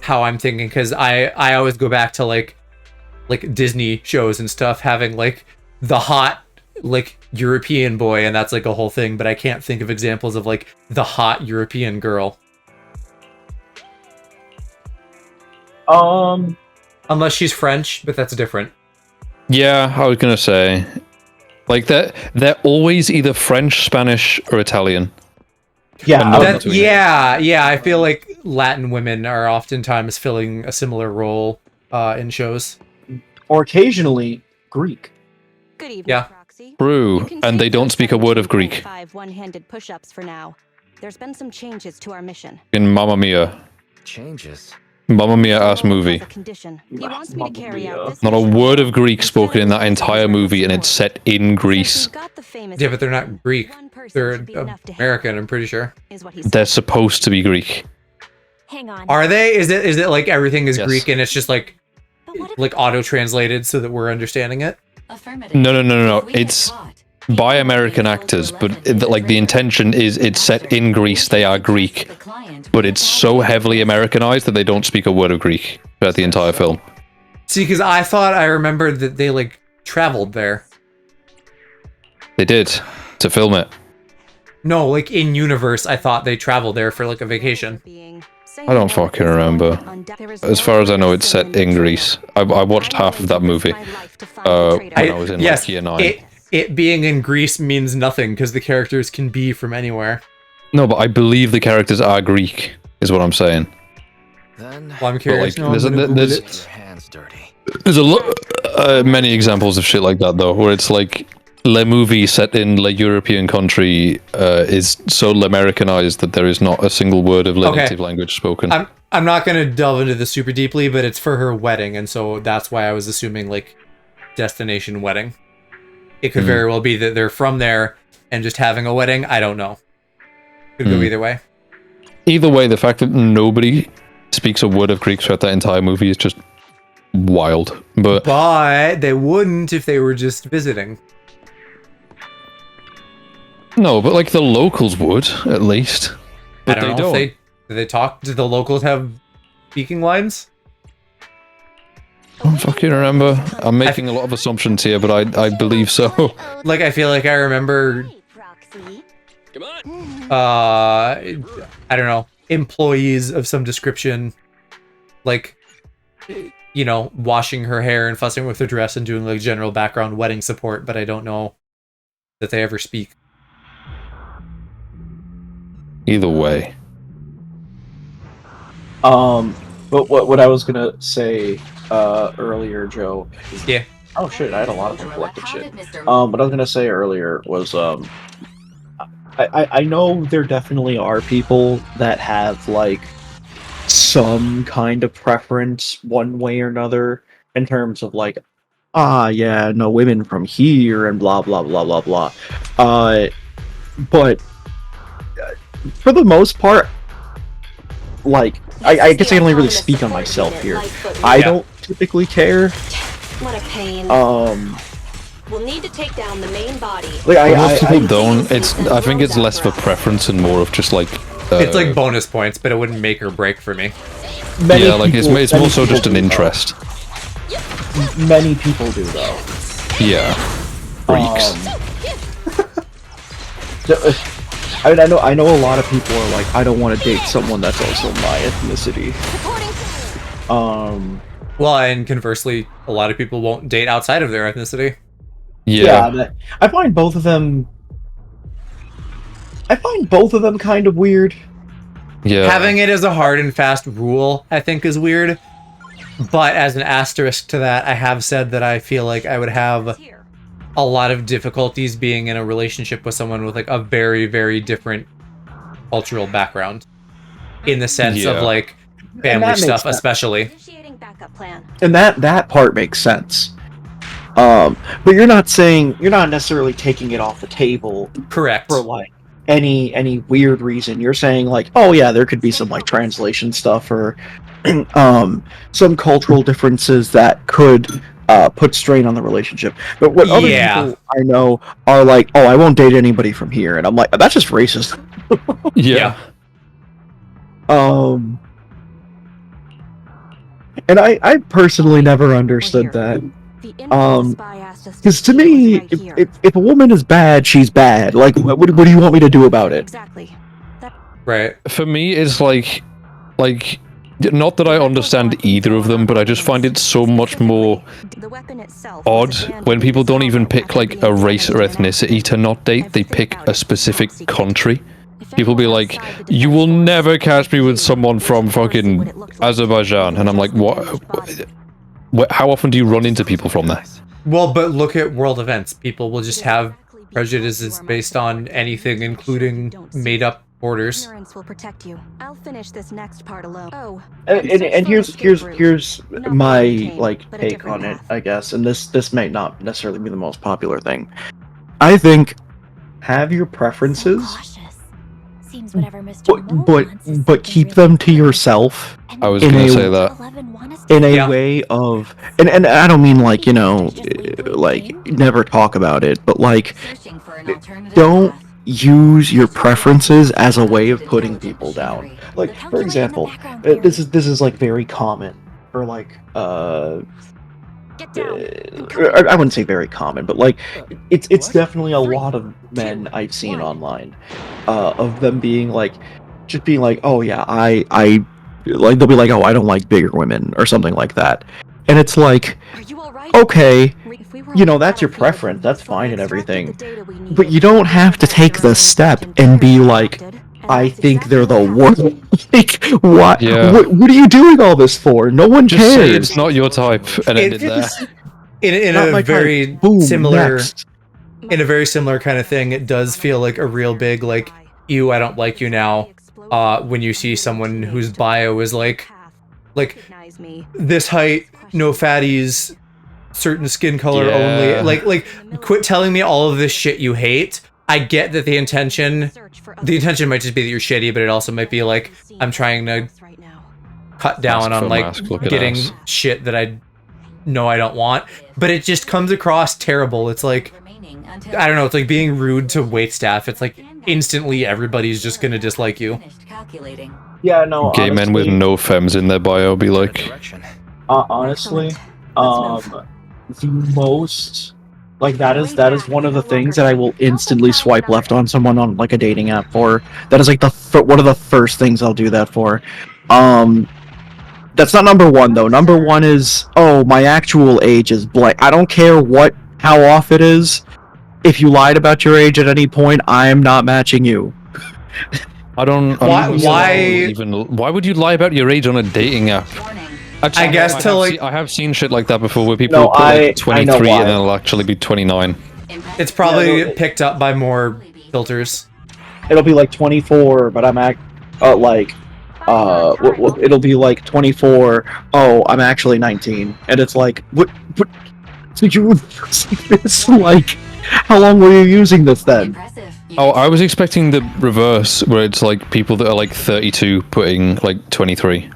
S1: how I'm thinking, because I always go back to like Disney shows and stuff having like the hot like European boy, and that's like a whole thing, but I can't think of examples of like the hot European girl. Unless she's French, but that's different.
S6: Yeah, I was gonna say, like they're always either French, Spanish, or Italian.
S10: Yeah,
S1: I feel like Latin women are oftentimes filling a similar role in shows.
S10: Or occasionally Greek.
S8: Good evening,
S1: Yeah.
S8: Proxy.
S6: True, and they don't speak a word of Greek.
S8: 5 one-handed push-ups for now. There's been some changes to our mission.
S6: In Mamma Mia.
S2: Changes?
S6: Mamma Mia ass movie.
S8: He wants me to carry out this
S6: Not a word of Greek spoken in that entire movie, and it's set in Greece.
S1: Yeah, but they're not Greek. They're American, I'm pretty sure.
S6: They're supposed to be Greek.
S4: Hang on.
S1: Are they? Is it like everything is
S6: Yes.
S1: Greek and it's just like auto-translated so that we're understanding it?
S6: No. It's by American actors, but like the intention is it's set in Greece. They are Greek, but it's so heavily Americanized that they don't speak a word of Greek throughout the entire film.
S1: See, because I thought I remembered that they like traveled there.
S6: They did to film it.
S1: No, like in universe, I thought they traveled there for like a vacation.
S6: I don't fucking remember. As far as I know, it's set in Greece. I watched half of that movie when I was in like year 9.
S1: It being in Greece means nothing because the characters can be from anywhere.
S6: No, but I believe the characters are Greek, is what I'm saying.
S2: Then
S1: Well, I'm curious.
S6: Like,
S1: now, I'm gonna Google
S6: there's-
S1: it.
S2: your hands dirty.
S6: There's a lot, many examples of shit like that though, where it's like le movie set in le European country is so Americanized that there is not a single word of
S1: Okay.
S6: native language spoken.
S1: I'm not gonna delve into this super deeply, but it's for her wedding, and so that's why I was assuming like destination wedding. It could very well be that they're from there and just having a wedding. I don't know. Could go either way.
S6: Either way, the fact that nobody speaks a word of Greek throughout that entire movie is just wild. But
S1: they wouldn't if they were just visiting.
S6: no, but like the locals would at least. But
S1: I don't know if do they talk. Do the locals have speaking lines?
S6: I don't fucking remember. I'm making a lot of assumptions here, but I believe so.
S1: Like I feel like I remember.
S2: Come on.
S1: I don't know, employees of some description, like, you know, washing her hair and fussing with her dress and doing like general background wedding support, but I don't know that they ever speak.
S6: Either way.
S10: But what I was gonna say earlier, Joe.
S1: Yeah.
S10: Oh shit! I had a lot of collected shit. What I was gonna say earlier was I know there definitely are people that have like some kind of preference one way or another in terms of like, yeah, no women from here and blah blah blah blah blah. But for the most part, like I guess I can only really speak on myself here. I don't typically care.
S8: What a pain. We'll need to take down the main body.
S10: Like
S6: Most people don't. I think it's less of a preference and more of just like.
S1: It's like bonus points, but it wouldn't make or break for me.
S6: Yeah, like it's more so just an interest.
S10: Many people do though.
S6: Yeah. Freaks.
S10: I mean, I know a lot of people are like, I don't want to date someone that's also my ethnicity.
S1: Well, and conversely, a lot of people won't date outside of their ethnicity.
S10: Yeah, I find both of them. I find both of them kind of weird.
S6: Yeah.
S1: Having it as a hard and fast rule, I think, is weird. But as an asterisk to that, I have said that I feel like I would have a lot of difficulties being in a relationship with someone with like a very, very different cultural background. In the sense of like family stuff, especially.
S10: And that part makes sense. But you're not necessarily taking it off the table.
S1: Correct.
S10: For like any weird reason. You're saying like, oh yeah, there could be some like translation stuff or some cultural differences that could put strain on the relationship. But what other people I know are like, oh, I won't date anybody from here, and I'm like, that's just racist.
S6: Yeah.
S10: And I personally never understood that. Because to me, if a woman is bad, she's bad. Like, what do you want me to do about it?
S12: Exactly.
S1: Right.
S6: For me, it's like, not that I understand either of them, but I just find it so much more odd when people don't even pick like a race or ethnicity to not date. They pick a specific country. People be like, you will never catch me with someone from fucking Azerbaijan. And I'm like, what? How often do you run into people from there?
S1: Well, but look at world events. People will just have prejudices based on anything, including made-up borders.
S12: Ignorance will protect you. I'll finish this next part alone. Oh.
S10: And here's my like take on it, I guess. And this may not necessarily be the most popular thing. I think have your preferences.
S4: Seems whatever Mr.
S10: But keep them to yourself.
S6: I was gonna say that.
S10: In a way of, and I don't mean like, you know, like never talk about it, but like don't use your preferences as a way of putting people down. Like, for example, this is like very common, or like I wouldn't say very common, but like it's definitely a lot of men I've seen online of them being like, just being like, oh yeah, I like, they'll be like, oh, I don't like bigger women or something like that, and it's like, okay, you know, that's your preference, that's fine and everything, but you don't have to take the step and be like, I think they're the worst. Like, what?
S6: Yeah.
S10: What are you doing all this for? No one
S6: Just
S10: cares.
S6: say it's not your type, and end it there.
S1: In
S10: Not
S1: a
S10: my
S1: very
S10: type. Boom,
S1: similar,
S10: next.
S1: in a very similar kind of thing, it does feel like a real big like, ew, I don't like you now. When you see someone whose bio is like this height, no fatties, certain skin color only. Like, quit telling me all of this shit you hate. I get that the intention might just be that you're shitty, but it also might be like, I'm trying to cut down on like getting shit that I know I don't want, but it just comes across terrible. It's like, I don't know, it's like being rude to waitstaff. It's like instantly everybody's just gonna dislike you.
S10: Yeah, no.
S6: Gay men with no femmes in their bio be like,
S10: honestly, the most, like, that is one of the things that I will instantly swipe left on someone on like a dating app for. That is like one of the first things I'll do that for. That's not number one though. Number one is, oh, my actual age is blank. I don't care how off it is. If you lied about your age at any point, I am not matching you.
S6: Why would you lie about your age on a dating app? Actually,
S1: I guess
S6: I have seen shit like that before, where people put like 23 and then it'll actually be 29.
S1: It's probably picked up by more filters.
S10: It'll be like 24, but I'm it'll be like 24. Oh, I'm actually 19, and it's like, what? So you were using this? Like, how long were you using this then?
S6: Oh, I was expecting the reverse, where it's like people that are like 32 putting like 23.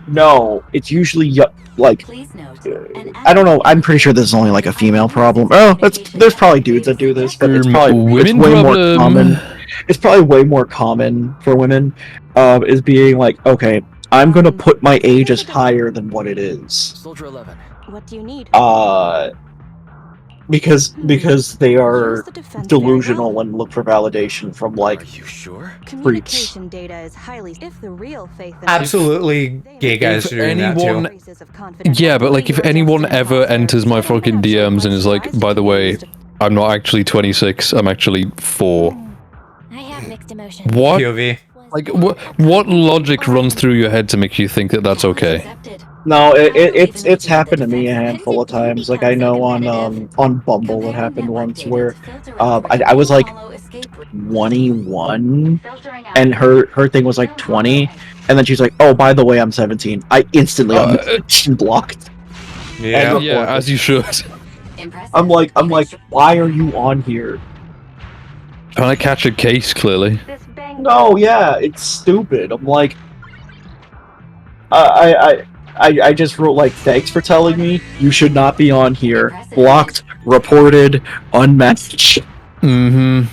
S10: No, it's usually like, I don't know. I'm pretty sure this is only like a female problem. Oh, there's probably dudes that do this, but it's probably more common. It's probably way more common for women. Is being like, okay, I'm gonna put my age as higher than what it is.
S12: Soldier 11. What do you need?
S10: Because they are
S5: Use the defense
S10: delusional and look for validation from
S2: Are
S10: like
S2: you sure?
S10: freaks.
S5: Communication data is highly. If the real faith in
S1: Absolutely, gay guys
S6: If
S1: are doing that
S6: anyone-
S1: too.
S5: traces of confidence,
S6: Yeah, but like if
S5: you're
S6: anyone
S5: just an
S6: ever
S5: imposter.
S6: enters my
S5: I don't
S6: fucking
S5: imagine
S6: DMs and
S5: much
S6: is like,
S5: surprise
S6: by the
S5: to
S6: way,
S5: use to-
S6: I'm not actually 26, I'm actually 4.
S4: I have mixed emotions.
S6: What?
S1: POV.
S6: Like, what logic runs through your head to make you think that that's okay?
S9: Accepted.
S10: No, it's happened to me a handful of times. Like I know on Bumble it happened once where I was like 21 and her thing was like 20 and then she's like, "Oh, by the way, I'm 17." I instantly blocked.
S1: Yeah.
S10: And
S6: Yeah,
S10: reported.
S6: as you should.
S10: I'm like, why are you on here?
S6: Trying to catch a case, clearly.
S10: No, yeah, it's stupid. I'm like, I just wrote like, thanks for telling me. You should not be on here. Blocked, reported, unmatched.
S6: Mm-hmm.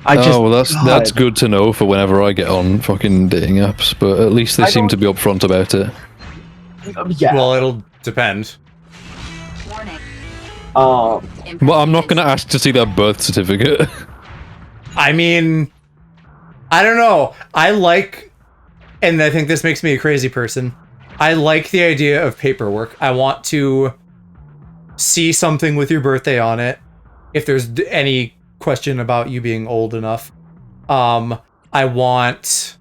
S10: Well,
S6: that's good to know for whenever I get on fucking dating apps, but at least they seem to be upfront about it.
S10: Yeah.
S1: Well, it'll depend.
S6: Well, I'm not gonna ask to see their birth certificate.
S1: I mean, I don't know. I like, and I think this makes me a crazy person. I like the idea of paperwork. I want to see something with your birthday on it. If there's any question about you being old enough. I want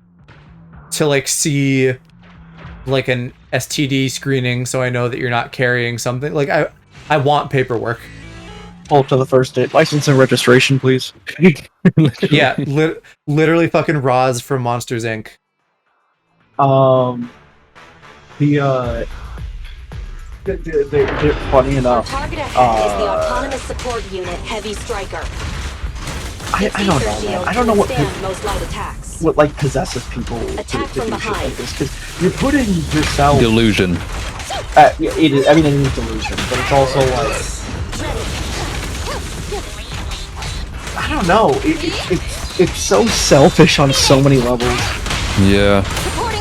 S1: to like see like an STD screening so I know that you're not carrying something. Like I want paperwork.
S10: Hold to the first date. License and registration, please.
S1: Yeah, literally fucking Roz from Monsters Inc.
S10: They're funny enough.
S8: Target ahead is the Autonomous Support Unit Heavy Striker.
S10: I don't know, man. I don't know
S8: most light attacks.
S10: what like possesses people
S8: Attack
S10: to
S8: from
S10: do shit
S8: behind.
S10: like this because you're putting yourself.
S6: Delusion.
S10: It is. I mean, it is delusion, but it's also like I don't know. It's so selfish on so many levels.
S6: Yeah.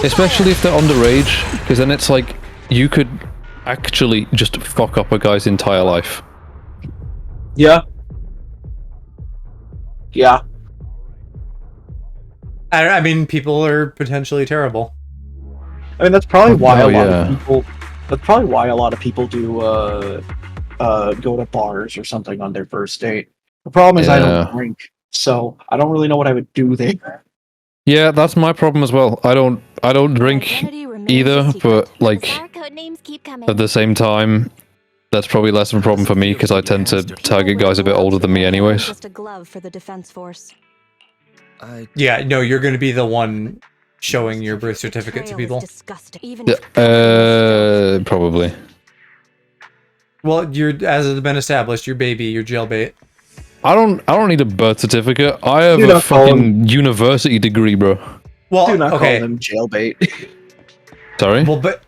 S6: Especially if they're underage, because then it's like you could actually just fuck up a guy's entire life.
S10: Yeah. Yeah.
S1: I mean, people are potentially terrible.
S10: I mean, that's probably why
S6: Oh,
S10: a lot
S6: yeah.
S10: of people. That's probably why a lot of people do go to bars or something on their first date. The problem is I
S6: Yeah.
S10: don't drink, so I don't really know what I would do there.
S6: Yeah, that's my problem as well. I don't drink either, but like
S4: Code names keep coming.
S6: at the same time, that's probably less of a problem for me because I tend to target guys a bit older than me anyways.
S5: Just a glove for the defense force.
S1: Yeah, no, you're going to be the one showing your birth certificate to people.
S6: Probably.
S1: Well, you're, as has been established, your baby, your jailbait.
S6: I don't need a birth certificate. I have
S10: Do
S6: a
S10: not call
S6: fucking university degree, bro.
S1: Well,
S10: Do not
S1: okay.
S10: call them jailbait.
S6: Sorry?
S1: Well, but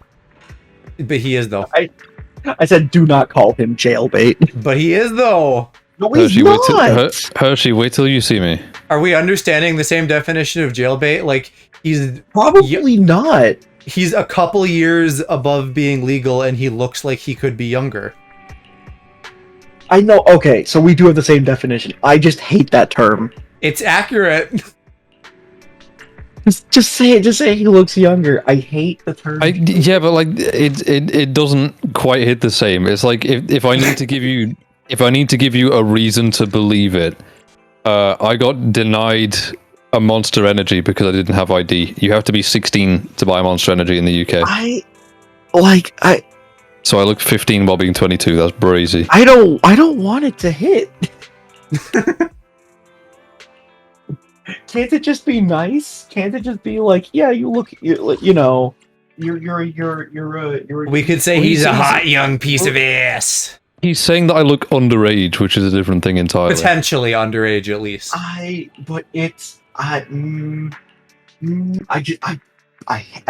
S1: he is though.
S10: I said do not call him jailbait.
S1: But he is though.
S10: No, he's
S6: Hershey,
S10: not.
S6: Hershey, wait till you see me.
S1: Are we understanding the same definition of jailbait? Like he's
S10: Probably not.
S1: He's a couple years above being legal, and he looks like he could be younger.
S10: I know. Okay, so we do have the same definition. I just hate that term.
S1: It's accurate.
S10: Just say it. Just say he looks younger. I hate the term.
S6: Yeah, but like it doesn't quite hit the same. It's like if I need to give you a reason to believe it, I got denied a Monster Energy because I didn't have ID. You have to be 16 to buy Monster Energy in the UK. So I looked 15 while being 22. That's brazy.
S10: I don't want it to hit. Can't it just be nice? Can't it just be like, yeah, you look, you know, you're.
S1: We could say he's a hot young piece of ass.
S6: He's saying that I look underage, which is a different thing entirely.
S1: Potentially underage, at least.
S10: But it's I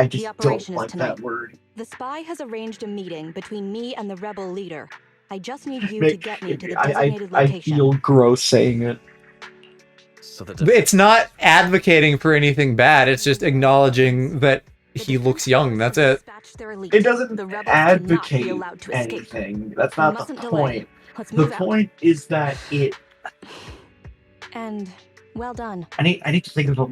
S10: just don't like that word.
S5: The spy has arranged a meeting between me and the rebel leader. I just need you to get me to the designated
S10: I
S5: location.
S10: feel gross saying it.
S1: It's not advocating for anything bad. It's just acknowledging that he looks young. That's it.
S13: It doesn't advocate anything. That's not the point. The point is that it.
S5: And well done.
S13: I need to think of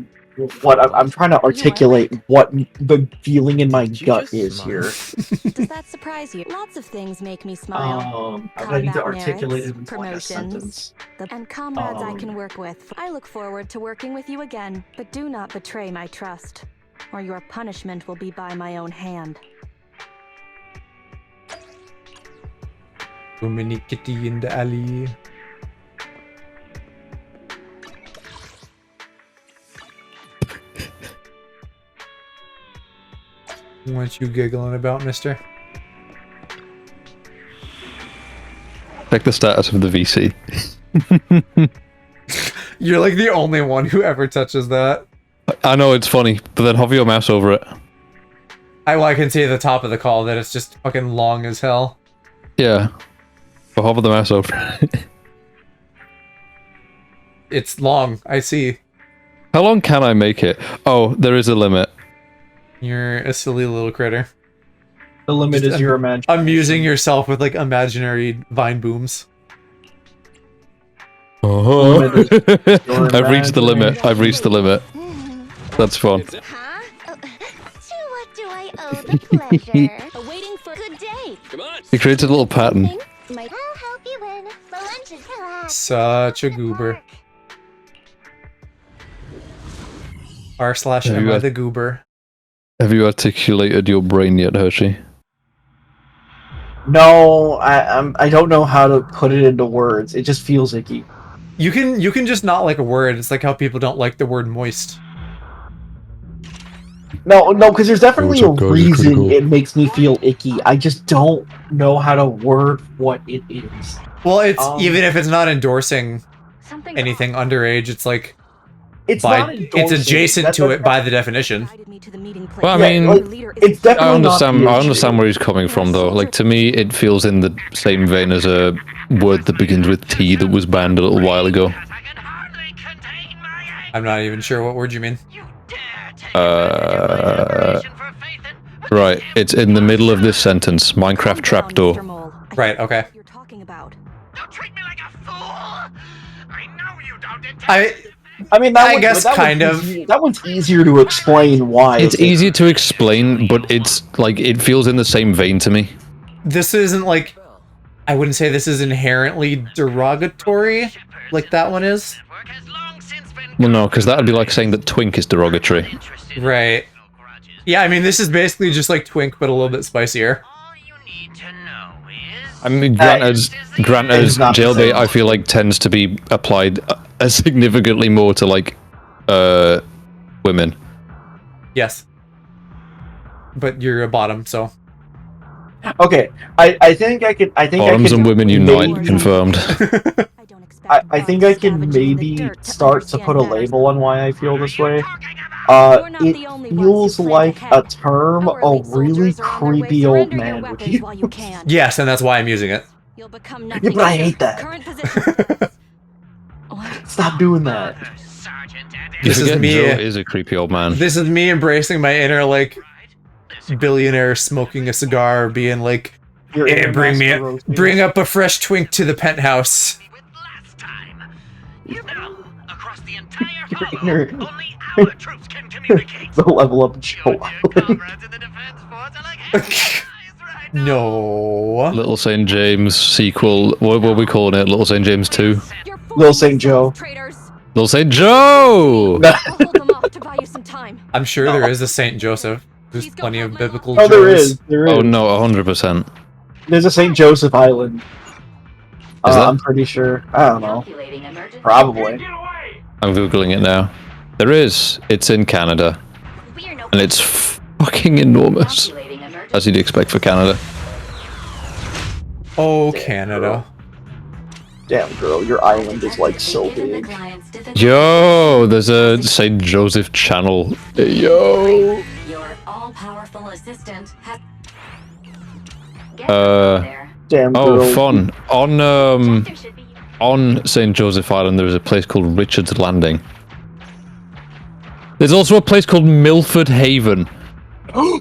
S13: what I'm trying to articulate. What the feeling in my gut is here.
S5: Does that surprise you? Lots of things make me smile.
S13: I need to
S5: Combat
S13: articulate it
S5: merits,
S13: into like a
S5: promotions,
S13: sentence.
S5: and comrades I can work with. I look forward to working with you again, but do not betray my trust, or your punishment will be by my own hand.
S1: Too many kitty in the alley. What you giggling about, mister?
S6: Check the status of the VC.
S1: You're like the only one who ever touches that.
S6: I know, it's funny, but then hover your mouse over it.
S1: I can see at the top of the call that it's just fucking long as hell.
S6: Yeah. But hover the mouse over it.
S1: It's long, I see.
S6: How long can I make it? Oh, there is a limit.
S1: You're a silly little critter.
S13: The limit is your imagination.
S1: Amusing yourself with like imaginary vine booms.
S6: Oh. I've reached the limit. I've reached the limit. That's fun.
S4: Huh? To what do I owe the pleasure? Waiting for good day.
S2: Come on.
S6: It creates a little pattern.
S4: I'll help you win. The lunch is collapsed.
S1: Such a goober. R/M the goober.
S6: Have you articulated your brain yet, Hershey?
S13: No, I don't know how to put it into words. It just feels icky.
S1: You can just not like a word. It's like how people don't like the word moist.
S13: No, because there's definitely a reason it makes me feel icky. I just don't know how to word what it is.
S1: Well, it's even if it's not endorsing anything underage, it's like it's adjacent to it by the definition.
S6: Well, I mean,
S13: it's definitely
S6: I understand where he's coming from, though. Like, to me, it feels in the same vein as a word that begins with T that was banned a little while ago.
S1: I'm not even sure what word you mean.
S6: Right, it's in the middle of this sentence. Minecraft trapdoor.
S1: Right, okay.
S13: I mean, that
S1: I guess kind of.
S13: That one's easier to explain why.
S6: It's easier to explain, but it's like it feels in the same vein to me.
S1: This isn't like, I wouldn't say this is inherently derogatory, like that one is.
S6: Well, no, because that would be like saying that twink is derogatory.
S1: Right. Yeah, I mean, this is basically just like twink, but a little bit spicier.
S6: I mean, granted, jailbait, I feel like tends to be applied significantly more to like women.
S1: Yes. But you're a bottom, so.
S13: Okay, I think I could.
S6: Bottoms and women unite. Confirmed.
S13: I think I can maybe start to put a label on why I feel this way. It feels like a term a really creepy old man would use.
S1: Yes, and that's why I'm using it.
S13: Yeah, but I hate that. Stop doing that.
S1: This is me.
S6: Joe is a creepy old man.
S1: This is me embracing my inner like billionaire smoking a cigar, being like, "Hey, bring up a fresh twink to the penthouse."
S13: The level up Joe.
S1: No.
S6: Little St. James sequel. What were we calling it? Little St. James 2?
S13: Little St. Joe.
S6: Little St. Joe!
S1: I'm sure there is a St. Joseph. There's plenty of biblical
S13: Oh, there
S1: Joes.
S13: is. There is.
S6: Oh no, 100%.
S13: There's a St. Joseph Island.
S6: Is that?
S13: I'm pretty sure. I don't know. Probably.
S6: I'm googling it now. There is. It's in Canada. And it's fucking enormous. As you'd expect for Canada.
S1: Oh, Canada.
S13: Damn, girl, your island is like so big.
S6: Yo, there's a St. Joseph channel. Yo.
S9: Your all-powerful assistant has...
S13: Damn,
S6: Oh,
S13: girl.
S6: fun. On St. Joseph Island, there is a place called Richard's Landing. There's also a place called Milford Haven.
S10: Oh,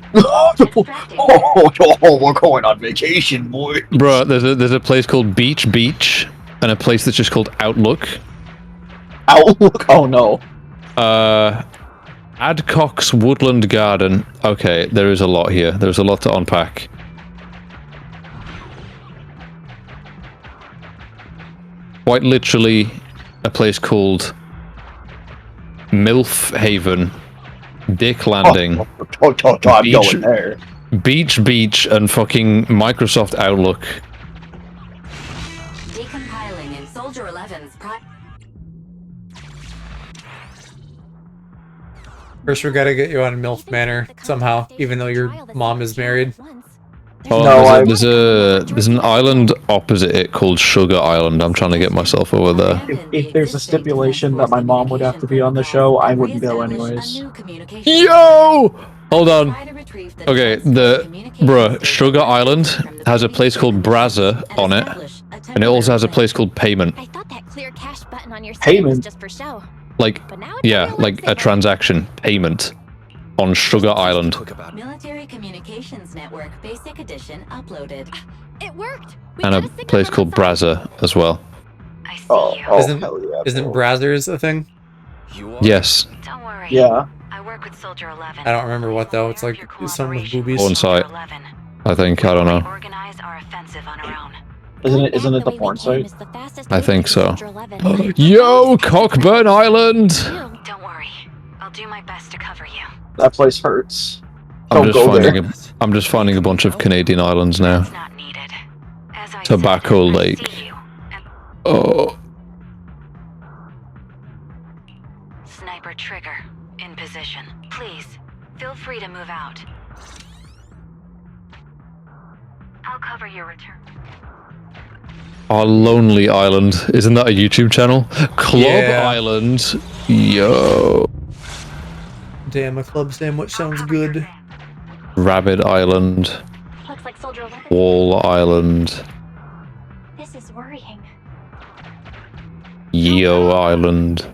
S10: we're going on vacation, boy.
S6: Bro, there's a place called Beach, and a place that's just called Outlook.
S10: Outlook? Oh no.
S6: Adcock's Woodland Garden. Okay, there is a lot here. There's a lot to unpack. Quite literally, a place called MILF Haven, Dick Landing,
S10: I'm going there.
S6: Beach, and fucking Microsoft Outlook.
S9: Decompiling in Soldier 11's
S1: First, we gotta get you on MILF Manor somehow, even though your mom is married.
S6: Oh,
S13: No,
S6: there's an island opposite it called Sugar Island. I'm trying to get myself over there.
S13: If there's a stipulation that my mom would have to be on the show, I wouldn't go anyways.
S6: Yo! Hold on. Okay, bruh, Sugar Island has a place called Brazza on it, and it also has a place called Payment.
S4: I thought that clear cash button on your screen
S13: Payment?
S4: was just for show.
S6: Like, yeah, like a transaction payment on Sugar Island.
S9: Military Communications Network Basic Edition uploaded.
S4: It worked.
S6: And a place called Brazza as well.
S1: Isn't Brazzers a thing?
S6: Yes.
S4: Don't worry.
S13: Yeah.
S4: I work with Soldier 11.
S1: I don't remember what though. It's like something with boobies.
S6: On site. I think, I don't know.
S4: Organize our offensive on our own.
S13: Isn't it the porn site?
S6: I think so. Yo, Cockburn Island!
S4: Don't worry. I'll do my best to cover you.
S13: That place hurts.
S6: I'm
S13: Don't
S6: just
S13: go
S6: finding
S13: there.
S6: I'm just finding a bunch of Canadian islands now. Tobacco Lake. Oh.
S4: Sniper trigger in position. Please, feel free to move out. I'll cover your return.
S6: Our Lonely Island. Isn't that a YouTube channel? Club
S1: Yeah.
S6: Island. Yo.
S1: Damn, a club sandwich sounds good.
S6: Rabbit Island.
S4: Looks like Soldier 11.
S6: Wall Island.
S4: This is worrying.
S6: Yo Island.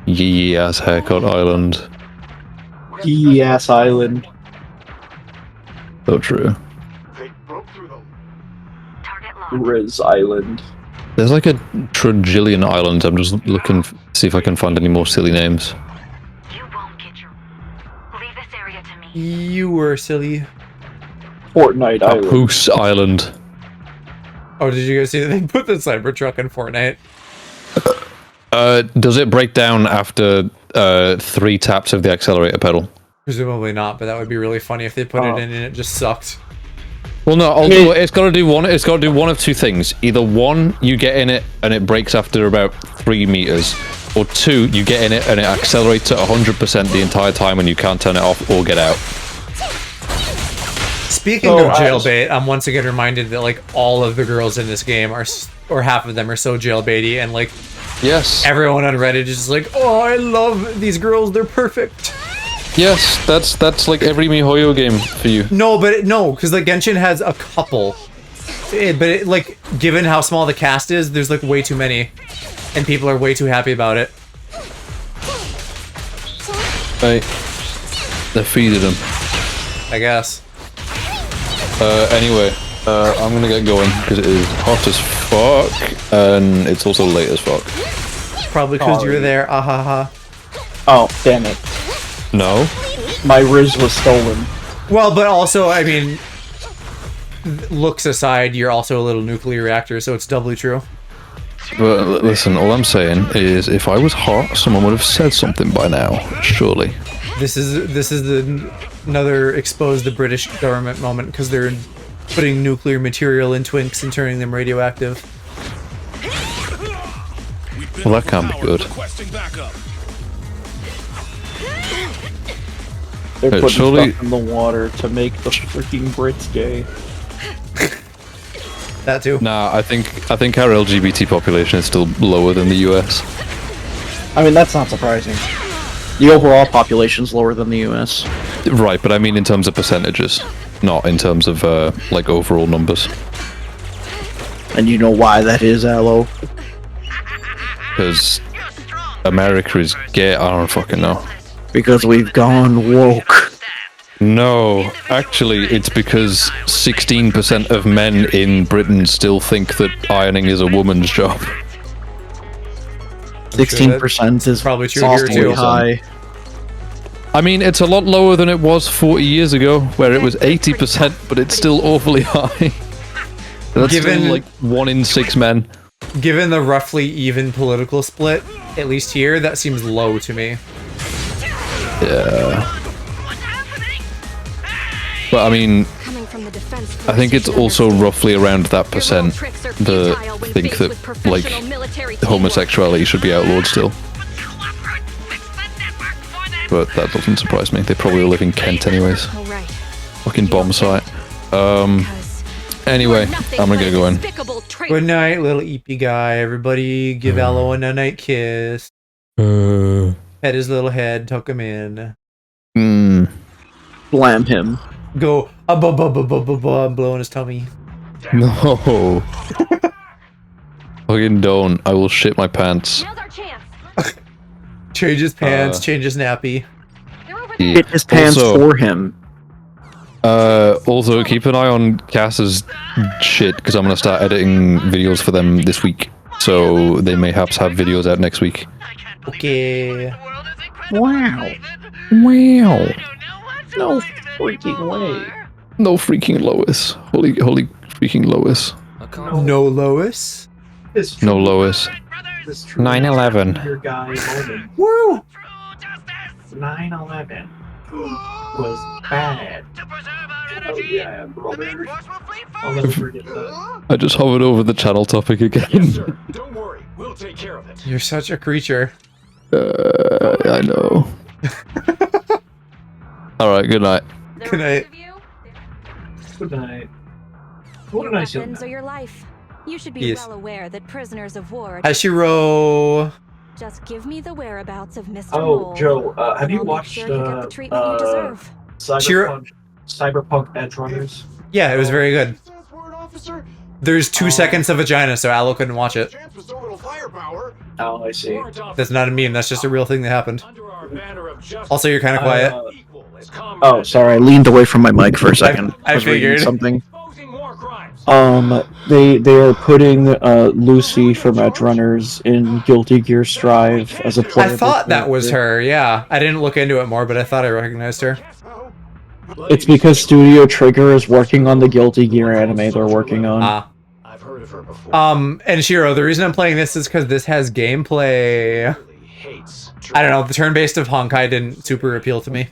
S6: Yee ass haircut island.
S13: Yes, Island.
S6: So true.
S13: Riz Island.
S6: There's like a trillion islands. I'm just looking to see if I can find any more silly names.
S1: You were silly.
S13: Fortnite Island.
S6: Papoose Island.
S1: Oh, did you guys see that they put the Cybertruck in Fortnite?
S6: Does it break down after 3 taps of the accelerator pedal?
S1: Presumably not, but that would be really funny if they put it in and it just sucked.
S6: Well, no. Although it's got to do one. It's got to do one of two things. Either one, you get in it and it breaks after about 3 meters, or 2, you get in it and it accelerates at 100% the entire time and you can't turn it off or get out.
S1: Speaking of jailbait, I'm once again reminded that like all of the girls in this game are, or half of them are so jailbaity, and like,
S6: yes,
S1: everyone on Reddit is just like, oh, I love these girls, they're perfect.
S6: Yes, that's like every MiHoYo game for you.
S1: No, but no, because like Genshin has a couple, but like given how small the cast is, there's like way too many, and people are way too happy about it.
S6: Right, they feeded them.
S1: I guess.
S6: Anyway, I'm gonna get going because it is hot as fuck and it's also late as fuck.
S1: Probably because you're there. Ahaha.
S13: Oh, damn it.
S6: No.
S13: My Riz was stolen.
S1: Well, but also, I mean, looks aside, you're also a little nuclear reactor, so it's doubly true.
S6: But listen, all I'm saying is, if I was hot, someone would have said something by now. Surely.
S1: This is another expose the British government moment because they're putting nuclear material in Twinks and turning them radioactive.
S6: Well, that can't be good.
S13: They're putting
S6: surely
S13: stuff in the water to make the freaking Brits gay.
S1: That too.
S6: Nah, I think our LGBT population is still lower than the US.
S13: I mean, that's not surprising.
S10: The overall population's lower than the US.
S6: Right, but I mean in terms of percentages, not in terms of like overall numbers.
S10: And you know why that is, Aloe?
S6: Because America is gay. I don't fucking know.
S10: Because we've gone woke.
S6: No, actually, it's because 16% of men in Britain still think that ironing is a woman's job.
S10: 16% is
S1: probably true here too.
S10: high.
S6: I mean, it's a lot lower than it was 40 years ago, where it was 80%, but it's still awfully high. That's still like 1 in 6 men.
S1: Given the roughly even political split, at least here, that seems low to me.
S6: Yeah. But I mean, I think it's also roughly around that percent that think that, like, homosexuality should be outlawed still. But that doesn't surprise me. They probably live in Kent anyways. Fucking bomb site. Anyway, I'm gonna get going.
S1: Good night, little eepy guy. Everybody give Aloe a night kiss. Pet his little head, tuck him in.
S10: Blam him.
S1: Go, I'm blowing his tummy.
S6: No. Fucking don't. I will shit my pants.
S1: Change his pants, change his nappy.
S10: Get his pants for him.
S6: Also, keep an eye on Cass's shit, because I'm going to start editing videos for them this week. So they may perhaps have videos out next week.
S1: Okay.
S10: Wow.
S6: Wow.
S10: No freaking way.
S6: No freaking Lois. Holy freaking Lois.
S1: No Lois?
S6: No Lois. 9/11.
S1: Woo!
S13: 9/11 was bad. Oh yeah, brother. I'll never forget that.
S6: I just hovered over the channel topic again.
S11: Don't worry, we'll take care of it.
S1: You're such a creature.
S6: I know. Alright, good night.
S1: Good night.
S13: Good night. What a nice young
S5: Weapons are your life. You should be
S1: Yes.
S5: well aware that prisoners of war.
S1: Hashiro.
S5: Just give me the whereabouts of Mr.
S13: Oh,
S5: Mole,
S13: Joe, have
S5: and
S13: you
S5: I'll make
S13: watched
S5: sure you get the treatment you deserve.
S13: Cyberpunk Edge Runners?
S1: Yeah, it was very good. There's 2 seconds of vagina, so Aloe couldn't watch it.
S13: Oh, I see.
S1: That's not a meme, that's just a real thing that happened. Also, you're kind of quiet.
S10: Oh, sorry, I leaned away from my mic for a second.
S1: I
S10: was reading
S1: figured.
S10: something.
S13: They are putting Lucy from Edge Runners in Guilty Gear Strive as a player.
S1: I thought that was her, yeah. I didn't look into it more, but I thought I recognized her.
S13: It's because Studio Trigger is working on the Guilty Gear anime they're working on.
S11: I've heard of her before.
S1: And Shiro, the reason I'm playing this is because this has gameplay. I don't know, the turn-based of Honkai didn't super appeal to me.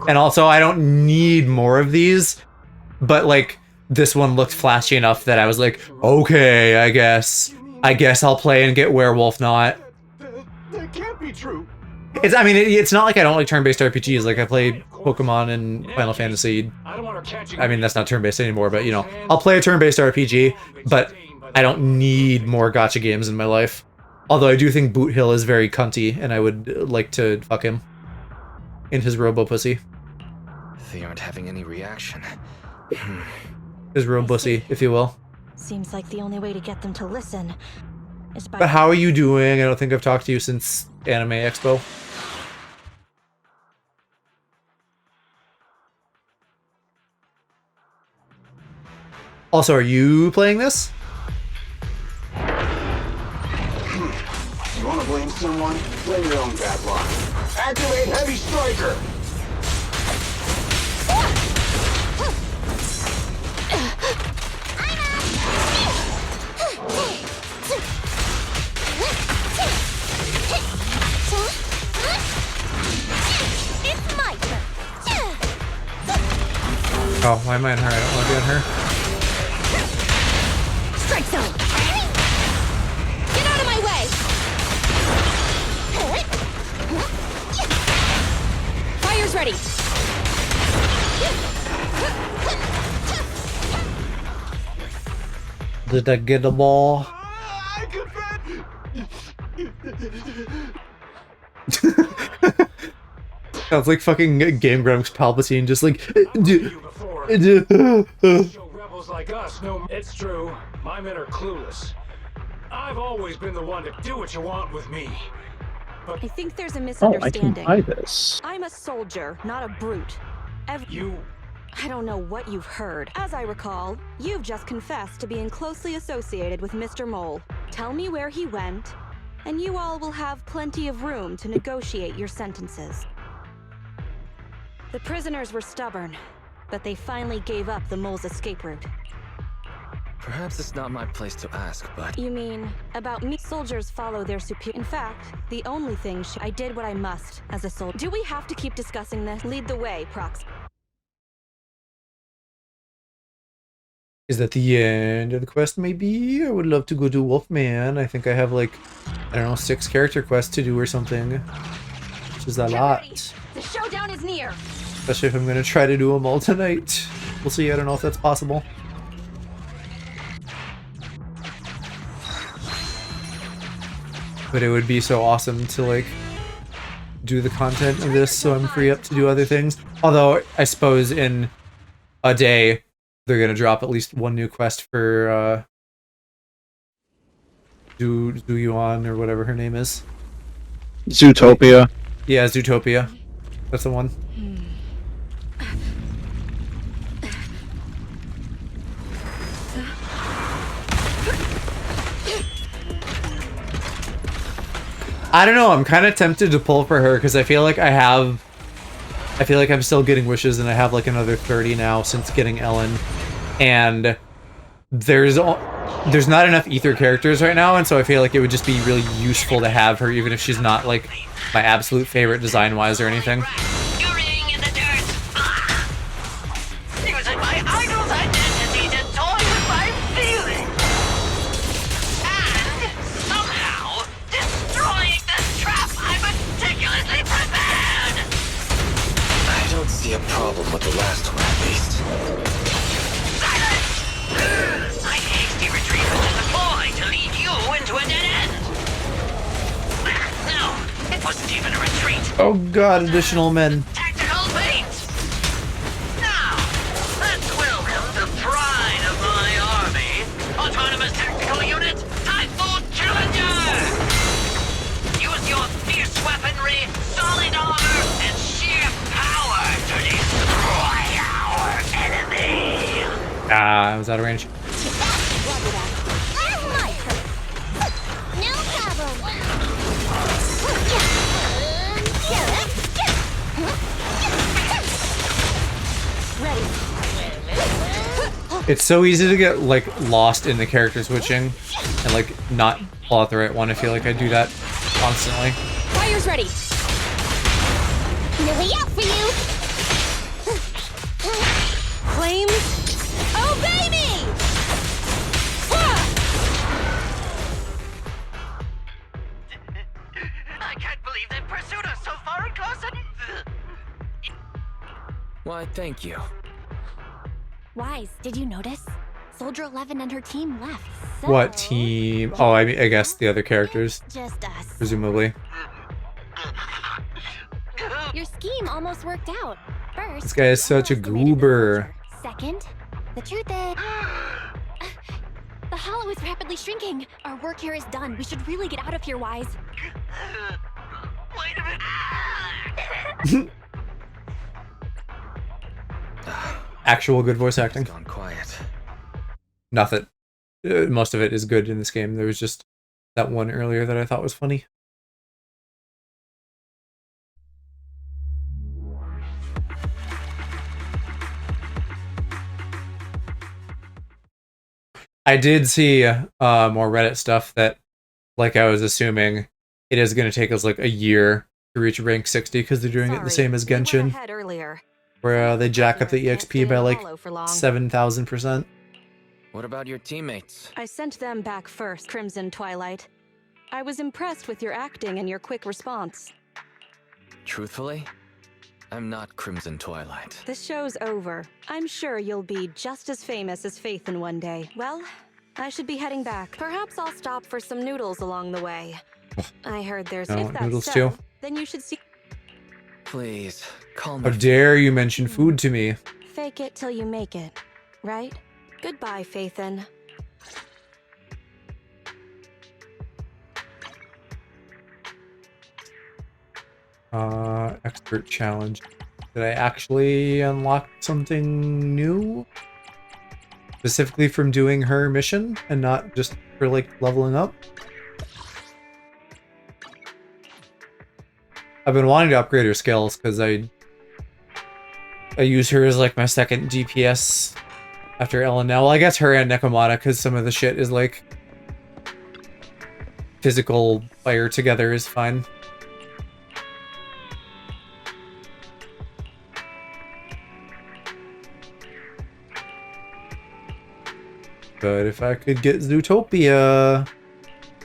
S1: And also, I don't need more of these, but like, this one looked flashy enough that I was like, okay, I guess I'll play and get Werewolf Knot.
S11: That can't be true.
S1: It's not like I don't like turn-based RPGs. Like, I played Pokemon and Final Fantasy. I mean, that's not turn-based anymore, but, you know, I'll play a turn-based RPG, but I don't need more gacha games in my life. Although I do think Boot Hill is very cunty, and I would like to fuck him in his robo-pussy.
S2: They aren't having any reaction.
S1: His robo-pussy, if you will.
S5: Seems like the only way to get them to listen is by.
S1: But how are you doing? I don't think I've talked to you since Anime Expo. Also, are you playing this?
S11: You want to blame someone? Blame your own bad luck. Activate Heavy Striker!
S4: It's my turn.
S1: Oh, why am I on her? I don't want to be on her.
S4: Strike zone. Get out of my way. Fire's ready.
S1: Did I get a ball? Sounds like fucking Game Grumps Palpatine, just like.
S11: Rebels like us, no, it's true. My men are clueless. I've always been the one to do what you want with me.
S5: I think there's a
S13: Oh, I
S5: misunderstanding.
S13: can buy this.
S5: I'm a soldier, not a brute.
S14: I don't know what you've heard. As I recall, you've just confessed to being closely associated with Mr. Mole. Tell me where he went, and you all will have plenty of room to negotiate your sentences. The prisoners were stubborn, but they finally gave up the Mole's escape route.
S2: Perhaps it's not my place to ask, but...
S14: You mean, about me? Soldiers follow their superior... In fact, the only thing I did what I must as a soldier. Do we have to keep discussing this? Lead the way, Prox.
S1: Is that the end of the quest, maybe? I would love to go do Wolfman. I think I have, like, I don't know, 6 character quests to do or something. Which is a lot.
S14: The showdown is near!
S1: Especially if I'm going to try to do them all tonight. We'll see, I don't know if that's possible. But it would be so awesome to, like, do the content of this so I'm free up to do other things. Although, I suppose in a day, they're gonna drop at least one new quest for, Zuyuan, or whatever her name is.
S10: Zootopia.
S1: Yeah, Zootopia. That's the one. I don't know, I'm kind of tempted to pull for her, because I feel like I'm still getting wishes, and I have like another 30 now since getting Ellen. And there's not enough Ether characters right now, and so I feel like it would just be really useful to have her, even if she's not like my absolute favorite design-wise or anything.
S15: Using my idol's identity to toy with my feelings. And somehow destroying the trap I meticulously prepared.
S2: I don't see a problem with the last one, at least.
S15: Silence! My hasty retreat was just a ploy to lead you into a dead end. No, it wasn't even a retreat.
S1: Oh god, additional men.
S15: Tactical bait! Now, let's welcome the pride of my army, Autonomous Tactical Unit, Typhoon Challenger! Use your fierce weaponry, solid armor, and sheer power to destroy our enemy!
S1: Ah, I was out of range.
S4: No problem.
S1: It's so easy to get like lost in the character switching and like not pull out the right one. I feel like I do that constantly.
S14: Fire's ready!
S4: Lily out for you!
S14: Flames, obey me!
S15: I can't believe they pursued us so far and caused
S2: Why, thank you.
S4: Wise, did you notice? Soldier 11 and her team left. So...
S1: What team? Oh, I mean, I guess the other characters.
S4: Just us.
S1: Presumably.
S4: Your scheme almost worked out. First,
S1: This guy is such a goober.
S4: second, the truth is... the hollow is rapidly shrinking. Our work here is done. We should really get out of here, Wise.
S15: Wait a minute!
S1: Actual good voice acting.
S2: It's gone quiet.
S1: Nothing. Most of it is good in this game. There was just that one earlier that I thought was funny. I did see more Reddit stuff that, like I was assuming, it is going to take us like a year to reach rank 60 because they're doing it the same as Genshin, where they jack up the EXP by like 7,000%.
S2: What about your teammates?
S14: I sent them back first, Crimson Twilight. I was impressed with your acting and your quick response.
S2: Truthfully, I'm not Crimson Twilight.
S14: The show's over. I'm sure you'll be just as famous as Faith in one day. Well, I should be heading back. Perhaps I'll stop for some noodles along the way. I heard there's...
S1: I
S14: if
S1: want
S14: that's
S1: noodles
S14: so,
S1: too.
S14: then you should see...
S2: Please, call
S1: How
S2: me.
S1: dare you mention food to me?
S14: Fake it till you make it, right? Goodbye, Faithin.
S1: Expert challenge. Did I actually unlock something new? Specifically from doing her mission and not just for like leveling up? I've been wanting to upgrade her skills because I use her as like my second DPS after Ellen now. Well, I guess her and Nekomata because some of the shit is like physical fire together is fine. But if I could get Zootopia,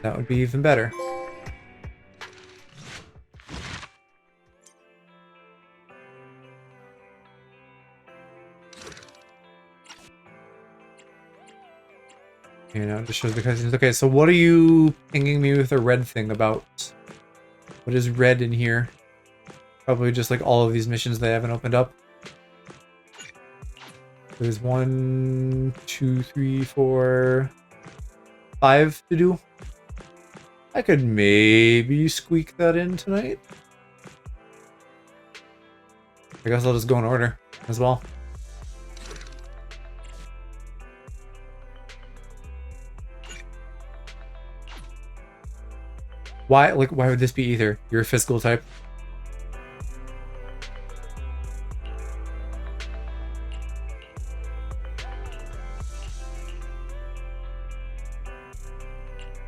S1: that would be even better. You know, it just shows the cutscenes. Okay, so what are you pinging me with a red thing about? What is red in here? Probably just like all of these missions they haven't opened up. There's 1, 2, 3, 4, 5 to do. I could maybe squeak that in tonight. I guess I'll just go in order as well. Why would this be either? You're a physical type.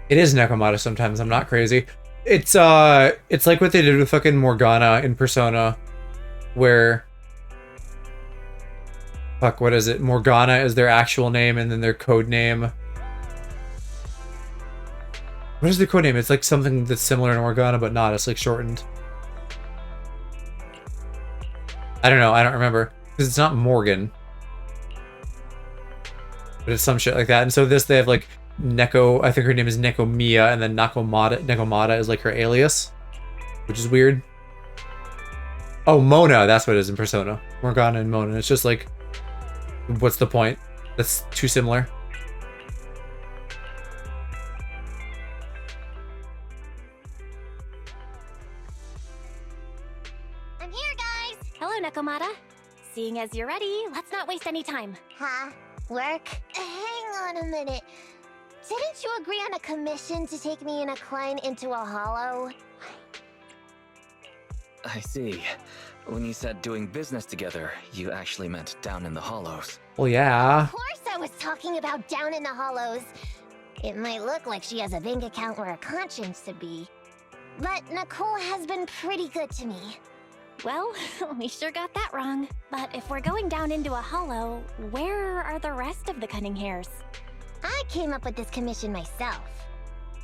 S1: It is Nekomata sometimes, I'm not crazy. It's like what they did with fucking Morgana in Persona, where fuck, what is it? Morgana is their actual name and then their code name. What is their code name? It's like something that's similar to Morgana, but not. It's like shortened. I don't know. I don't remember. Because it's not Morgan. But it's some shit like that. And so this, they have like Neko, I think her name is Nekomiya, and then Nekomata is like her alias. Which is weird. Oh, Mona. That's what it is in Persona. Morgana and Mona. It's just like, what's the point? That's too similar.
S4: Hello, Nekomata. Seeing as you're ready, let's not waste any time.
S16: Huh? Work? Hang on a minute. Didn't you agree on a commission to take me and a client into a hollow?
S2: I see. When you said doing business together, you actually meant down in the hollows.
S1: Well, yeah.
S16: Of course I was talking about down in the hollows. It might look like she has a bank account where a conscience should be. But Nicole has been pretty good to me.
S4: Well, we sure got that wrong. But if we're going down into a hollow, where are the rest of the cunning hairs?
S16: I came up with this commission myself.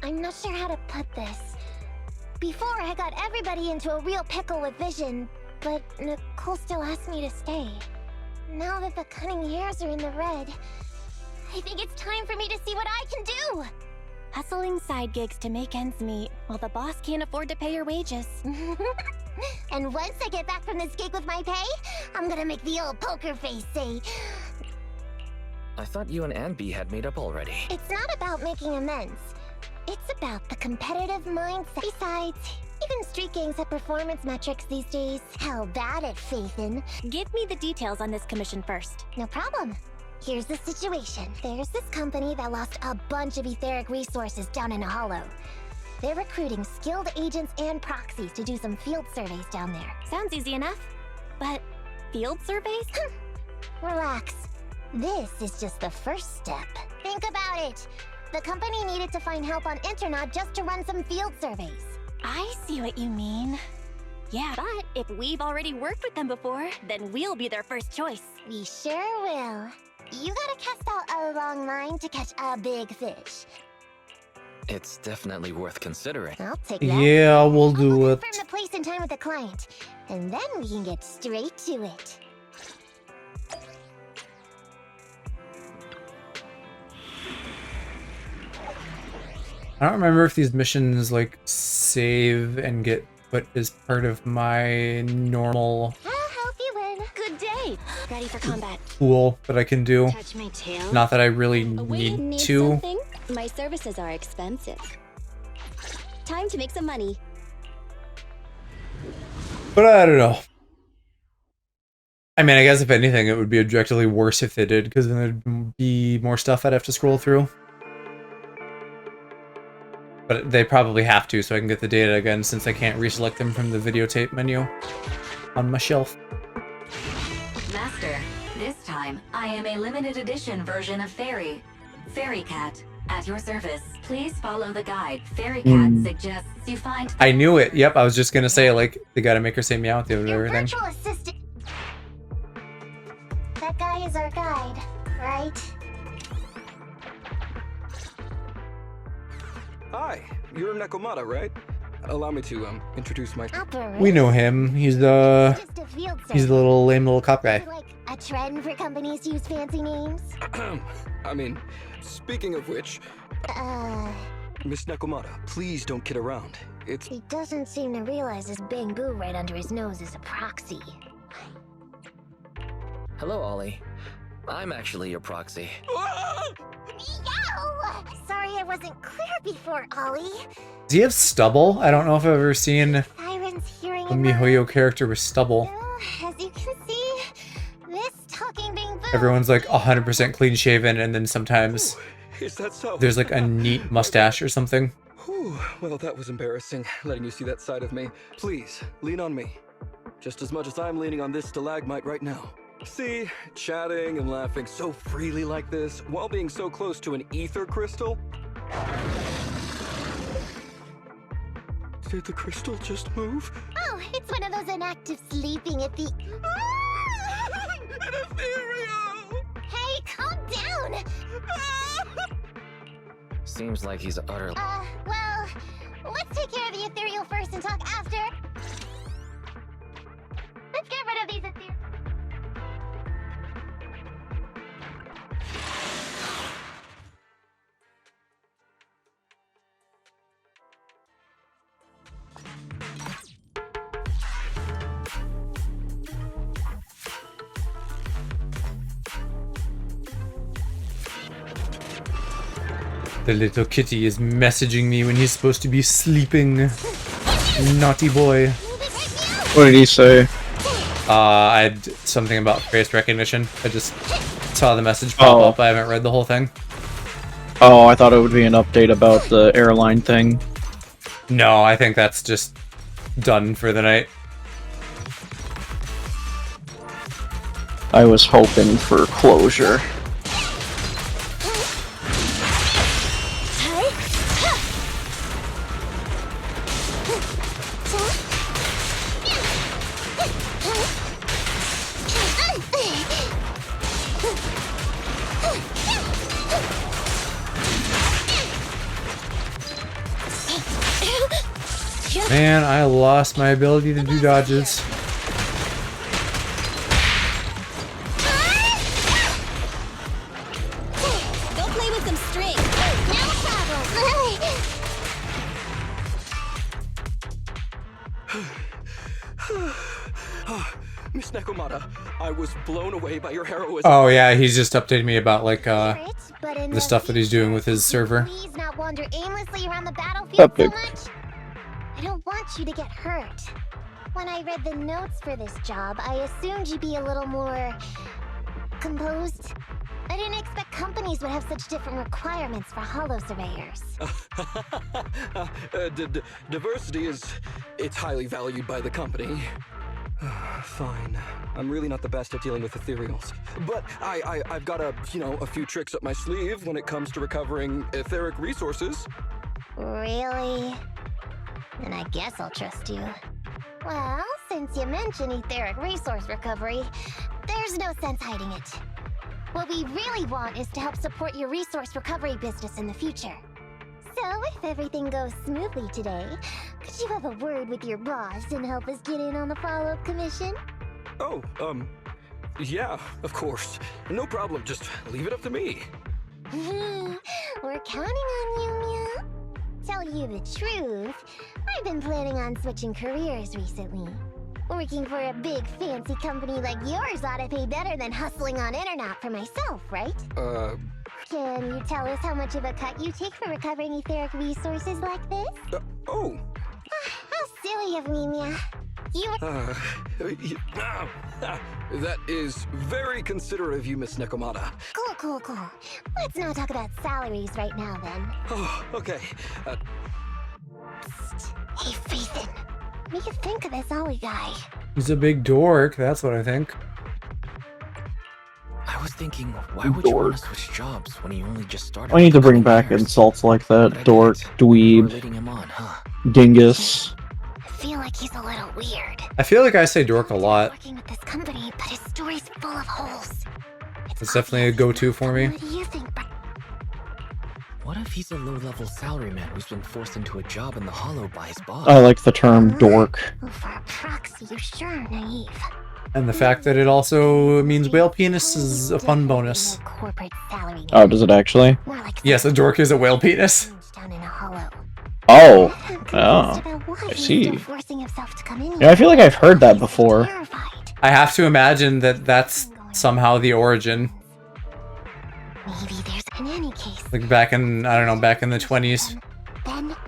S16: I'm not sure how to put this. Before, I got everybody into a real pickle with Vision, but Nicole still asked me to stay. Now that the cunning hairs are in the red, I think it's time for me to see what I can do!
S4: Hustling side gigs to make ends meet, while the boss can't afford to pay your wages.
S16: And once I get back from this gig with my pay, I'm gonna make the old poker face say...
S2: I thought you and Anby had made up already.
S16: It's not about making amends. It's about the competitive mindset. Besides, even street gangs have performance metrics these days. How bad at Faithin.
S4: Give me the details on this commission first.
S16: No problem. Here's the situation. There's this company that lost a bunch of etheric resources down in a hollow. They're recruiting skilled agents and proxies to do some field surveys down there.
S4: Sounds easy enough. But field surveys?
S16: Relax. This is just the first step. Think about it. The company needed to find help on Internet just to run some field surveys.
S4: I see what you mean. Yeah, but if we've already worked with them before, then we'll be their first choice.
S16: We sure will. You gotta cast out a long line to catch a big fish.
S2: It's definitely worth considering.
S16: I'll take that.
S1: Yeah, we'll do it.
S16: Confirm the place and time with the client, and then we can get straight to it.
S1: I don't remember if these missions like save and get put as part of my normal
S16: I'll help you win.
S4: Good day. Ready for combat.
S1: pool that I can do.
S5: Touch my tail.
S1: Not that I really need to.
S5: Something? My services are expensive. Time to make some money.
S1: But I don't know. I mean, I guess if anything, it would be objectively worse if they did, because then there'd be more stuff I'd have to scroll through. But they probably have to, so I can get the data again, since I can't reselect them from the videotape menu on my shelf.
S9: Master, this time I am a limited edition version of Fairy. Fairy Cat, at your service. Please follow the guide. Fairy Cat suggests you find...
S1: I knew it. Yep, I was just gonna say, like, they gotta make her say meow at the end of everything.
S16: Virtual assistant. That guy is our guide, right?
S17: Hi, you're Nekomata, right? Allow me to introduce myself.
S1: We know him. He's the little lame little cop guy.
S16: Like a trend for companies to use fancy names?
S17: I mean, speaking of which, Miss Nekomata, please don't kid around.
S16: He doesn't seem to realize this bamboo right under his nose is a proxy.
S2: Hello, Ollie. I'm actually your proxy.
S16: Yow! Sorry I wasn't clear before, Ollie.
S1: Does he have stubble? I don't know if I've ever seen
S16: Siren's hearing
S1: a MiHoYo character with stubble.
S16: As you can see, this talking bamboo.
S1: Everyone's like 100% clean shaven, and then sometimes
S17: is that so?
S1: there's like a neat mustache or something.
S17: Whew, well, that was embarrassing, letting you see that side of me. Please, lean on me. Just as much as I'm leaning on this stalagmite right now. See, chatting and laughing so freely like this, while being so close to an ether crystal? Did the crystal just move?
S16: Oh, it's one of those inactive sleeping at the...
S17: An ethereal!
S16: Hey, calm down!
S2: Seems like he's utterly...
S16: well, let's take care of the ethereal first and talk after. Let's get rid of these ethereal...
S1: The little kitty is messaging me when he's supposed to be sleeping. Naughty boy.
S10: What did he say?
S1: I had something about face recognition. I just saw the message pop up. I haven't read the whole thing.
S10: Oh, I thought it would be an update about the airline thing.
S1: No, I think that's just done for the night.
S10: I was hoping for closure.
S1: Man, I lost my ability to do dodges.
S16: Go play with some string. No
S17: problem. Miss Nekomata, I was blown away by your heroism.
S1: Oh yeah, he's just updating me about like the stuff that he's doing with his server.
S16: Please not wander aimlessly around the battlefield so much. I don't want you to get hurt. When I read the notes for this job, I assumed you'd be a little more... composed. I didn't expect companies would have such different requirements for holo surveyors.
S17: Diversity it's highly valued by the company. Fine. I'm really not the best at dealing with ethereals. But I've got a few tricks up my sleeve when it comes to recovering etheric resources.
S16: Really? Then I guess I'll trust you. Well, since you mentioned etheric resource recovery, there's no sense hiding it. What we really want is to help support your resource recovery business in the future. So, if everything goes smoothly today, could you have a word with your boss and help us get in on the follow-up commission?
S17: Oh, yeah, of course. No problem, just leave it up to me.
S16: We're counting on you, Mia. Tell you the truth, I've been planning on switching careers recently. Working for a big fancy company like yours ought to pay better than hustling on internet for myself, right? Can you tell us how much of a cut you take for recovering etheric resources like this?
S17: Oh!
S16: How silly of me, Mia. You
S17: That is very considerate of you, Miss Nekomata.
S16: Cool. Let's not talk about salaries right now, then.
S17: Oh, okay.
S16: Hey, Ethan. What do you think of this Ollie guy?
S1: He's a big dork, that's what I think.
S2: I was thinking, why would you want to switch jobs when he only just started?
S13: I need to bring back insults like that. Dork, dweeb,
S2: leading him on, huh?
S13: dingus.
S16: I feel like he's a little weird.
S1: I feel like I say dork a lot.
S16: Working with this company, but his story's full of holes.
S1: It's definitely a go-to for me.
S16: What do you think,
S2: What if he's a low-level salaryman who's been forced into a job in the Hollow by his boss?
S13: I like the term dork.
S16: Well, for a proxy, you sure are naive.
S1: And the fact that it also means whale penis is a fun bonus.
S16: Corporate salary.
S13: Oh, does it actually?
S1: Yes, a dork is a whale penis.
S16: Down in a hollow.
S13: Oh. I see.
S16: Forcing himself to come in
S13: Yeah, I feel like I've heard that before.
S1: I have to imagine that that's somehow the origin.
S16: Maybe there's in any case.
S1: Like back in, I don't know, back in the 20s.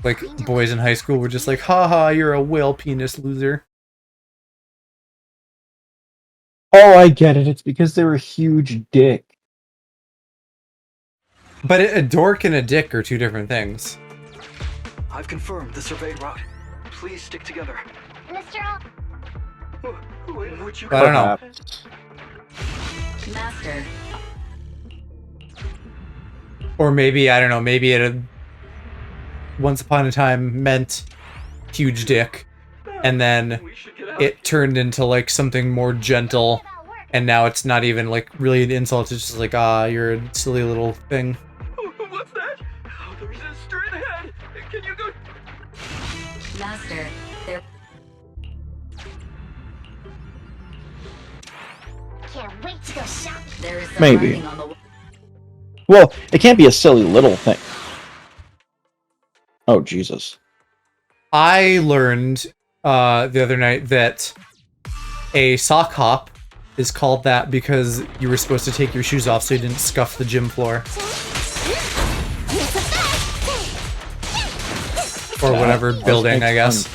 S1: Like, boys in high school were just like, haha, you're a whale penis loser.
S13: Oh, I get it. It's because they're a huge dick.
S1: But a dork and a dick are two different things.
S17: I've confirmed the surveyed route. Please stick together.
S16: Mr.
S17: Would you?
S1: I don't know.
S9: Master.
S1: Or maybe, I don't know, maybe it had once upon a time meant huge dick, and then it turned into like something more gentle, and now it's not even like really an insult, it's just like, ah, you're a silly little thing.
S17: What's that? Oh, there's a straight ahead. Can you go?
S9: Master, there.
S16: Can't wait to go shopping.
S9: There is some
S13: Maybe.
S9: writing on the.
S13: Well, it can't be a silly little thing. Oh, Jesus.
S1: I learned the other night that a sock hop is called that because you were supposed to take your shoes off so you didn't scuff the gym floor. Or whatever building, I guess.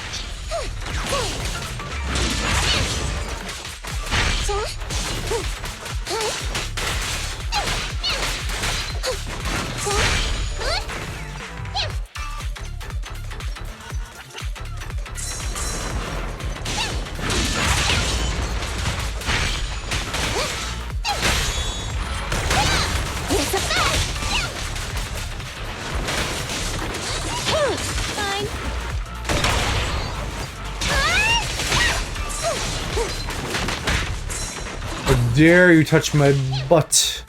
S1: How dare you touch my butt?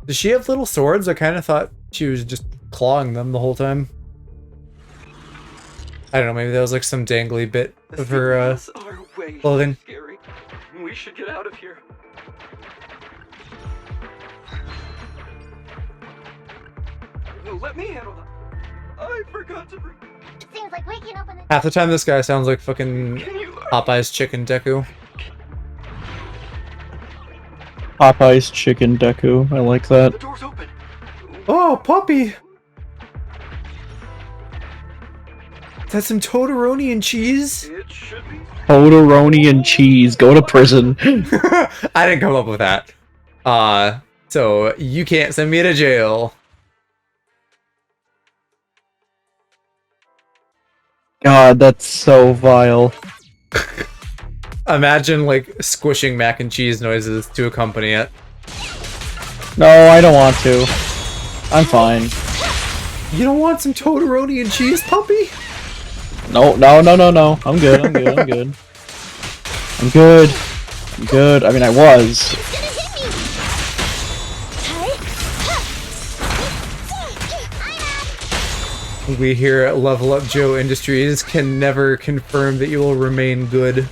S1: Does she have little swords? I kind of thought she was just clawing them the whole time. I don't know, maybe that was like some dangly bit of her clothing.
S17: Scary. We should get out of here. Let me handle that. I forgot to bring.
S16: It seems like we can open the
S1: Half the time this guy sounds like fucking Popeye's Chicken Deku.
S13: Popeye's Chicken Deku. I like that.
S17: The door's open.
S1: Oh, puppy! That's some Totteroni and cheese?
S17: It should be.
S13: Totteroni and cheese. Go to prison.
S1: I didn't come up with that. So you can't send me to jail.
S13: God, that's so vile.
S1: Imagine like squishing mac and cheese noises to accompany it.
S13: No, I don't want to. I'm fine.
S1: You don't want some Totteroni and cheese, puppy?
S13: No. I'm good. I'm good. I'm good. I mean, I was.
S1: We here at Level Up Joe Industries can never confirm that you will remain good.
S16: No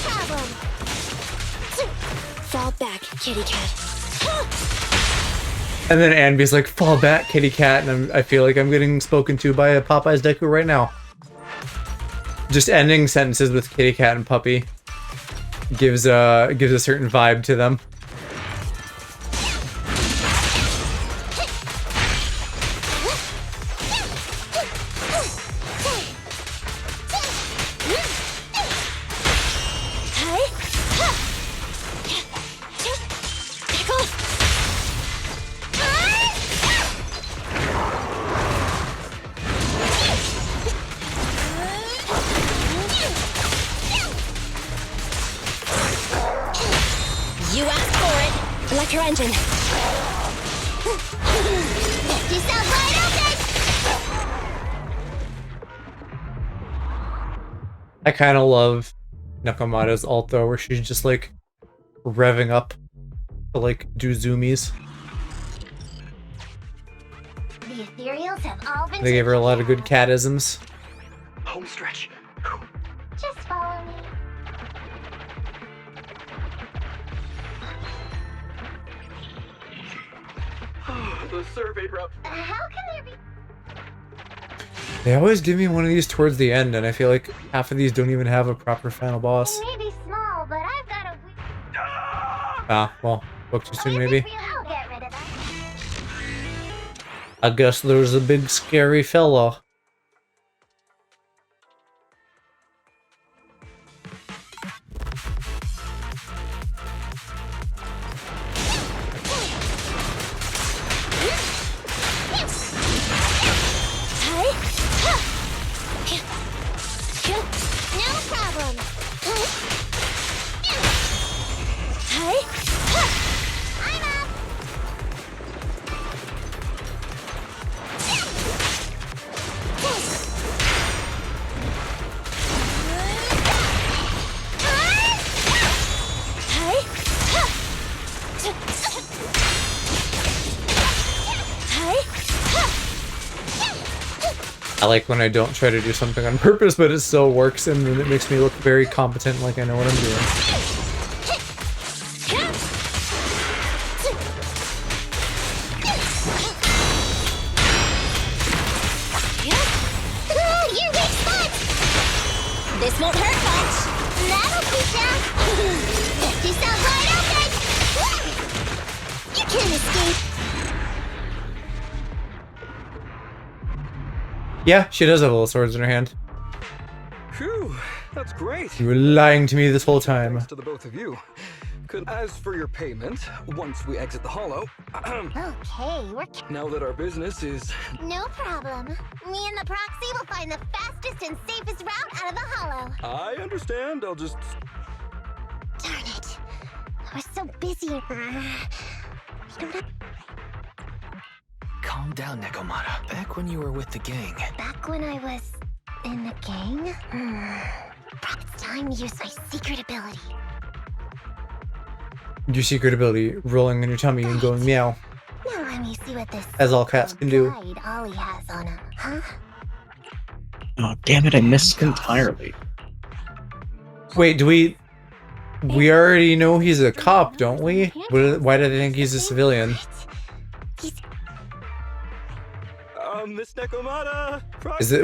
S16: problem.
S5: Fall back, kitty cat.
S1: And then Anby's like, fall back, kitty cat, and I feel like I'm getting spoken to by a Popeye's Deku right now. just ending sentences with kitty cat and puppy gives a certain vibe to them.
S4: You asked for it. Electro engine. You sound wide open.
S1: I kind of love Nakamata's ult though, where she's just like revving up to like do zoomies.
S16: The ethereals have all been.
S1: They gave her a lot of good catisms.
S17: Home stretch.
S16: Just follow me.
S17: The survey route.
S16: How can there be?
S1: They always give me one of these towards the end, and I feel like half of these don't even have a proper final boss.
S16: It may be small, but I've got a.
S1: Ah, well, spoke too soon maybe.
S16: I'll get rid of that.
S1: I guess there's a big scary fella.
S16: No problem. I'm up.
S1: I like when I don't try to do something on purpose, but it still works, and then it makes me look very competent, like I know what I'm doing.
S16: Your weak spot. This won't hurt much. That'll teach ya. You sound wide open. You can't escape.
S1: Yeah, she does have little swords in her hand.
S17: Phew, that's great.
S1: You were lying to me this whole time.
S17: Thanks to the both of you. As for your payment, once we exit the hollow,
S16: Okay, we're.
S17: now that our business is...
S16: No problem. Me and the proxy will find the fastest and safest route out of the hollow.
S17: I understand, I'll just...
S16: Darn it. We're so busy. We don't have.
S2: Calm down, Nekomata. Back when you were with the gang.
S16: Back when I was in the gang? It's time to use my secret ability.
S1: Your secret ability, rolling on your tummy and going meow.
S16: Now let me see what this
S1: As all cats can do.
S16: guide Ollie has on him, huh?
S10: Oh, damn it, I missed entirely.
S1: Wait, do we already know he's a cop, don't we? Why did they think he's a civilian?
S17: Miss Nekomata!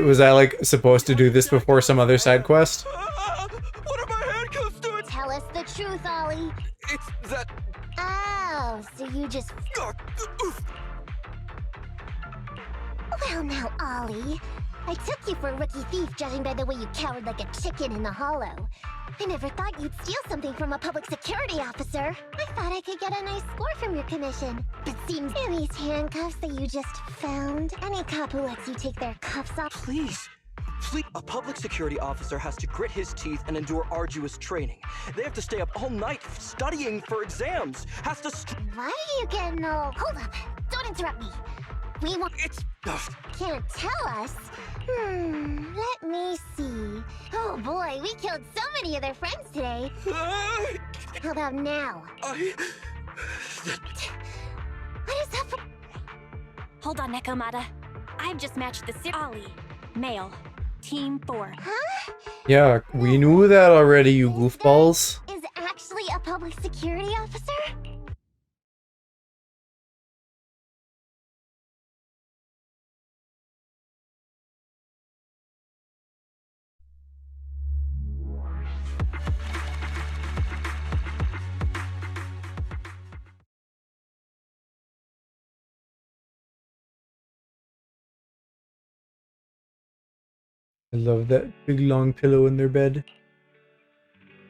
S1: Was I like supposed to do this before some other side quest?
S17: What are my handcuffs doing?
S16: Tell us the truth, Ollie.
S17: It's that...
S16: Oh, so you just... Well now, Ollie. I took you for a rookie thief judging by the way you cowered like a chicken in the hollow. I never thought you'd steal something from a public security officer. I thought I could get a nice score from your commission. But seems in these handcuffs that you just found, any cop who lets you take their cuffs off...
S17: Please. A public security officer has to grit his teeth and endure arduous training. They have to stay up all night studying for exams. Has to...
S16: Why are you getting all... Hold up. Don't interrupt me. We want...
S17: It's...
S16: Can't tell us? Let me see. Oh boy, we killed so many of their friends today. How about now?
S4: What is up? Hold on, Nekomata. I've just matched the Ollie. Male. Team 4.
S16: Huh?
S1: Yeah, we knew that already, you goofballs.
S16: Is actually a public security officer?
S1: I love that big long pillow in their bed.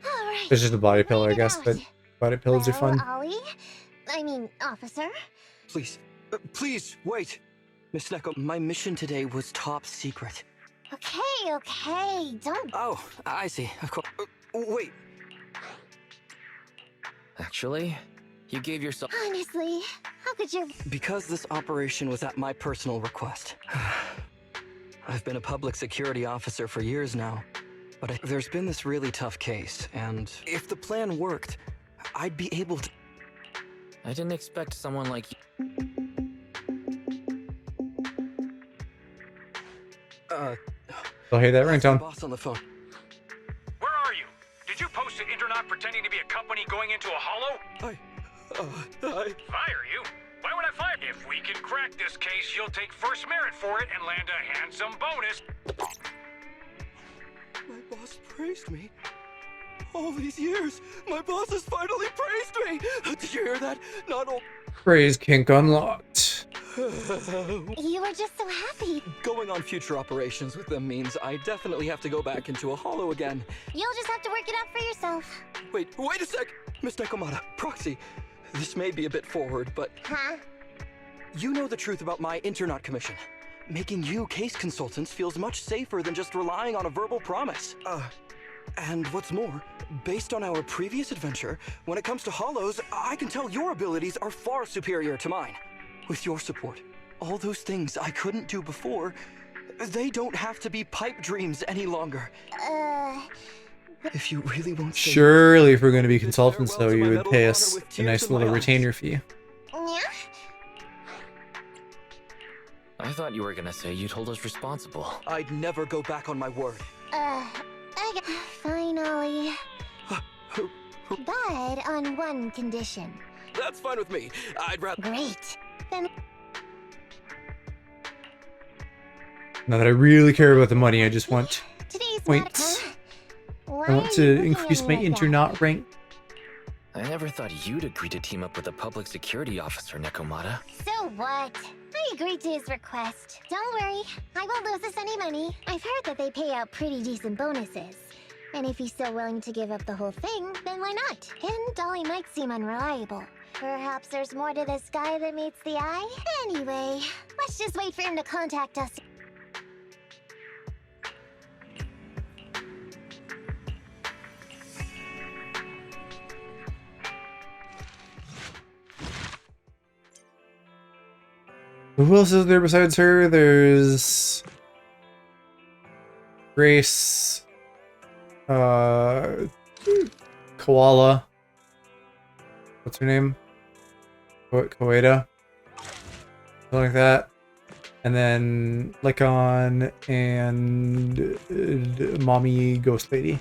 S16: Alright.
S1: It's just a body pillow, I guess, but body pillows are fun.
S16: Ollie? I mean, officer?
S17: Please, please, wait. Miss Neko, my mission today was top secret.
S16: Okay, don't...
S17: Oh, I see. Of course. Wait.
S2: Actually, you gave yourself...
S16: Honestly, how could you...
S17: Because this operation was at my personal request. I've been a public security officer for years now, but there's been this really tough case, and if the plan worked, I'd be able to...
S2: I didn't expect someone like you...
S1: Oh, hey, that ringtone.
S17: Boss on the phone.
S18: Where are you? Did you post to Internet pretending to be a company going into a hollow?
S17: I...
S18: Fire you? Why would I fire you? If we can crack this case, you'll take first merit for it and land a handsome bonus.
S17: My boss praised me. All these years, my boss has finally praised me! Did you hear that? Not all...
S1: Praise kink unlocked.
S16: You were just so happy.
S17: Going on future operations with them means I definitely have to go back into a hollow again.
S16: You'll just have to work it out for yourself.
S17: Wait a sec! Miss Nekomata, Proxy, this may be a bit forward, but...
S16: Huh?
S17: You know the truth about my Internaut commission. Making you case consultants feels much safer than just relying on a verbal promise. And what's more, based on our previous adventure, when it comes to hollows, I can tell your abilities are far superior to mine. With your support, all those things I couldn't do before, they don't have to be pipe dreams any longer. If you really won't say...
S1: Surely, if we're going to be consultants, though, you would pay us a nice little retainer fee.
S16: Yeah?
S2: I thought you were gonna say you'd hold us responsible.
S17: I'd never go back on my word.
S16: Fine, Ollie. But on one condition.
S17: That's fine with me. I'd rather...
S16: Great. Then...
S1: Now that I really care about the money, I just want points.
S16: Why
S1: I want to increase my Internaut rank.
S2: I never thought you'd agree to team up with a public security officer, Nekomata.
S16: So what? I agreed to his request. Don't worry, I won't lose us any money. I've heard that they pay out pretty decent bonuses. And if he's so willing to give up the whole thing, then why not? And Dolly might seem unreliable. Perhaps there's more to this guy than meets the eye? Anyway, let's just wait for him to contact us.
S1: Who else is there besides her? There's... Grace... Koala. What's her name? Koeda. Something like that. And then Lycon and Mommy Ghost Lady.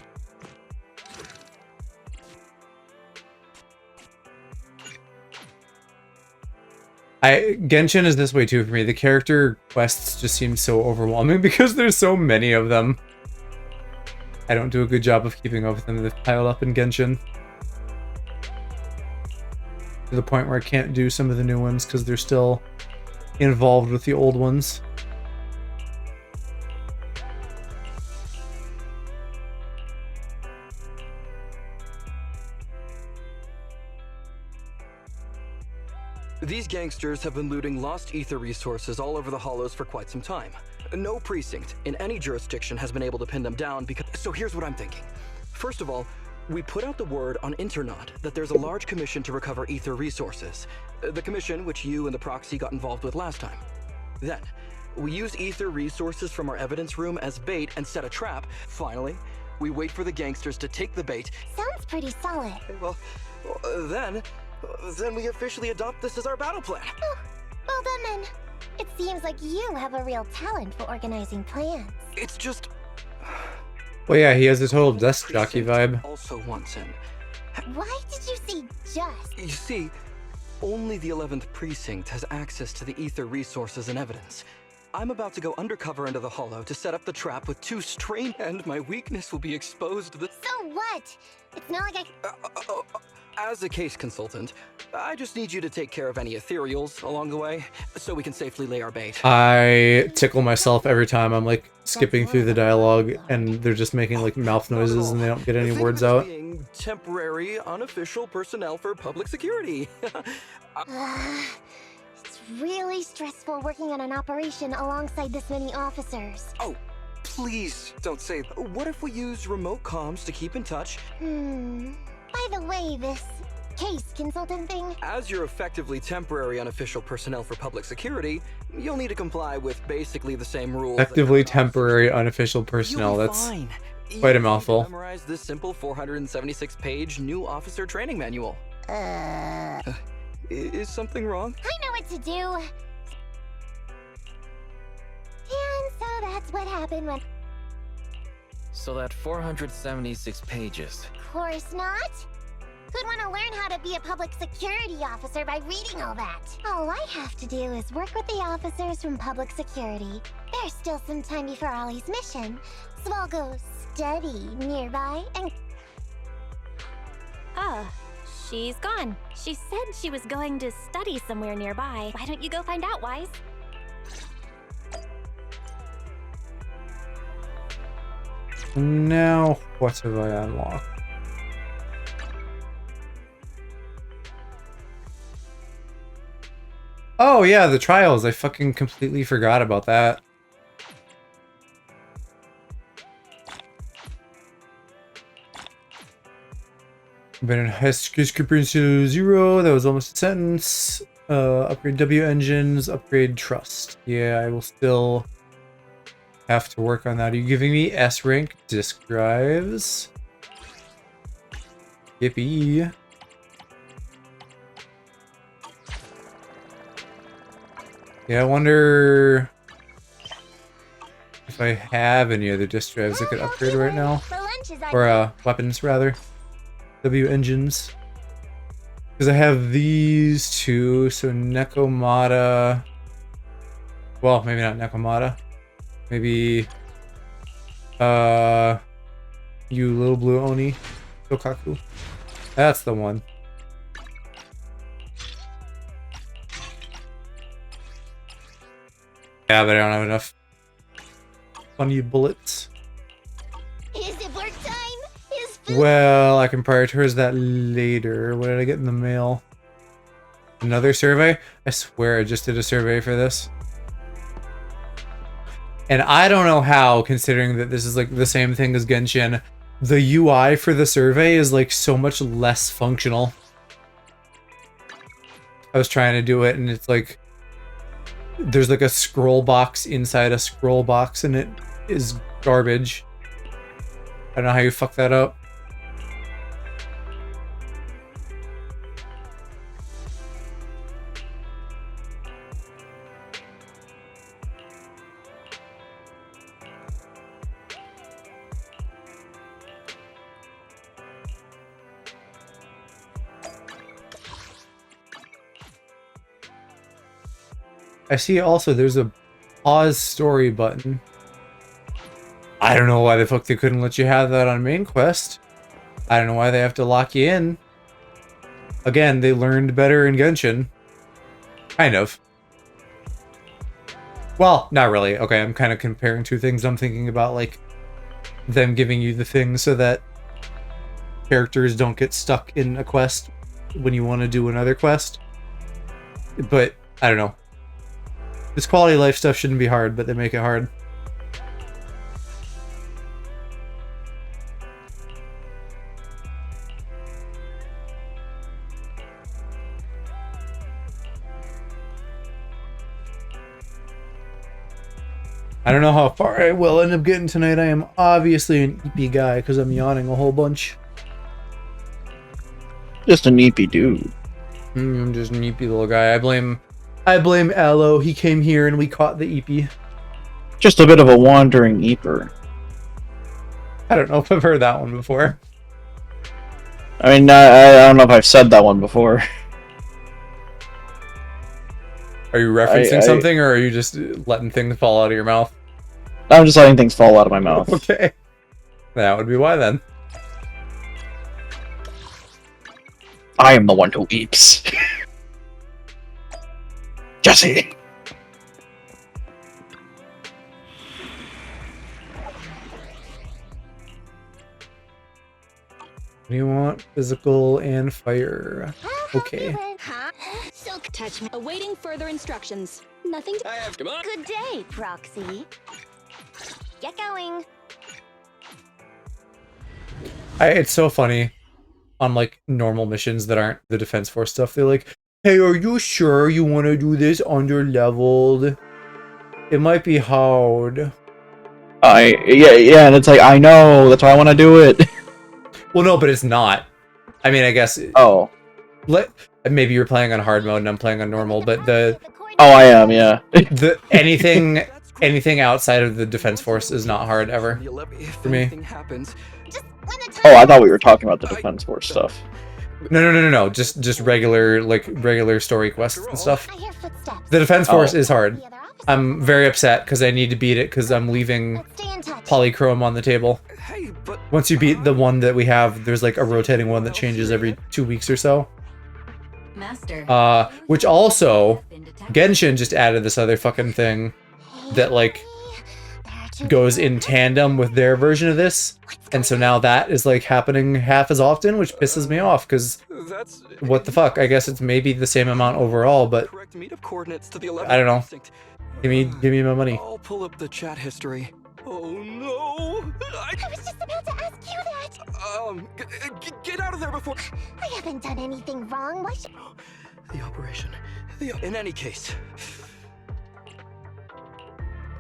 S1: Genshin is this way too for me. The character quests just seem so overwhelming because there's so many of them. I don't do a good job of keeping up with them. They've piled up in Genshin. To the point where I can't do some of the new ones because they're still involved with the old ones.
S17: These gangsters have been looting lost ether resources all over the hollows for quite some time. No precinct in any jurisdiction has been able to pin them down because... So here's what I'm thinking. First of all, we put out the word on Internaut that there's a large commission to recover ether resources. The commission which you and the proxy got involved with last time. Then, we use ether resources from our evidence room as bait and set a trap. Finally, we wait for the gangsters to take the bait.
S16: Sounds pretty solid.
S17: Well, then we officially adopt this as our battle plan.
S16: Oh, well done then. It seems like you have a real talent for organizing plans.
S17: It's just...
S1: Well, yeah, he has a total desk jockey vibe.
S17: Also wants him.
S16: Why did you say just?
S17: You see, only the 11th precinct has access to the ether resources and evidence. I'm about to go undercover into the hollow to set up the trap with two strange... And my weakness will be exposed to the...
S16: So what? It's not like
S17: As a case consultant, I just need you to take care of any ethereals along the way, so we can safely lay our bait.
S1: I tickle myself every time I'm like skipping through the dialogue and they're just making like mouth noises and they don't get any
S17: Think
S1: words
S17: of it as
S1: out.
S17: being temporary, unofficial personnel for public security.
S16: It's really stressful working on an operation alongside this many officers.
S17: Oh, please don't say that. What if we use remote comms to keep in touch?
S16: By the way, this case consultant thing...
S17: As you're effectively temporary unofficial personnel for public security, you'll need to comply with basically the same rules.
S1: Effectively temporary unofficial personnel. That's quite a mouthful.
S17: Memorize this simple 476-page new officer training manual. Is something wrong?
S16: I know what to do. And so that's what happened when...
S2: So that 476 pages.
S16: Of course not. Who'd want to learn how to be a public security officer by reading all that? All I have to do is work with the officers from public security. There's still some time before Ollie's mission, so I'll go study nearby and...
S4: She's gone. She said she was going to study somewhere nearby. Why don't you go find out, Wise?
S1: Now, what have I unlocked? Oh yeah, the trials. I fucking completely forgot about that. Been in high skyscraper 0. That was almost a sentence. Upgrade W engines, upgrade trust. Yeah, I will still have to work on that. Are you giving me S rank disk drives? Yippee. Yeah, I wonder if I have any other disk drives I could upgrade right now. Or weapons rather. W engines. Because I have these two, so Nekomata. Well, maybe not Nekomata. Maybe you little blue Oni. Shokaku. That's the one. Yeah, but I don't have enough funny bullets.
S16: Is it work time?
S1: Well, I can prioritize that later. What did I get in the mail? Another survey? I swear I just did a survey for this. And I don't know how, considering that this is like the same thing as Genshin, the UI for the survey is like so much less functional. I was trying to do it and it's like there's like a scroll box inside a scroll box and it is garbage. I don't know how you fuck that up. I see also there's a pause story button. I don't know why the fuck they couldn't let you have that on main quest. I don't know why they have to lock you in. Again, they learned better in Genshin. Kind of. Well, not really. Okay, I'm kind of comparing two things. I'm thinking about like them giving you the things so that characters don't get stuck in a quest when you want to do another quest. But I don't know. This quality of life stuff shouldn't be hard, but they make it hard. I don't know how far I will end up getting tonight. I am obviously an EP guy because I'm yawning a whole bunch.
S10: Just an EP dude.
S1: I'm just an EP little guy. I blame Aloe. He came here and we caught the EP.
S10: Just a bit of a wandering eeper.
S1: I don't know if I've heard that one before.
S10: I mean, I don't know if I've said that one before.
S1: Are you referencing something, or are you just letting things fall out of your mouth?
S10: I'm just letting things fall out of my mouth.
S1: Okay. That would be why then.
S10: I am the one who eats. Jesse!
S1: What do you want? Physical and fire. Okay.
S5: So touch me. Awaiting further instructions. Nothing to.
S17: I have come on.
S16: Good day, Proxy. Get going.
S1: It's so funny on like normal missions that aren't the Defense Force stuff. They're like, hey, are you sure you want to do this under leveled? It might be hard.
S10: Yeah, and it's like, I know, that's why I want to do it.
S1: Well, no, but it's not. I mean, I guess.
S10: Oh.
S1: Maybe you're playing on hard mode and I'm playing on normal, but the.
S10: Oh, I am, yeah.
S1: Anything outside of the Defense Force is not hard ever for me.
S10: Oh, I thought we were talking about the Defense Force stuff.
S1: No. Just regular story quests and stuff. The Defense Force is hard. I'm very upset because I need to beat it because I'm leaving Polychrome on the table. Once you beat the one that we have, there's like a rotating one that changes every 2 weeks or so. Which also, Genshin just added this other fucking thing that like goes in tandem with their version of this, and so now that is like happening half as often, which pisses me off because what the fuck? I guess it's maybe the same amount overall, but I don't know. Give me my money.
S17: I'll pull up the chat history. Oh no!
S16: I was just about to ask you that.
S17: Get out of there before.
S16: I haven't done anything wrong. Why should...
S17: The operation. In any case.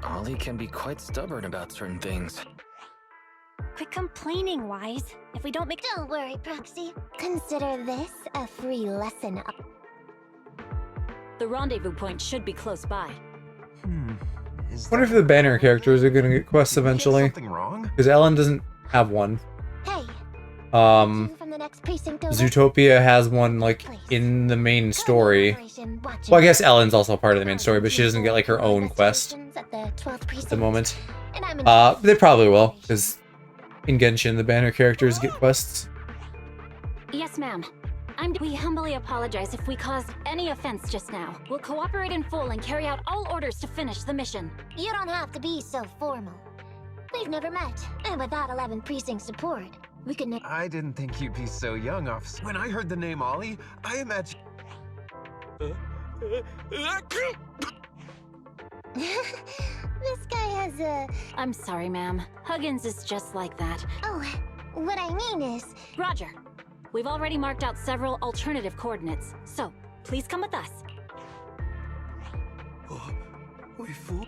S2: Ollie can be quite stubborn about certain things.
S4: Quit complaining, Wise. If we don't make...
S16: Don't worry, Proxy. Consider this a free lesson.
S5: The rendezvous point should be close by.
S1: I wonder if the banner characters are gonna get quests eventually. Because Ellen doesn't have one.
S16: Hey.
S1: Zootopia has one like in the main story. Well, I guess Ellen's also part of the main story, but she doesn't get like her own quest at the moment. They probably will, because in Genshin the banner characters get quests.
S5: Yes, ma'am. We humbly apologize if we caused any offense just now. We'll cooperate in full and carry out all orders to finish the mission.
S16: You don't have to be so formal. We've never met, and without 11 precinct support, we could
S19: I didn't think you'd be so young, officer. When I heard the name Ollie, I imagined...
S16: This guy has a...
S5: I'm sorry, ma'am. Huggins is just like that.
S16: Oh, what I mean is...
S5: Roger. We've already marked out several alternative coordinates, so please come with us.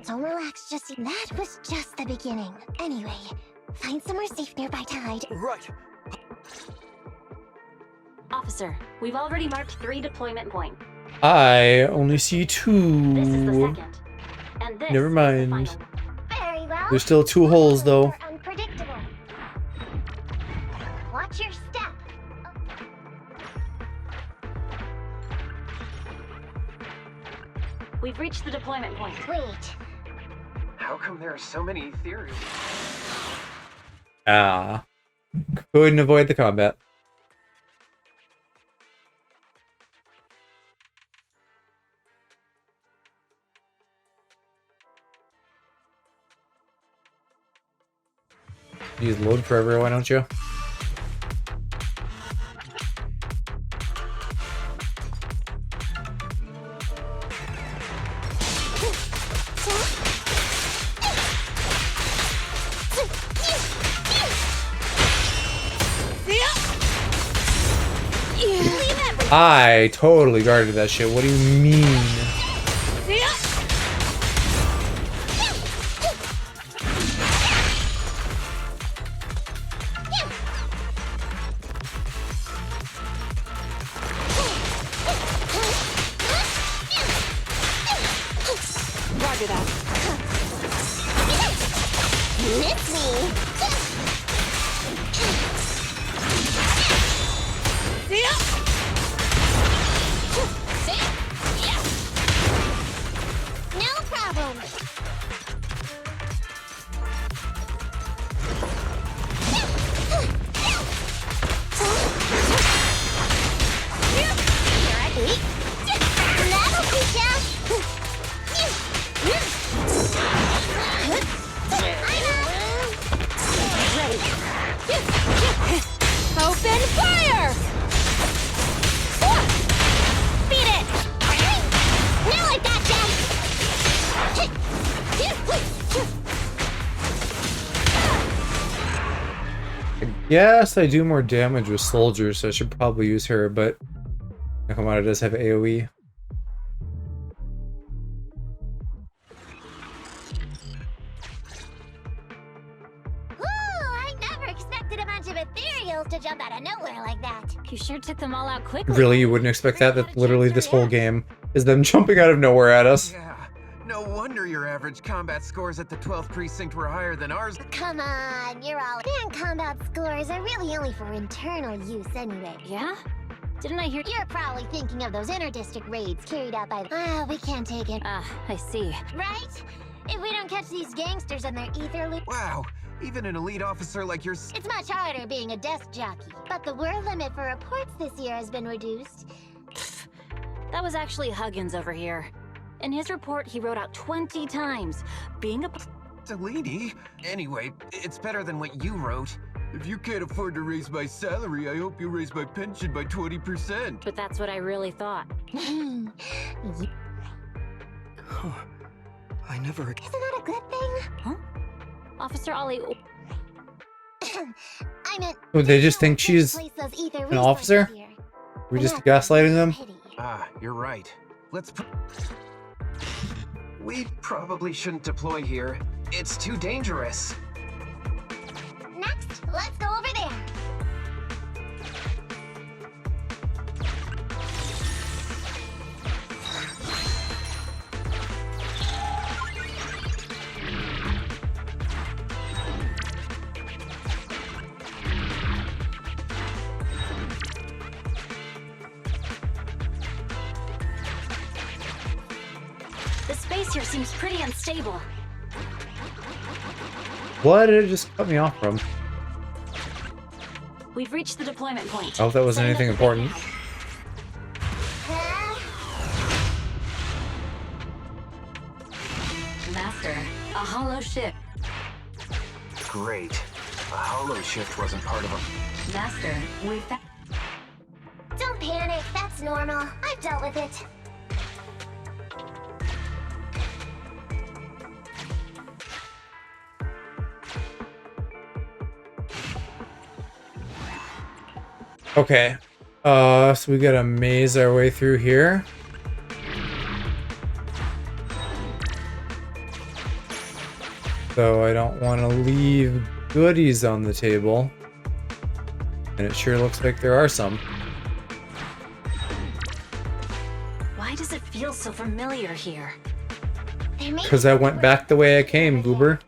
S16: Don't relax, Jesse. That was just the beginning. Anyway, find somewhere safe nearby to hide.
S17: Right.
S5: Officer, we've already marked 3 deployment points.
S1: I only see 2.
S5: This is the second. And this
S1: Never mind.
S5: is the final.
S16: Very well.
S1: There's still 2 holes though.
S16: Unpredictable. Watch your step.
S5: We've reached the deployment point.
S16: Wait.
S19: How come there are so many theories?
S1: Couldn't avoid the combat. Use load forever, why don't you? I totally guarded that shit. What do you mean?
S16: Roger that. Miss me. No problem.
S1: Yes, I do more damage with soldiers, so I should probably use her, but Nakamura does have AoE.
S16: I never expected a bunch of ethereals to jump out of nowhere like that.
S4: You sure took them all out quickly.
S1: Really, you wouldn't expect that? That literally this whole game is them jumping out of nowhere at us.
S19: Yeah, no wonder your average combat scores at the 12th precinct were higher than ours.
S16: Come on, you're all... Fan combat scores are really only for internal use anyway.
S4: Yeah? Didn't I hear...
S16: You're probably thinking of those inter-district raids carried out by... we can't take it.
S4: I see.
S16: Right? If we don't catch these gangsters and their ether loop...
S19: Wow, even an elite officer like yours...
S16: It's much harder being a desk jockey. But the word limit for reports this year has been reduced.
S4: That was actually Huggins over here. In his report, he wrote out 20 times. Being a...
S19: Delaney? Anyway, it's better than what you wrote. If you can't afford to raise my salary, I hope you raise my pension by 20%.
S4: But that's what I really thought.
S19: I never...
S16: Isn't that a good thing?
S4: Huh? Officer Ollie...
S16: I meant...
S1: Would they just think she's an officer? We're just gaslighting them?
S19: Ah, you're right. We probably shouldn't deploy here. It's too dangerous.
S16: Next, let's go over there.
S4: The space here seems pretty unstable.
S1: What did it just cut me off from?
S4: We've reached the deployment point.
S1: I hope that wasn't anything important.
S9: Master, a hollow ship.
S19: Great. A hollow shift wasn't part of a...
S9: Master, we found...
S16: Don't panic, that's normal. I've dealt with it.
S1: Okay. So we gotta maze our way through here. So I don't want to leave goodies on the table. And it sure looks like there are some.
S4: Why does it feel so familiar here?
S1: Because I went back the way I came, Goober.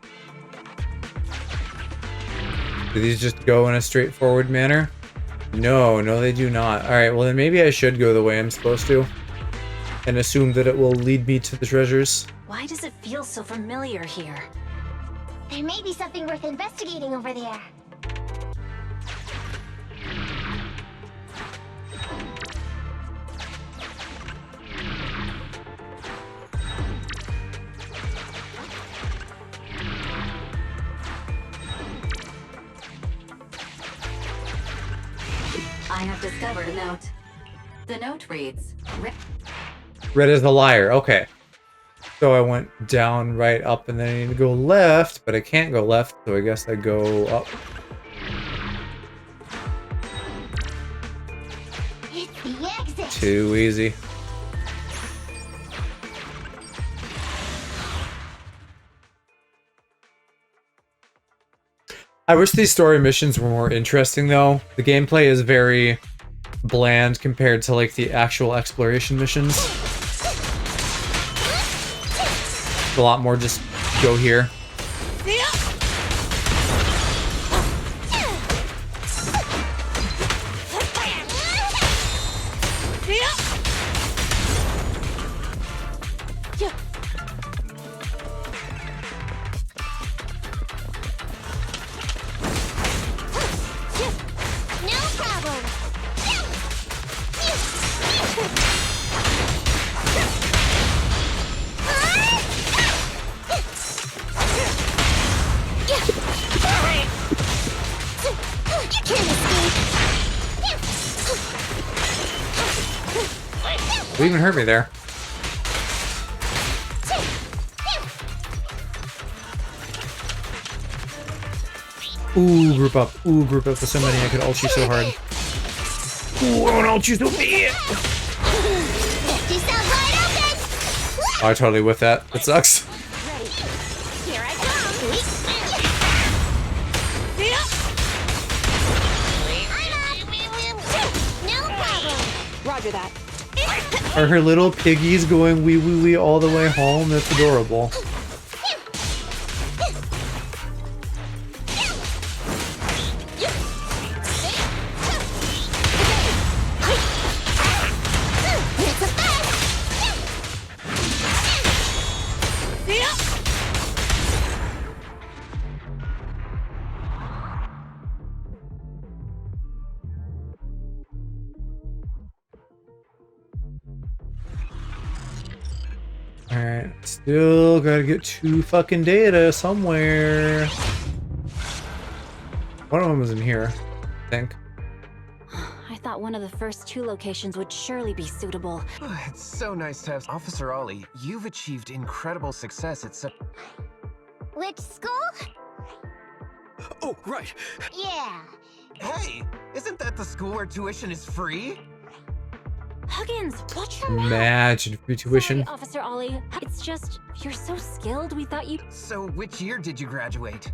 S1: Do these just go in a straightforward manner? No, they do not. Alright, well then maybe I should go the way I'm supposed to. And assume that it will lead me to the treasures.
S4: Why does it feel so familiar here?
S16: There may be something worth investigating over there.
S9: I have discovered a note. The note reads...
S1: Red is the liar. Okay. So I went down, right, up, and then I need to go left, but I can't go left, so I guess I go up.
S16: It's the exit.
S1: Too easy. I wish these story missions were more interesting, though. The gameplay is very bland compared to, like, the actual exploration missions. A lot more just go here. Who even hurt me there? Ooh, group up. Ooh, group up with so many. I could ult you so hard. Ooh, I want to ult you so bad. Oh, I totally whiffed that. That sucks.
S16: Here I come. No problem.
S14: Roger that.
S1: Are her little piggies going wee wee wee all the way home? That's adorable. Alright, still gotta get 2 fucking data somewhere. One of them was in here, I think.
S5: I thought one of the first 2 locations would surely be suitable.
S19: It's so nice to have Officer Ollie. You've achieved incredible success at such.
S16: Which school?
S17: Oh, right.
S16: Yeah.
S19: Hey, isn't that the school where tuition is free?
S5: Huggins, watch your mouth.
S1: Imagine free tuition.
S5: Sorry, Officer Ollie. It's just, you're so skilled, we thought you...
S19: So, which year did you graduate?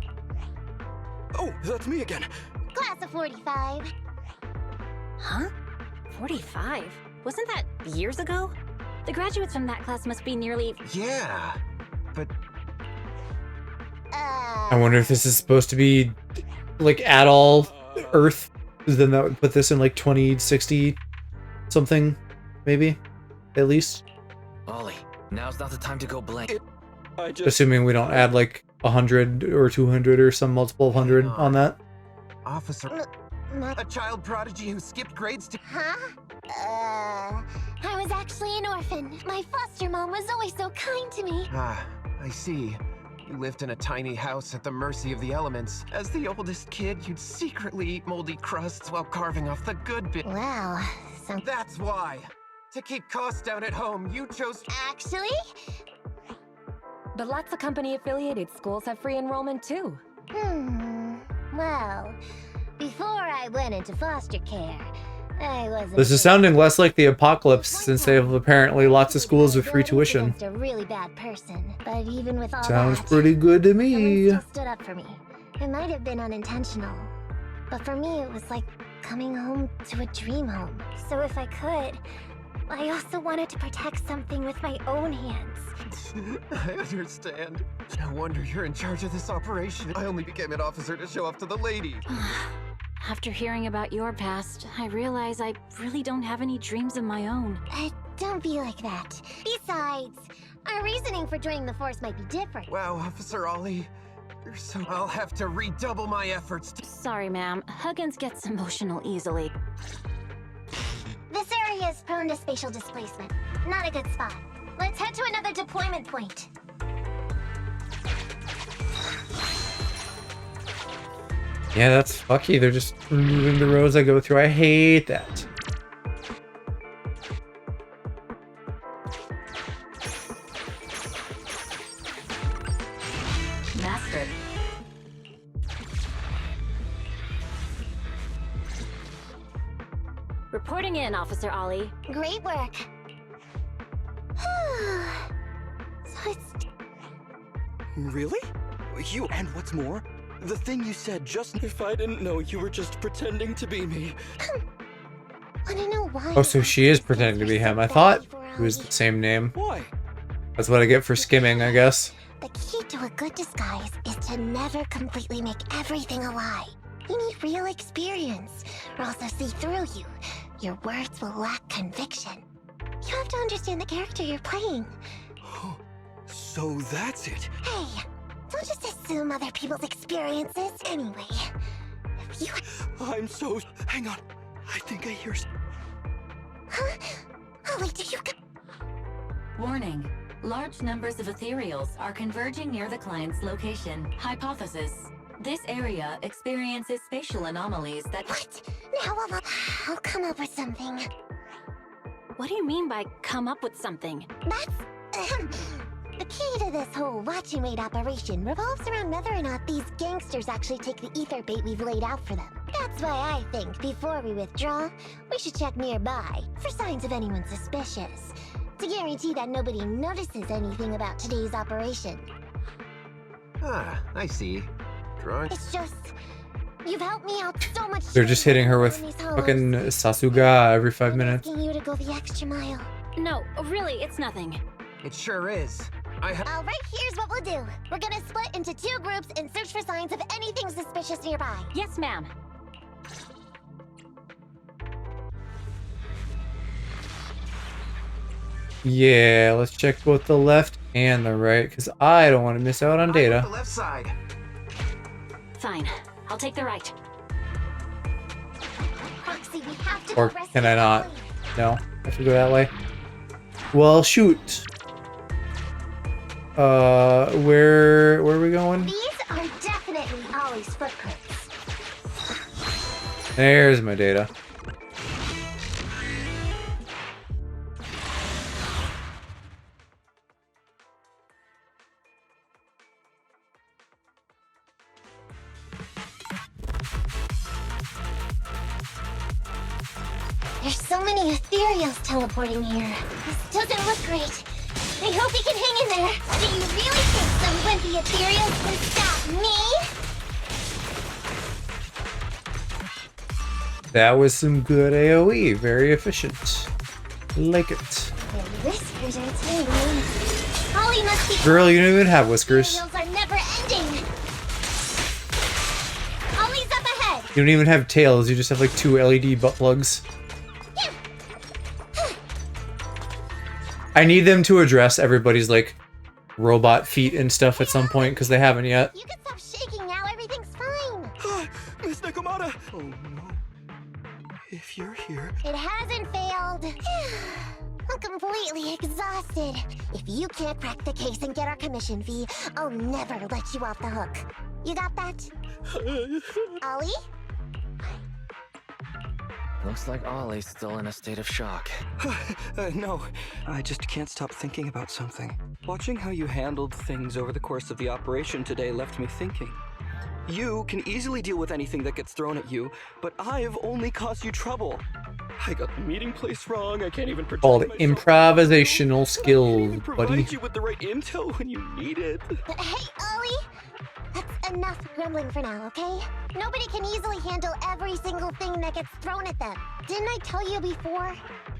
S17: Oh, that's me again.
S16: Class of 45.
S5: Huh? 45? Wasn't that years ago? The graduates from that class must be nearly...
S19: Yeah, but...
S1: I wonder if this is supposed to be, like, at all Earth. Because then that would put this in, like, 2060 something, maybe? At least?
S2: Ollie, now's not the time to go blank.
S1: Assuming we don't add, like, 100 or 200 or some multiple of 100 on that.
S19: Officer... A child prodigy who skipped grades to...
S16: Huh? I was actually an orphan. My foster mom was always so kind to me.
S19: Ah, I see. You lived in a tiny house at the mercy of the elements. As the oldest kid, you'd secretly eat moldy crusts while carving off the good bit.
S16: Wow, so...
S19: That's why! To keep costs down at home, you chose...
S16: Actually?
S14: But lots of company-affiliated schools have free enrollment, too.
S16: Well, before I went into foster care, I wasn't...
S1: This is sounding less like the apocalypse, since they have apparently lots of schools with free tuition.
S16: A really bad person, but even with all
S1: Sounds
S16: that,
S1: pretty good to me.
S16: someone still stood up for me. It might have been unintentional, but for me it was like coming home to a dream home. So if I could, I also wanted to protect something with my own hands.
S19: I understand. No wonder you're in charge of this operation. I only became an officer to show off to the lady.
S5: After hearing about your past, I realize I really don't have any dreams of my own.
S16: Don't be like that. Besides, our reasoning for joining the force might be different.
S19: Wow, Officer Ollie. You're so... I'll have to redouble my efforts to...
S5: Sorry, ma'am. Huggins gets emotional easily.
S16: This area is prone to spatial displacement. Not a good spot. Let's head to another deployment point.
S1: Yeah, that's fucky. They're just removing the roads I go through. I hate that.
S9: Master.
S5: Reporting in, Officer Ollie.
S16: Great work. So it's...
S17: Really? You, and what's more, the thing you said just... If I didn't know you were just pretending to be me.
S16: Wanna know why?
S1: Oh, so she is pretending to be him. I thought it was the same name.
S17: Why?
S1: That's what I get for skimming, I guess.
S16: The key to a good disguise is to never completely make everything a lie. You need real experience, or else they'll see through you. Your words will lack conviction. You have to understand the character you're playing.
S17: So that's it.
S16: Hey, don't just assume other people's experiences. Anyway, if you...
S17: I'm so... Hang on. I think I hear...
S16: Huh? Ollie, did you...
S9: Warning. Large numbers of ethereals are converging near the client's location. Hypothesis. This area experiences spatial anomalies that...
S16: What? Now I'll come up with something.
S5: What do you mean by come up with something?
S16: That's... The key to this whole watch and wait operation revolves around whether or not these gangsters actually take the ether bait we've laid out for them. That's why I think before we withdraw, we should check nearby for signs of anyone suspicious, to guarantee that nobody notices anything about today's operation.
S19: Ah, I see. Drawing.
S16: It's just, you've helped me out so much.
S1: They're just hitting her with fucking Sasuga every 5 minutes.
S16: Asking you to go the extra mile.
S4: No, really, it's nothing.
S19: It sure is.
S16: Alright, here's what we'll do. We're gonna split into 2 groups and search for signs of anything suspicious nearby.
S4: Yes, ma'am.
S1: Yeah, let's check both the left and the right, because I don't want to miss out on data.
S19: The left side.
S4: Fine. I'll take the right.
S16: Roxy, we have to
S1: Or can I not? No, I have to go that way. Well, shoot. Where are we going?
S16: These are definitely Ollie's footprints.
S1: There's my data.
S16: There's so many ethereals teleporting here. This doesn't look great. I hope he can hang in there. Do you really think some wimpy ethereals can stop me?
S1: That was some good AoE. Very efficient. Like it.
S16: Their whiskers are tiny. Ollie must be.
S1: Girl, you don't even have whiskers.
S16: Ethereals are never ending. Ollie's up ahead.
S1: You don't even have tails. You just have like 2 LED butt plugs. I need them to address everybody's like robot feet and stuff at some point because they haven't yet.
S16: You can stop shaking now. Everything's fine.
S17: Miss Nekomata! Oh no. If you're here...
S16: It hasn't failed. I'm completely exhausted. If you can't crack the case and get our commission fee, I'll never let you off the hook. You got that? Ollie?
S2: Looks like Ollie's still in a state of shock.
S17: No, I just can't stop thinking about something. Watching how you handled things over the course of the operation today left me thinking. You can easily deal with anything that gets thrown at you, but I've only caused you trouble. I got the meeting place wrong, I can't even protect
S1: Called
S17: myself.
S1: improvisational skills,
S17: Provide
S1: buddy.
S17: you with the right intel when you need it.
S16: Hey, Ollie! That's enough grumbling for now, okay? Nobody can easily handle every single thing that gets thrown at them. Didn't I tell you before?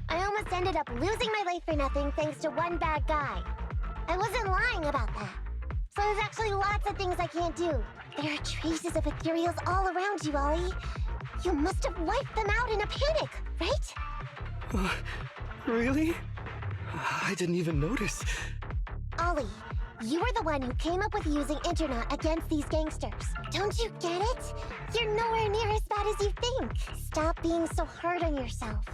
S16: I almost ended up losing my life for nothing thanks to one bad guy. I wasn't lying about that. So there's actually lots of things I can't do. There are traces of ethereals all around you, Ollie. You must have wiped them out in a panic, right?
S17: Really? I didn't even notice.
S16: Ollie, you were the one who came up with using internet against these gangsters. Don't you get it? You're nowhere near as bad as you think. Stop being so hard on yourself.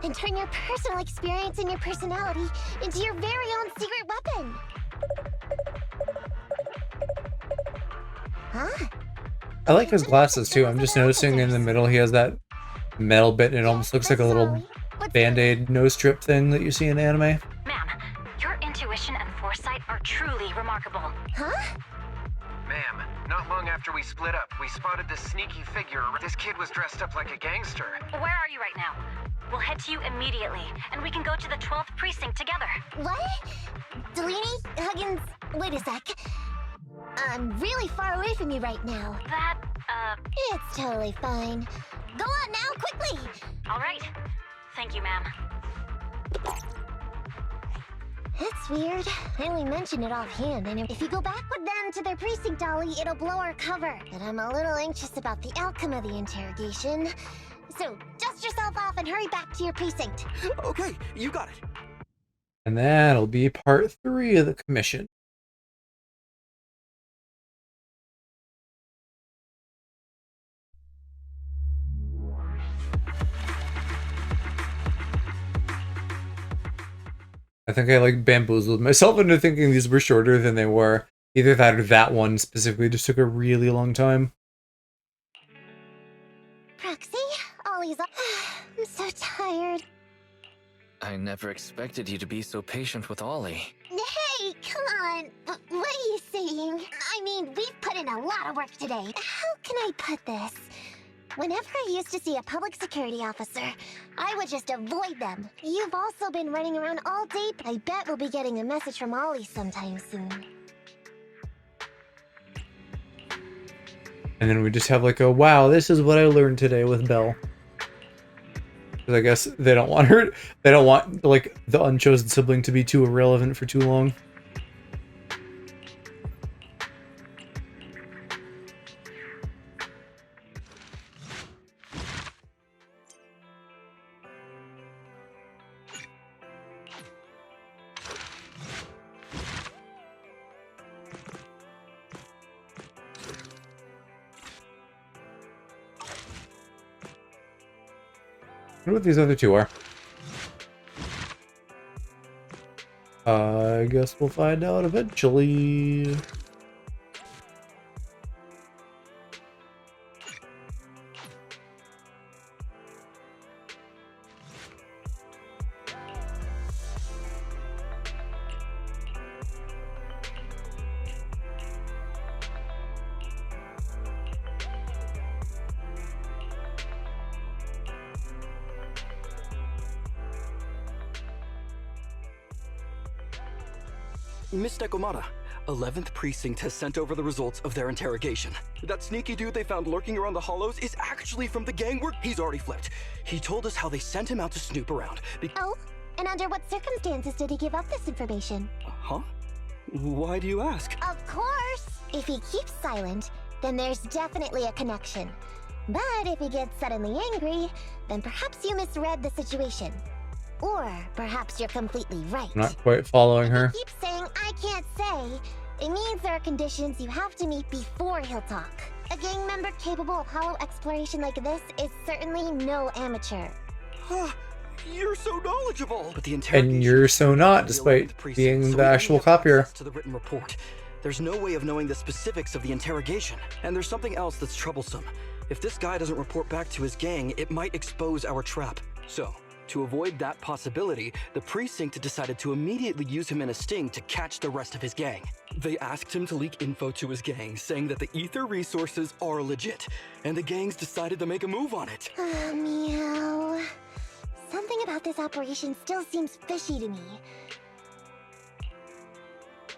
S16: And turn your personal experience and your personality into your very own secret weapon. Huh?
S1: I like his glasses too. I'm just noticing in the middle he has that metal bit and it almost looks like a little band-aid nose strip thing that you see in anime.
S4: Ma'am, your intuition and foresight are truly remarkable.
S16: Huh?
S19: Ma'am, not long after we split up, we spotted this sneaky figure. This kid was dressed up like a gangster.
S4: Where are you right now? We'll head to you immediately, and we can go to the 12th precinct together.
S16: What? Delaney? Huggins? Wait a sec. I'm really far away from you right now. It's totally fine. Go on now, quickly!
S4: All right. Thank you, ma'am.
S16: That's weird. I only mentioned it offhand, and if you go back with them to their precinct, Ollie, it'll blow our cover. But I'm a little anxious about the outcome of the interrogation. So, dust yourself off and hurry back to your precinct.
S17: Okay, you got it.
S1: And that'll be part 3 of the commission. I think I like bamboozled myself into thinking these were shorter than they were. Either that or that one specifically just took a really long time.
S16: Proxy, Ollie's up. I'm so tired.
S2: I never expected you to be so patient with Ollie.
S16: Hey, Come on, what are you saying? I mean, we've put in a lot of work today. How can I put this? Whenever I used to see a public security officer, I would just avoid them. You've also been running around all day. I bet we'll be getting a message from Ollie sometime soon.
S1: And then we just have like a, wow, this is what I learned today with Belle. Because I guess they don't want her, they don't want like the unchosen sibling to be too irrelevant for too long. I wonder what these other two are. I guess we'll find out eventually.
S17: Miss Nekomata, 11th Precinct has sent over the results of their interrogation. That sneaky dude they found lurking around the hollows is actually from the gang work. He's already flipped. He told us how they sent him out to snoop around.
S16: Oh? And under what circumstances did he give up this information?
S17: Huh? Why do you ask?
S16: Of course! If he keeps silent, then there's definitely a connection. But if he gets suddenly angry, then perhaps you misread the situation. Or perhaps you're completely right.
S1: I'm not quite following her.
S16: If he keeps saying, I can't say, it means there are conditions you have to meet before he'll talk. A gang member capable of hollow exploration like this is certainly no amateur.
S17: You're so knowledgeable! But the
S1: And you're so not, despite being the actual copier.
S17: To the written report. There's no way of knowing the specifics of the interrogation. And there's something else that's troublesome. If this guy doesn't report back to his gang, it might expose our trap. So, to avoid that possibility, the precinct decided to immediately use him in a sting to catch the rest of his gang. They asked him to leak info to his gang, saying that the ether resources are legit, and the gangs decided to make a move on it.
S16: Meow. Something about this operation still seems fishy to me.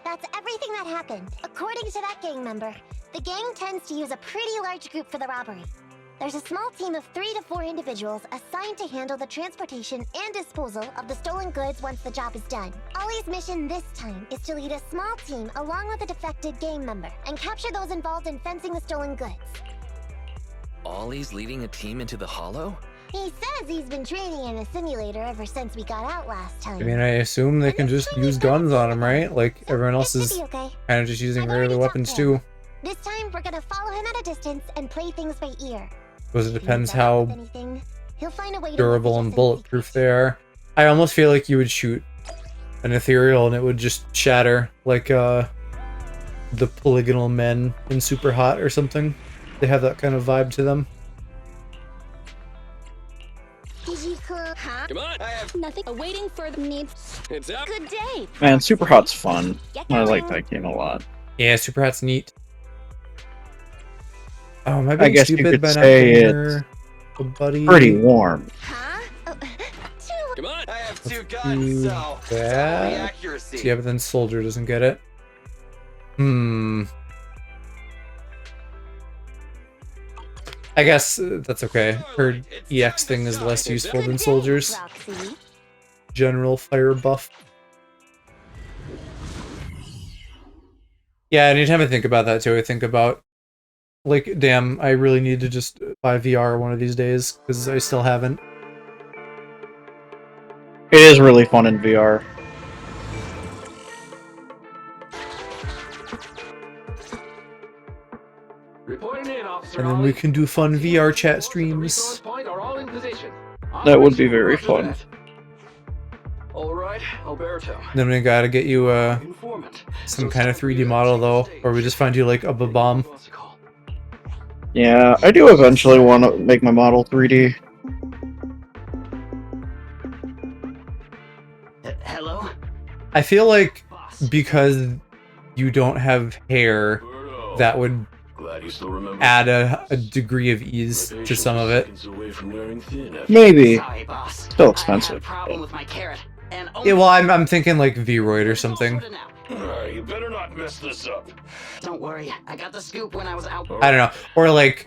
S16: That's everything that happened. According to that gang member, the gang tends to use a pretty large group for the robbery. There's a small team of 3 to 4 individuals assigned to handle the transportation and disposal of the stolen goods once the job is done. Ollie's mission this time is to lead a small team along with a defected gang member and capture those involved in fencing the stolen goods.
S2: Ollie's leading a team into the hollow?
S16: He says he's been training in a simulator ever since we got out last time.
S1: I mean, I assume they can just use guns on him, right? Like everyone else is
S16: okay.
S1: kind of just using regular weapons too.
S16: This time, we're gonna follow him at a distance and play things by ear.
S1: Because it depends how
S16: He'll find a way
S1: durable and bulletproof they are. I almost feel like you would shoot an ethereal and it would just shatter, like the polygonal men in Super Hot or something. They have that kind of vibe to them.
S12: Huh?
S2: Come on!
S12: I have nothing. Awaiting further needs.
S2: It's up!
S12: Good day!
S10: Man, Super Hot's fun. I like that game a lot.
S1: Yeah, Super Hot's neat. Oh, am I
S10: I
S1: being
S10: guess you
S1: stupid
S10: could
S1: by not
S10: say
S1: getting
S10: it's
S1: her a buddy?
S10: pretty warm.
S2: Come on!
S19: I have
S1: Let's
S19: 2 guns,
S1: do
S19: so
S1: that.
S19: accuracy.
S1: Yeah, but then Soldier doesn't get it. I guess that's okay. Her EX thing is less useful than Soldier's. General fire buff. Yeah, anytime I think about that too, I think about, like, damn, I really need to just buy VR one of these days, because I still haven't.
S10: It is really fun in VR.
S18: Reporting in, Officer
S1: And then we can do fun VR chat streams.
S18: Point are all in position.
S10: That would be very fun.
S17: Alright, Alberto.
S1: Then we gotta get you some kind of 3D model though, or we just find you like a bomb.
S10: Yeah, I do eventually want to make my model 3D.
S19: Hello?
S1: I feel like because you don't have hair, that would add a degree of ease to some of it.
S10: Maybe.
S8: Sorry, boss.
S10: Still expensive.
S8: I had a problem with my carrot. And
S1: Yeah, well, I'm thinking like V-Roid or something.
S11: You better not mess this up.
S8: Don't worry, I got the scoop when I was out.
S1: I don't know. Or like,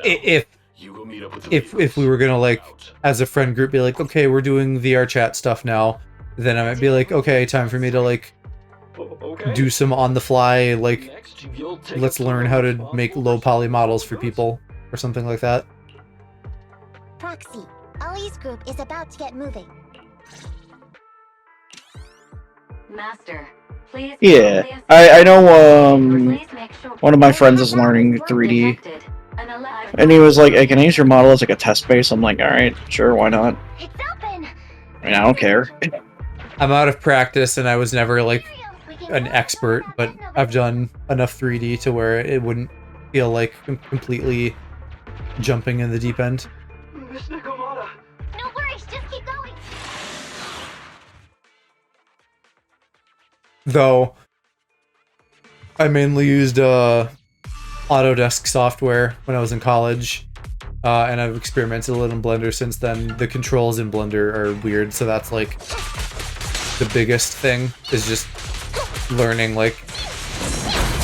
S1: if we were gonna like, as a friend group, be like, okay, we're doing VR chat stuff now, then I might be like, okay, time for me to like do some on the fly, like, let's learn how to make low poly models for people or something like that.
S16: Proxy, Ollie's group is about to get moving.
S9: Master, please.
S10: Yeah, I know. One of my friends is learning 3D, and he was like, "I can use your model as like a test base." I'm like, "All right, sure, why not?"
S16: It's open.
S10: I mean, I don't care.
S1: I'm out of practice, and I was never like an expert, but I've done enough 3D to where it wouldn't feel like completely jumping in the deep end.
S16: No worries, just keep going.
S1: Though I mainly used Autodesk software when I was in college, and I've experimented a little in Blender since then. The controls in Blender are weird, so that's like the biggest thing, is just learning like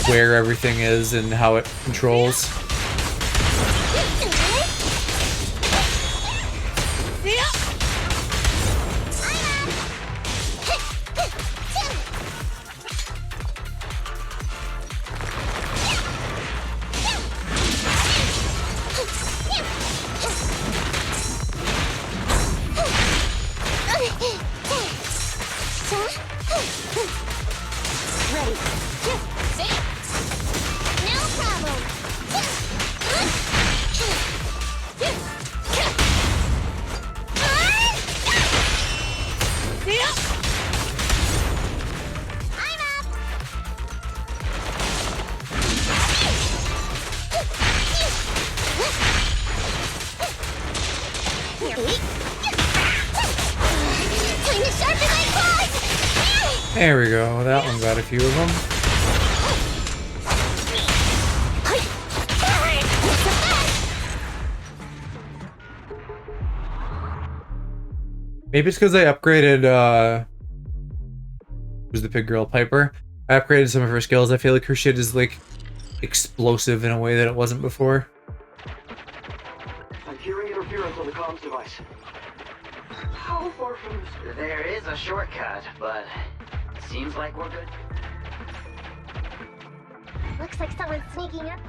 S1: where everything is and how it controls.
S16: Ready. No problem.
S1: There we go, that one got a few of them. Maybe it's because I upgraded, who's the pig girl, Piper? I upgraded some of her skills. I feel like her shit is like explosive in a way that it wasn't before.
S15: I'm hearing interference on the comms device. How far from this?
S8: There is a shortcut, but seems like we're good.
S16: Looks like someone's sneaking up.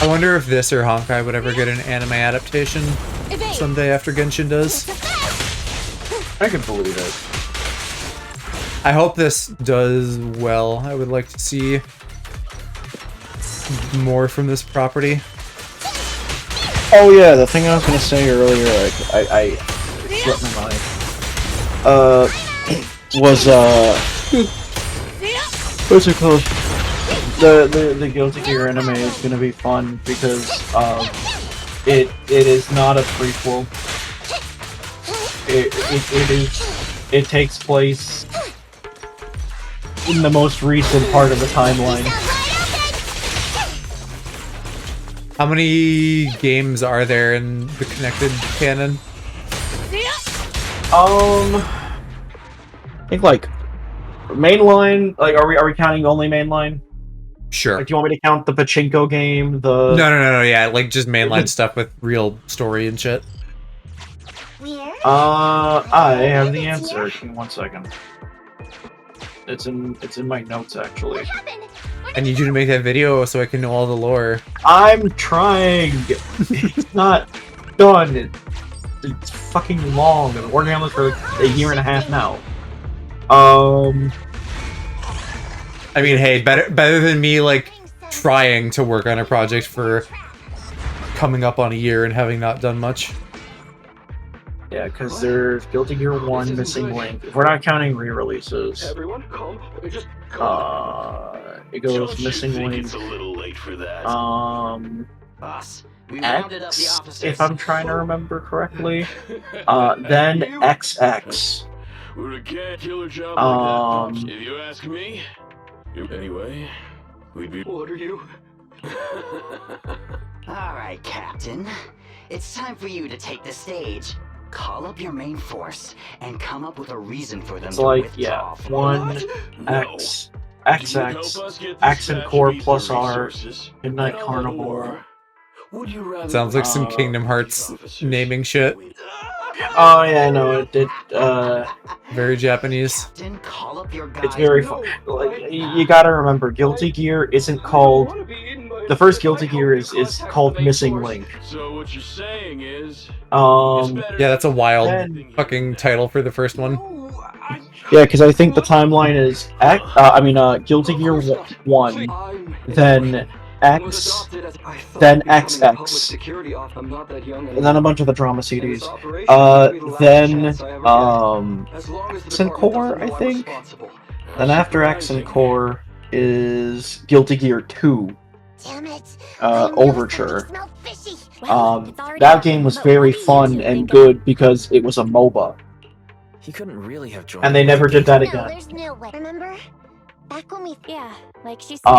S1: I wonder if this or Honkai would ever get an anime adaptation someday after Genshin does.
S13: I can believe it.
S1: I hope this does well. I would like to see more from this property.
S10: Oh yeah, the thing I was gonna say earlier, like, I slipped my mind. Was what's it called? The Guilty Gear anime is gonna be fun because it is not a prequel. It takes place in the most recent part of the timeline.
S1: How many games are there in the connected canon?
S10: I think like mainline. Like, are we counting only mainline?
S1: Sure.
S10: Like, do you want me to count the pachinko game? The
S1: No. Yeah, like just mainline stuff with real story and shit.
S10: I have the answer. Give me 1 second. It's in my notes actually.
S1: I need you to make that video so I can know all the lore.
S10: I'm trying. It's not done. It's fucking long. I've been working on this for like a year and a half now.
S1: I mean, hey, better than me like trying to work on a project for coming up on a year and having not done much.
S13: Yeah, because there's Guilty Gear 1, Missing Link. If we're not counting re-releases.
S11: Everyone, calm. Just
S13: It goes
S11: Don't you
S13: Missing
S11: think
S13: Link.
S11: it's a little late for that?
S19: Boss, we rounded up the
S13: X,
S19: officers.
S13: if I'm trying to remember correctly. Then XX.
S11: We're a cat killer job like that, Pops. If you ask me. Anyway, we'd be. What are you?
S19: Alright, Captain. It's time for you to take the stage. Call up your main force and come up with a reason for them
S13: It's
S19: to
S13: like,
S19: withdraw.
S13: yeah, 1, X, XX, Accent Core plus R, Midnight Carnival.
S1: Sounds like some Kingdom Hearts naming shit.
S13: Oh yeah, no, it did.
S1: Very Japanese.
S13: It's very fun. Like, you gotta remember, Guilty Gear isn't called. The first Guilty Gear is called Missing Link.
S11: So what you're saying is.
S1: Yeah, that's a wild fucking title for the first one.
S13: Yeah, because I think the timeline is Guilty Gear 1, then X, then XX, and then a bunch of the drama CDs. Then X and Core, I think. Then after X and Core is Guilty Gear 2. Overture. That game was very fun and good because it was a MOBA.
S2: He couldn't really have joined.
S13: And they never did that again.
S16: There's no way. Remember? Back when we like she said,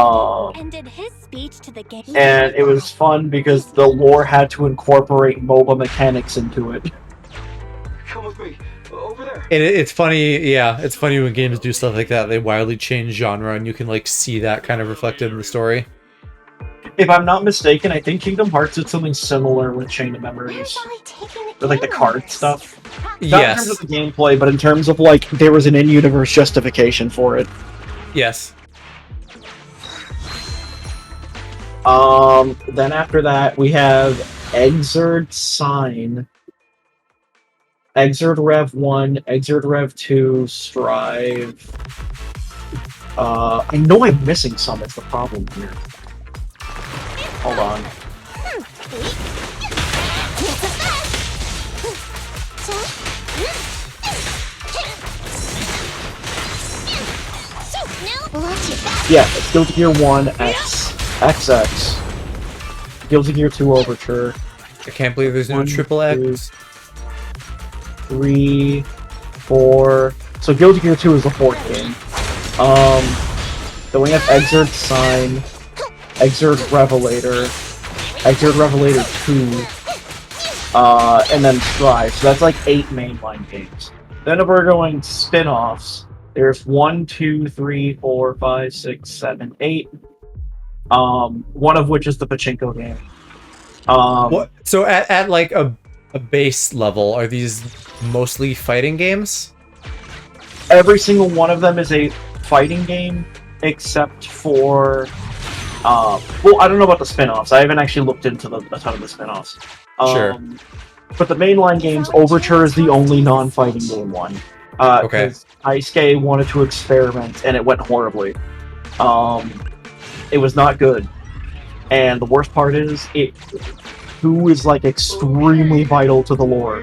S16: ended his speech to the game.
S13: And it was fun because the lore had to incorporate MOBA mechanics into it.
S17: Come with me. Over there.
S1: It's funny, yeah. It's funny when games do stuff like that. They wildly change genre, and you can like see that kind of reflected in the story.
S13: If I'm not mistaken, I think Kingdom Hearts did something similar with Chain of Memories. With like the card stuff. Not in terms of the gameplay, but in terms of like there was an in-universe justification for it.
S1: Yes.
S13: Then after that we have Exerd Sign, Exerd Rev 1, Exerd Rev 2, Strive. I know I'm missing some, it's the problem here. Hold on. Yeah, it's Guilty Gear 1, X, XX, Guilty Gear 2 Overture.
S1: I can't believe there's no triple X.
S13: 3, 4. So Guilty Gear 2 is the fourth game. Then we have Exerd Sign, Exerd Revelator, Exerd Revelator 2, and then Strive. So that's like 8 mainline games. Then if we're going spin-offs, there's 1, 2, 3, 4, 5, 6, 7, 8. One of which is the Pachinko game.
S1: What? So at like a base level, are these mostly fighting games?
S13: Every single one of them is a fighting game, except for well, I don't know about the spin-offs. I haven't actually looked into a ton of the spin-offs.
S1: Sure.
S13: But the mainline games, Overture is the only non-fighting game one.
S1: Okay.
S13: Daisuke wanted to experiment, and it went horribly. It was not good. And the worst part is, it 2 is like extremely vital to the lore.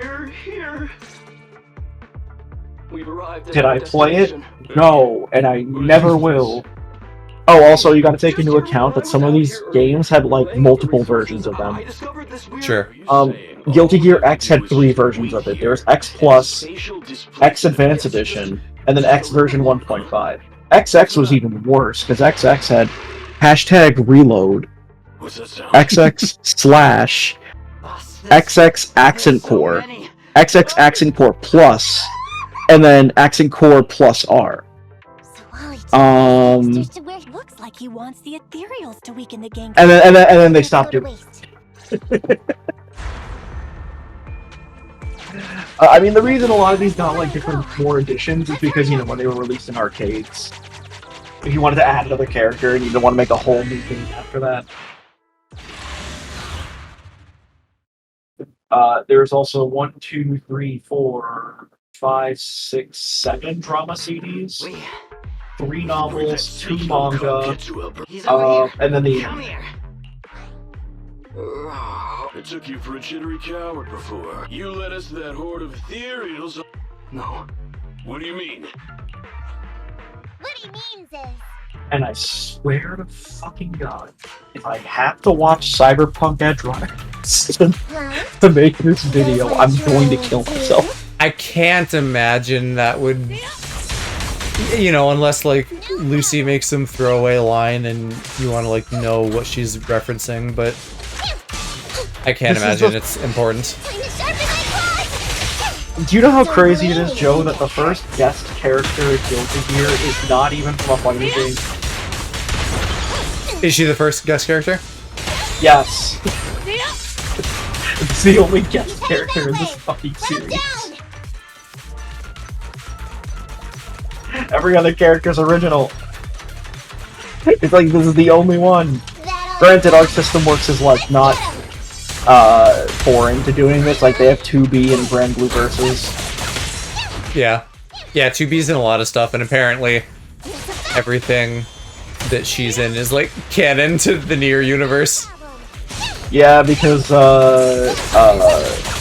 S13: Did I play it? No, and I never will. Oh, also, you gotta take into account that some of these games had, like, multiple versions of them.
S1: Sure.
S13: Guilty Gear X had 3 versions of it. There's X Plus, X Advanced Edition, and then X version 1.5. XX was even worse, because XX had #reload, XX slash, XX Accent Core, XX Accent Core Plus, and then Accent Core plus R.
S4: Looks like he wants the ethereals to weaken the game.
S13: And then they stopped doing it. I mean, the reason a lot of these got like different more editions is because, you know, when they were released in arcades, if you wanted to add another character and you didn't want to make a whole new game after that. There's also 1, 2, 3, 4, 5, 6, 7 drama CDs, 3 novels, 2 manga, and then the anime.
S11: I took you for a jittery coward before. You led us to that horde of ethereals.
S17: No.
S11: What do you mean?
S16: What he means is...
S13: And I swear to fucking God, if I have to watch Cyberpunk Edge Runners to make this video, I'm going to kill myself.
S1: I can't imagine that would, you know, unless like Lucy makes some throwaway line and you want to like know what she's referencing, but I can't imagine it's important.
S13: Do you know how crazy it is, Joe, that the first guest character of Guilty Gear is not even from a fighting game?
S1: Is she the first guest character?
S13: Yes. It's the only guest character in this fucking series. Every other character's original. It's like this is the only one. Granted, Arc System Works is like not foreign to doing this. Like they have 2B and Grand Blue Versus.
S1: Yeah. Yeah, 2B's in a lot of stuff, and apparently everything that she's in is like canon to the Nier universe.
S13: Yeah, because what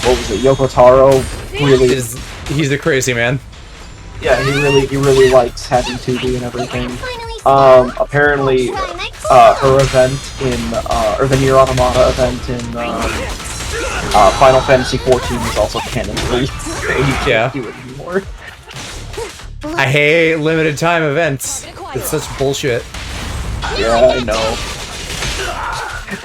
S13: was it? Yoko Taro really
S1: he's a crazy man.
S13: Yeah, he really likes having 2B and everything. Apparently, her event in or the Nier Automata event in Final Fantasy XIV is also canon. You can't do it anymore.
S1: I hate limited time events. It's such bullshit.
S13: Yeah, I know.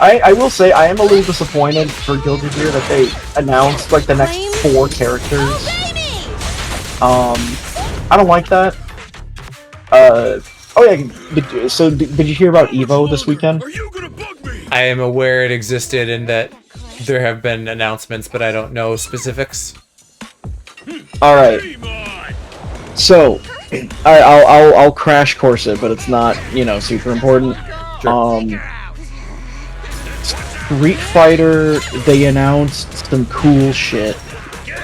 S13: I will say I am a little disappointed for Guilty Gear that they announced like the next 4 characters. I don't like that. Oh yeah, so did you hear about EVO this weekend?
S1: I am aware it existed and that there have been announcements, but I don't know specifics.
S13: Alright. So, I'll crash course it, but it's not, you know, super important.
S1: Sure.
S13: Street Fighter, they announced some cool shit.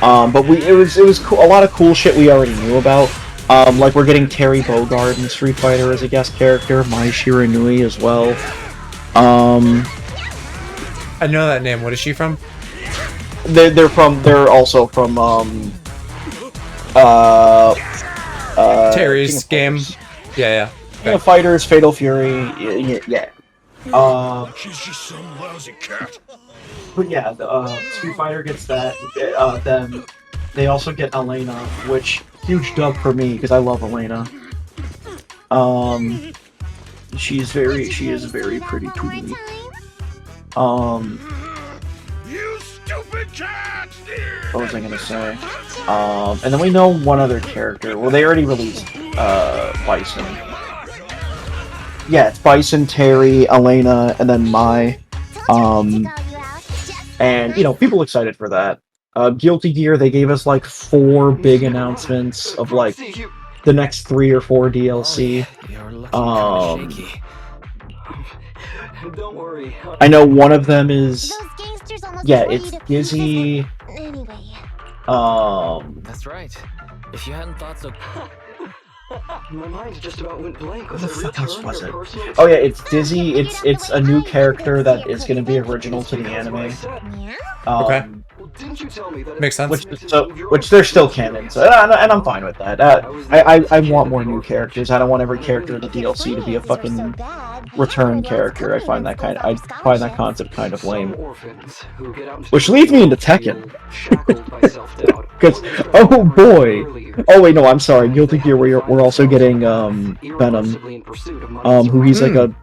S13: But it was cool, a lot of cool shit we already knew about. Like we're getting Terry Bogard in Street Fighter as a guest character, Mai Shiranui as well.
S1: I know that name. What is she from?
S13: They're also from
S1: Terry's game. Yeah.
S13: King of Fighters, Fatal Fury, yeah.
S11: She's just some lousy cat.
S13: But yeah, Street Fighter gets that. Then they also get Elena, which huge dub for me because I love Elena. She is very pretty to me.
S11: You stupid cat!
S13: What was I gonna say? And then we know one other character. Well, they already released Bison. Yeah, it's Bison, Terry, Elena, and then Mai. And you know, people excited for that. Guilty Gear, they gave us like 4 big announcements of like the next 3 or 4 DLC.
S17: Don't worry.
S13: I know one of them is it's Dizzy.
S2: That's right. If you hadn't thought so.
S17: My mind just about went blank.
S13: What the fuck else was it? Oh yeah, it's Dizzy. It's a new character that is going to be original to the anime.
S1: Okay. Makes sense.
S13: Which they're still canon, so and I'm fine with that. I want more new characters. I don't want every character in the DLC to be a fucking return character. I find that concept kind of lame. Which leads me into Tekken. Because oh boy, oh wait no, I'm sorry. Guilty Gear. We're also getting Venom. Who he's like a.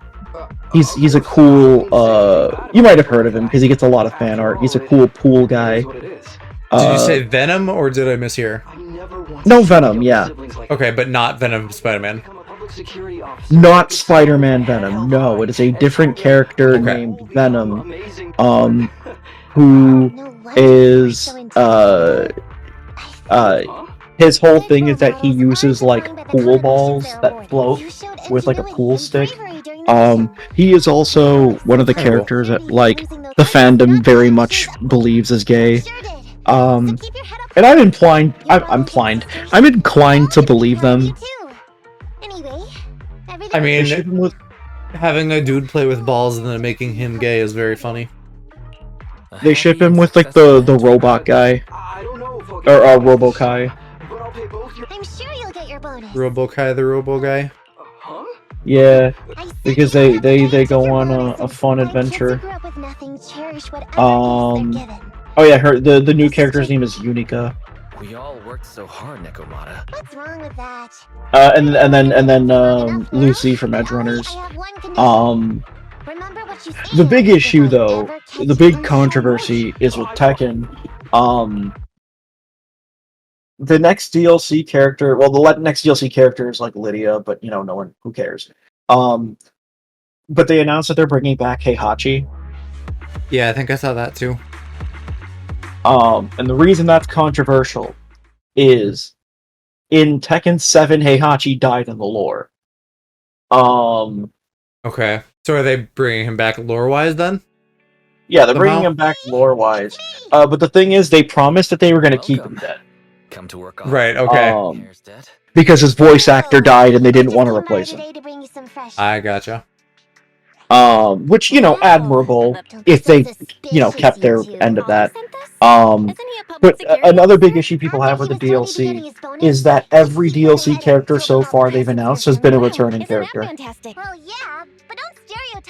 S13: He's a cool, you might have heard of him because he gets a lot of fan art. He's a cool pool guy.
S1: Did you say Venom or did I mishear?
S13: No, Venom, yeah.
S1: Okay, but not Venom Spider-Man.
S13: Not Spider-Man Venom, no. It is a different character named Venom, who is, his whole thing is that he uses, like, pool balls that float with, like, a pool stick. He is also one of the characters that, like, the fandom very much believes is gay. And I'm inclined to believe them.
S1: I mean, having a dude play with balls and then making him gay is very funny.
S10: They ship him with like the robot guy, or Robokai.
S16: I'm sure you'll get your bonus.
S1: Robokai the Robo Guy.
S10: Yeah, because they go on a fun adventure. Oh yeah, the new character's name is Unica.
S2: We all worked so hard, Nekomata.
S16: What's wrong with that?
S10: And then Lucy from Edge Runners. The big issue though, the big controversy is with Tekken. The next DLC character, well, the next DLC character is like Lydia, but you know, no one, who cares? But they announced that they're bringing back Heihachi.
S1: Yeah, I think I saw that too.
S10: And the reason that's controversial is in Tekken 7, Heihachi died in the lore.
S1: Okay, so are they bringing him back lore-wise then?
S10: Yeah, they're bringing him back lore-wise. But the thing is, they promised that they were going to keep him dead.
S2: Come to work
S1: right, okay.
S10: Because his voice actor died and they didn't want to replace him.
S1: I gotcha.
S10: Which, you know, admirable if they, you know, kept their end of that. But another big issue people have with the DLC is that every DLC character so far they've announced has been a returning character.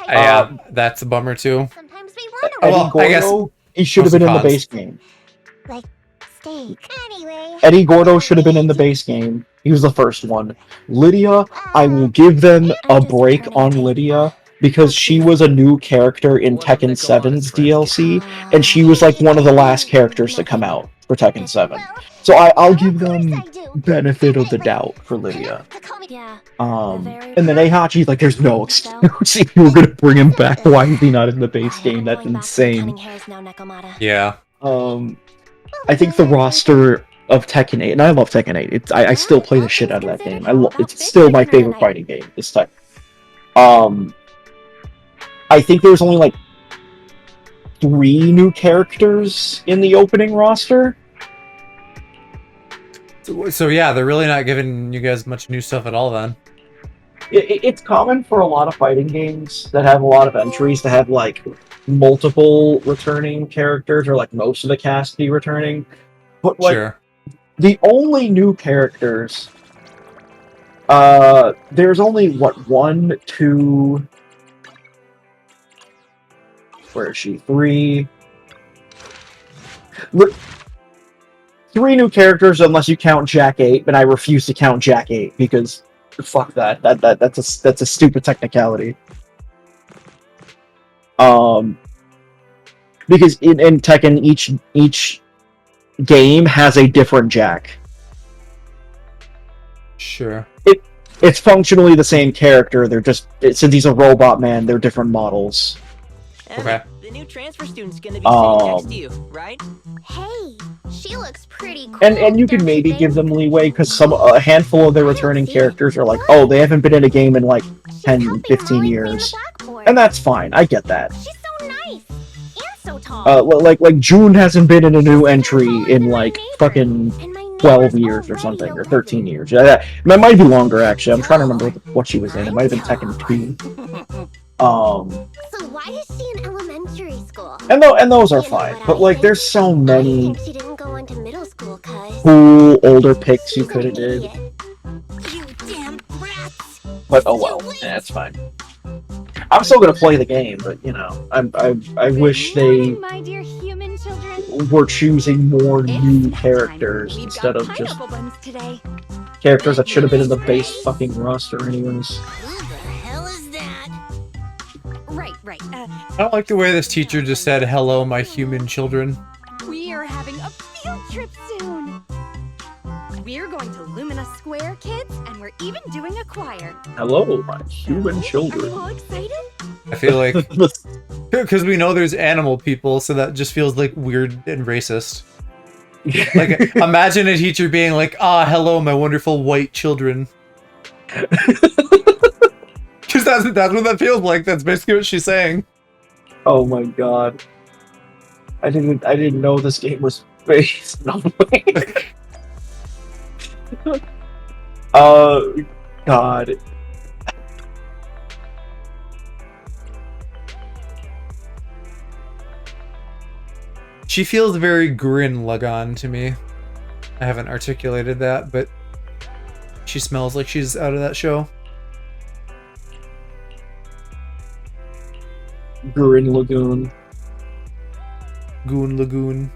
S1: Yeah, that's a bummer too.
S10: Eddie Gordo, he should have been in the base game.
S16: Like steak. Anyway.
S10: Eddie Gordo should have been in the base game. He was the first one. Lydia, I will give them a break on Lydia because she was a new character in Tekken 7's DLC, and she was like one of the last characters to come out for Tekken 7. So I'll give them benefit of the doubt for Lydia. And then Heihachi's like, there's no excuse if you were gonna bring him back. Why is he not in the base game? That's insane.
S1: Yeah.
S10: I think the roster of Tekken 8, and I love Tekken 8. I still play the shit out of that game. It's still my favorite fighting game. This type. I think there's only like 3 new characters in the opening roster.
S1: So yeah, they're really not giving you guys much new stuff at all then.
S10: It's common for a lot of fighting games that have a lot of entries to have like multiple returning characters or like most of the cast be returning. But like
S1: sure.
S10: The only new characters, there's only what 1, 2. Where is she? 3. Look, 3 new characters unless you count Jack 8, but I refuse to count Jack 8 because fuck that. That's a stupid technicality. Because in Tekken each game has a different Jack.
S1: Sure.
S10: It's functionally the same character. They're just since he's a robot man, they're different models.
S1: Okay.
S20: The new transfer student's gonna be sitting next to you, right?
S16: Hey, she looks pretty cool.
S10: And you can maybe give them leeway because a handful of their returning characters are like, oh, they haven't been in a game in like 10, 15 years. And that's fine. I get that.
S16: She's so nice and so tall.
S10: Like June hasn't been in a new entry in like fucking 12 years or something, or 13 years. It might be longer actually. I'm trying to remember what she was in. It might have been Tekken 2.
S16: So why is she in elementary school?
S10: And those are fine, but like there's so many
S16: She didn't go into middle school, cuz.
S10: cool older picks you could have did.
S16: You damn brats.
S10: But oh well, it's fine. I'm still gonna play the game, but you know, I wish they
S5: My dear human children.
S10: were choosing more new characters instead of just characters that should have been in the base fucking roster anyways.
S5: Right.
S1: I don't like the way this teacher just said, "Hello, my human children."
S5: We are having a field trip soon. We're going to Lumina Square, kids, and we're even doing a choir.
S10: Hello, my human
S5: Are
S10: children.
S5: you all excited?
S1: I feel like because we know there's animal people, so that just feels like weird and racist. Like, imagine a teacher being like, hello, my wonderful white children." Because that's what that feels like. That's basically what she's saying.
S10: Oh my god. I didn't know this game was based on god.
S1: She feels very Gurren Lagann to me. I haven't articulated that, but she smells like she's out of that show.
S13: Gurren Lagoon.
S1: Goon Lagoon.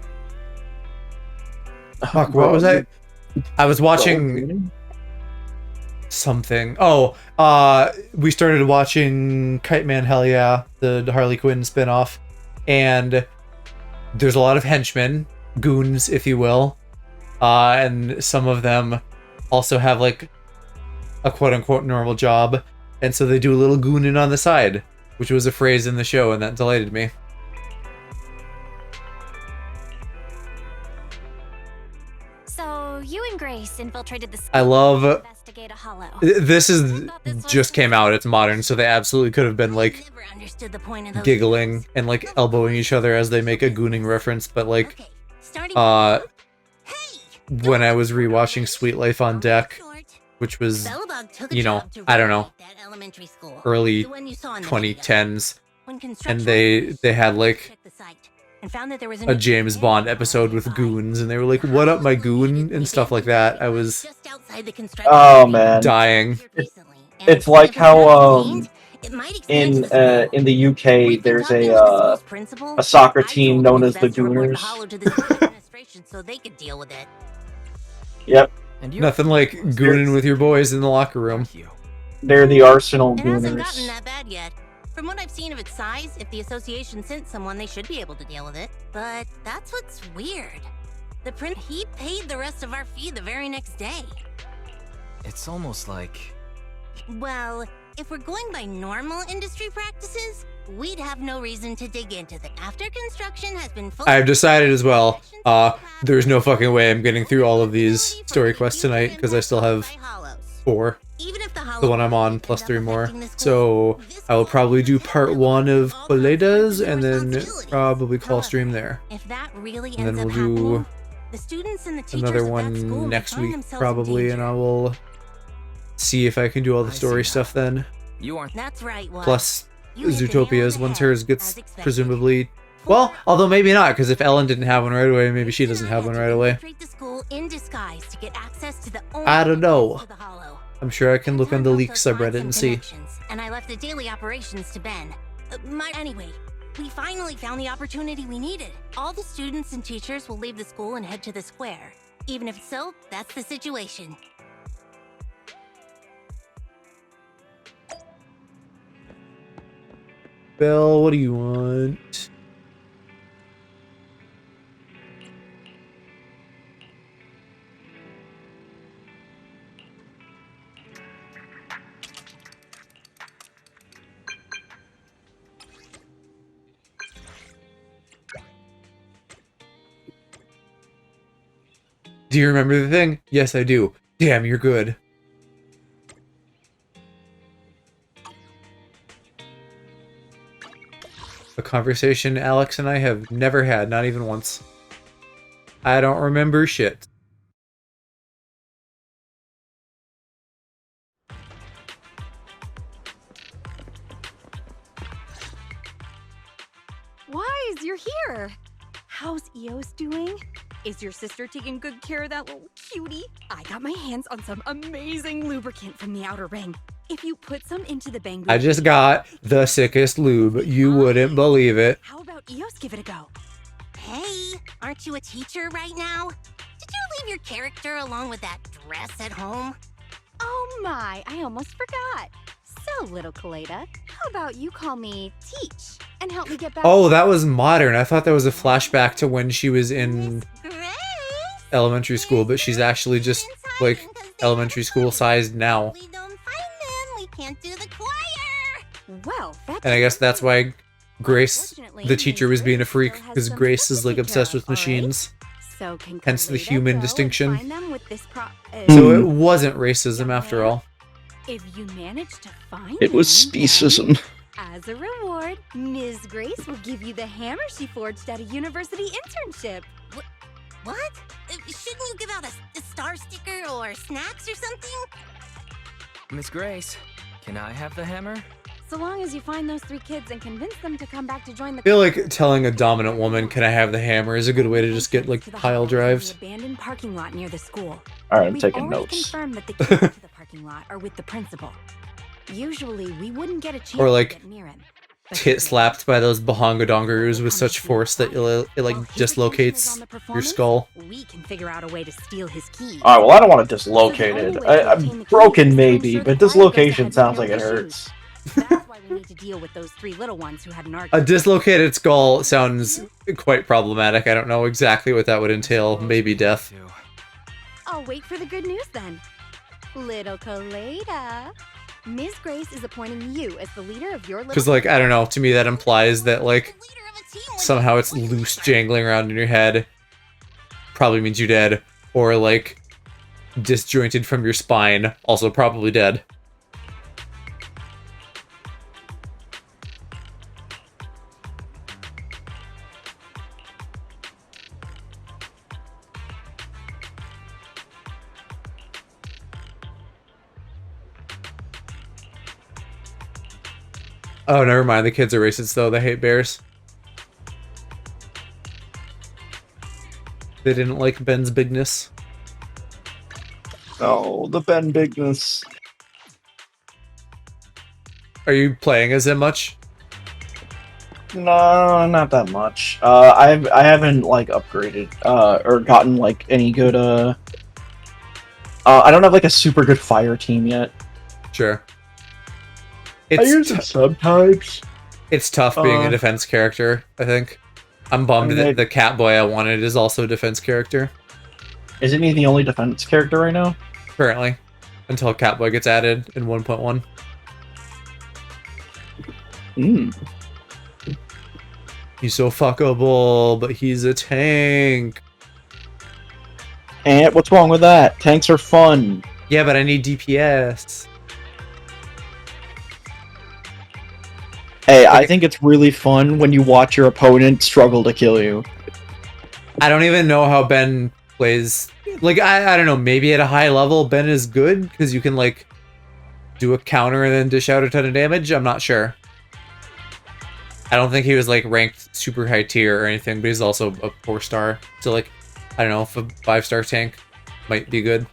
S1: Fuck, what was I? I was watching something. Oh, we started watching Kite Man Hell Yeah, the Harley Quinn spinoff, and there's a lot of henchmen, goons, if you will, and some of them also have like a quote-unquote normal job, and so they do a little gooning on the side, which was a phrase in the show, and that delighted me.
S4: So you and Grace infiltrated the
S1: I love
S4: investigate a hollow.
S1: this is just came out, it's modern, so they absolutely could have been like giggling and like elbowing each other as they make a gooning reference, but like when I was rewatching Sweet Life on Deck, which was, you know, I don't know, early 2010s, and they had like a James Bond episode with goons, and they were like, "What up, my goon?" and stuff like that. I was
S13: Oh man,
S1: dying.
S13: It's like how in the UK there's a soccer team known as the Gooners.
S12: So they could deal with it.
S13: Yep.
S1: Nothing like gooning with your boys in the locker room.
S13: They're the Arsenal
S12: It hasn't gotten
S13: Gooners.
S12: that bad yet. From what I've seen of its size, if the association sent someone, they should be able to deal with it. But that's what's weird. The prince, he paid the rest of our fee the very next day.
S2: It's almost like...
S12: Well, if we're going by normal industry practices, we'd have no reason to dig into them. After construction has been fully...
S1: I've decided as well, there's no fucking way I'm getting through all of these story quests tonight, because I still have 4. The one I'm on, plus 3 more. So I will probably do part 1 of Coledas, and then probably call stream there.
S12: If that really
S1: And then
S12: ends
S1: we'll
S12: up
S1: do
S12: happening, the students and the teachers
S1: another
S12: of that
S1: one
S12: school will
S1: next
S12: find
S1: week,
S12: themselves in
S1: probably, and I will see if I can do all the story stuff then.
S2: You aren't.
S12: That's right, Wes.
S1: Plus,
S12: You hit the nail
S1: Zootopia's,
S12: on the
S1: once
S12: head,
S1: hers
S12: as
S1: gets
S12: expected.
S1: presumably... Well, although maybe not, because if Ellen didn't have one right away, maybe she doesn't have one right away.
S12: Infiltrate the school in disguise to get access to the only
S1: I don't know.
S12: to the hollow.
S1: I'm sure I can look on the leak
S12: Those
S1: subreddit
S12: lives
S1: and see.
S12: connections, and I left the daily operations to Ben. Anyway, we finally found the opportunity we needed. All the students and teachers will leave the school and head to the square. Even if so, that's the situation.
S1: Bill, what do you want? Do you remember the thing? Yes, I do. Damn, you're good. A conversation Alex and I have never had, not even once. I don't remember shit.
S14: Wise, you're here. How's Eos doing? Is your sister taking good care of that little cutie? I got my hands on some amazing lubricant from the Outer Ring. If you put some into the bang,
S1: I just got the sickest lube. You wouldn't believe it.
S14: How about Eos give it a go?
S12: Hey, aren't you a teacher right now? Did you leave your character along with that dress at home?
S5: Oh my, I almost forgot. So, little Kaleda, how about you call me Teach and help me get back?
S1: Oh, that was modern. I thought that was a flashback to when she was in elementary school, but she's actually just like elementary school sized now.
S12: We can't do the choir.
S14: Well,
S1: And I guess that's why Grace, the teacher, was being a freak, because Grace is like obsessed with machines.
S5: So can
S1: Hence the
S5: Kaleda
S1: human
S5: go and
S1: distinction.
S5: find them with this
S1: So it wasn't racism after all.
S5: If you manage to find
S10: It was
S5: them,
S10: speciesism.
S5: as a reward, Ms. Grace will give you the hammer she forged at a university internship.
S12: What? Shouldn't you give out a star sticker or snacks or something?
S2: Miss Grace, can I have the hammer?
S14: So long as you find those 3 kids and convince them to come back to join the
S1: I feel like telling a dominant woman, "Can I have the hammer?" is a good way to just get like pile drives.
S14: abandoned parking lot near the school.
S13: Alright, I'm
S14: We've
S13: taking
S14: already
S13: notes.
S14: confirmed that the keys to the parking lot are with the principal. Usually, we wouldn't get a chance
S1: Or
S14: to
S1: like
S14: get near him.
S1: tit slapped by those bahanga dongaroos with such force that it like dislocates your skull.
S14: We can figure out a way to steal his keys.
S13: Alright, well, I don't want to dislocate it. I'm broken, maybe, but dislocation sounds like it hurts.
S14: That's why we need to deal with those 3 little ones who had narc.
S1: A dislocated skull sounds quite problematic. I don't know exactly what that would entail. Maybe death.
S14: I'll wait for the good news then. Little Colada. Ms. Grace is appointing you as the leader of your little...
S1: Because, like, I don't know, to me that implies that, like, somehow it's loose jangling around in your head. Probably means you're dead. Or, like, disjointed from your spine. Also probably dead. Oh, never mind. The kids are racist, though. They hate bears. They didn't like Ben's bigness.
S13: Oh, the Ben bigness.
S1: Are you playing as him much?
S13: No, not that much. I haven't like upgraded or gotten like any good I don't have like a super good fire team yet.
S1: Sure.
S13: I use it sometimes.
S1: It's tough being a defense character, I think. I'm bummed that the cat boy I wanted is also a defense character.
S13: Isn't he the only defense character right now?
S1: Currently. Until Catboy gets added in 1.1. He's so fuckable, but he's a tank.
S13: And what's wrong with that? Tanks are fun.
S1: Yeah, but I need DPS.
S13: Hey, I think it's really fun when you watch your opponent struggle to kill you.
S1: I don't even know how Ben plays. Like, I don't know, maybe at a high level Ben is good, because you can, like, do a counter and then dish out a ton of damage? I'm not sure. I don't think he was, like, ranked super high tier or anything, but he's also a 4-star. So, like, I don't know, if a 5-star tank might be good.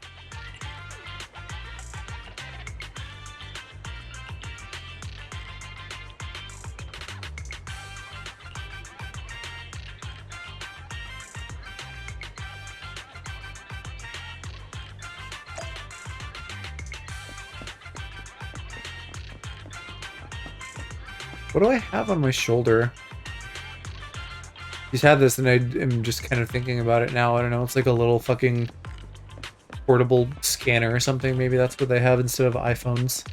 S1: What do I have on my shoulder? He's had this and I am just kind of thinking about it now. I don't know. It's like a little fucking portable scanner or something. Maybe that's what they have instead of iPhones.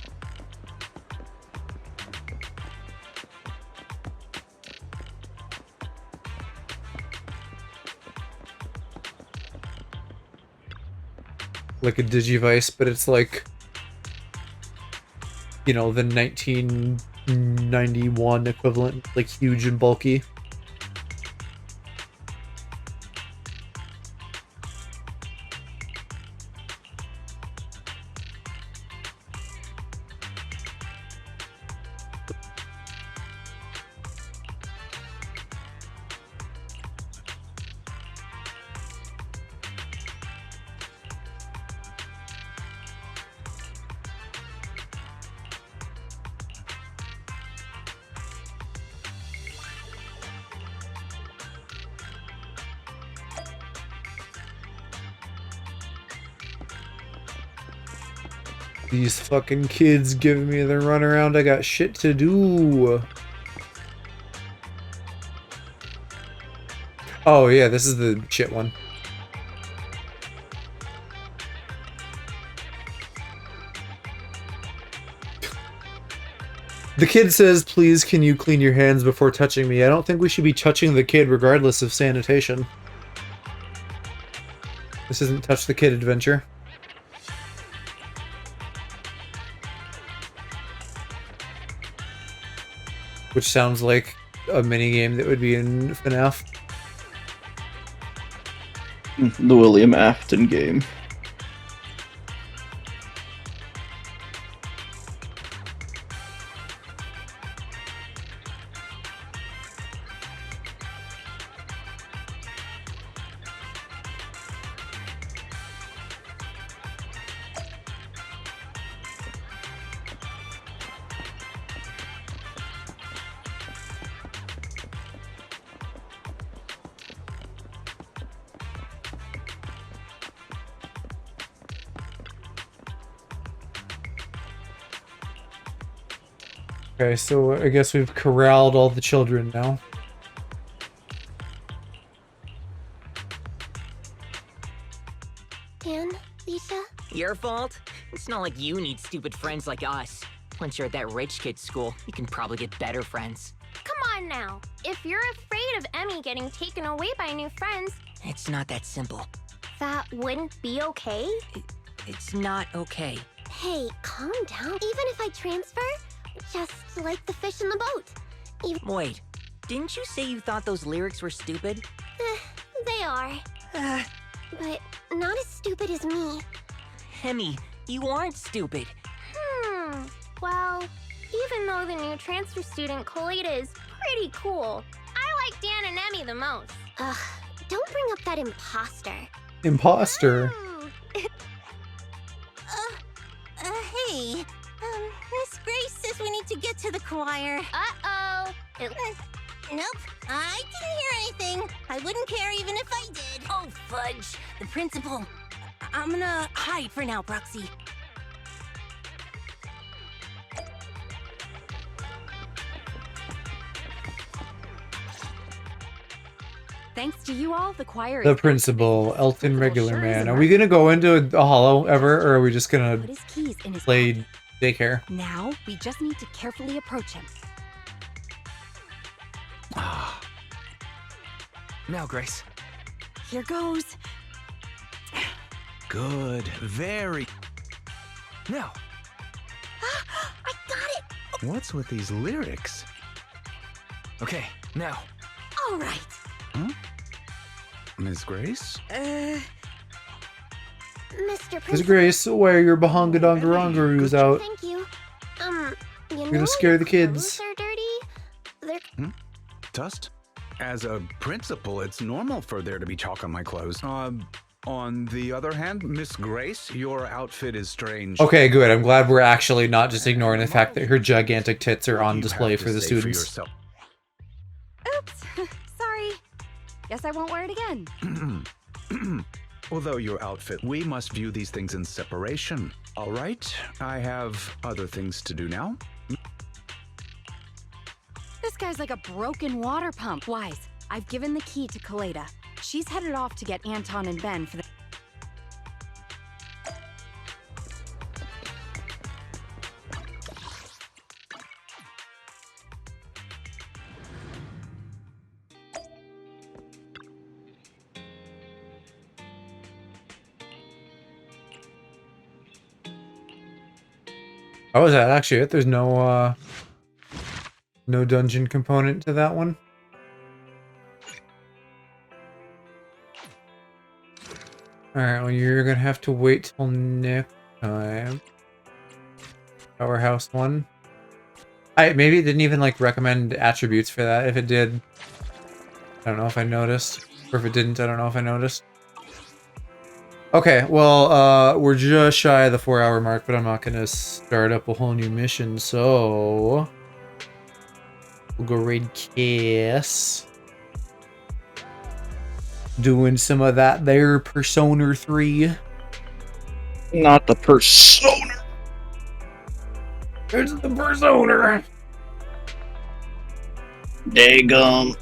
S1: Like a Digivice, but it's like, you know, the 1991 equivalent, like huge and bulky. These fucking kids giving me the runaround. I got shit to do. Oh yeah, this is the shit one. The kid says, please can you clean your hands before touching me? I don't think we should be touching the kid regardless of sanitation. This isn't Touch the Kid Adventure. Which sounds like a minigame that would be in FNAF.
S13: The William Afton game.
S1: Okay, so I guess we've corralled all the children now.
S16: Dan, Lisa?
S20: Your fault? It's not like you need stupid friends like us. Once you're at that rich kid's school, you can probably get better friends.
S16: Come on now. If you're afraid of Emmy getting taken away by new friends,
S20: It's not that simple.
S16: that wouldn't be okay?
S20: It's not okay.
S16: Hey, calm down. Even if I transfer, just like the fish in the boat.
S20: Wait, didn't you say you thought those lyrics were stupid?
S16: They are. But not as stupid as me.
S20: Emmy, you aren't stupid.
S16: Well, even though the new transfer student, Colita, is pretty cool, I like Dan and Emmy the most. Ugh, don't bring up that imposter.
S1: Imposter?
S12: Hey, Miss Grace says we need to get to the choir.
S16: Uh-oh.
S12: Nope, I didn't hear anything. I wouldn't care even if I did. Oh, fudge. The principal. I'm gonna hide for now, Proxy.
S14: Thanks to you all, the choir
S1: The
S14: is
S1: principal, Elton Regular Man. Are we gonna go into a hollow ever, or are we just gonna
S14: Put his keys in his
S1: play daycare?
S14: Now, we just need to carefully approach him.
S2: Now, Grace.
S14: Here goes.
S21: Good. Very.
S2: Now.
S12: I got it!
S21: What's with these lyrics?
S2: Okay, now.
S12: All right.
S21: Huh? Miss Grace?
S16: Mr.
S1: Miss
S16: Principal.
S1: Grace, wear your bahongadongarongaroos out.
S16: Thank you. You
S1: You're
S16: know
S1: gonna scare
S16: your
S1: the kids.
S16: clothes are dirty? They're...
S21: Dust? As a principal, it's normal for there to be chalk on my clothes. On the other hand, Miss Grace, your outfit is strange.
S1: Okay, good. I'm glad we're actually not just ignoring the fact that her gigantic tits are on
S21: You
S1: display
S21: have
S1: for
S21: to
S1: the
S21: say for
S1: students.
S21: yourself.
S14: Oops. Sorry. Guess I won't wear it again.
S21: Although your outfit, we must view these things in separation. All right, I have other things to do now.
S14: This guy's like a broken water pump. Wise, I've given the key to Colita. She's headed off to get Anton and Ben for the...
S1: Oh, is that actually it? There's no no dungeon component to that one? Alright, well you're gonna have to wait till next time. Powerhouse 1. Maybe it didn't even like recommend attributes for that. If it did, I don't know if I noticed. Or if it didn't, I don't know if I noticed. Okay, well, we're just shy of the 4-hour mark, but I'm not gonna start up a whole new mission, so we'll go raid Cass. Doing some of that there, Persona 3.
S10: Not the Persona.
S1: It's the Persona.
S10: Daggum.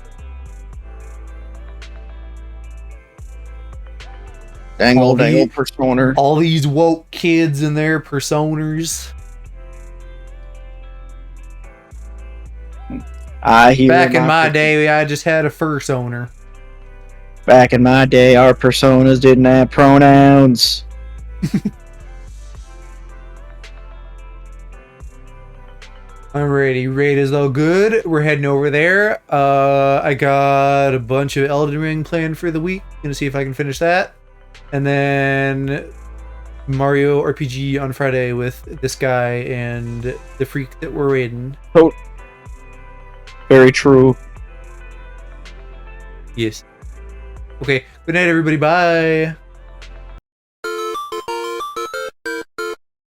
S10: Dangle Persona.
S1: All these woke kids and their personas. Back in my day, I just had a fursoner.
S10: Back in my day, our personas didn't have pronouns.
S1: Alrighty, raid is all good. We're heading over there. I got a bunch of Elden Ring planned for the week. Gonna see if I can finish that. And then Mario RPG on Friday with this guy and the freak that we're raiding.
S10: Oh, very true.
S1: Yes. Okay, good night everybody, bye!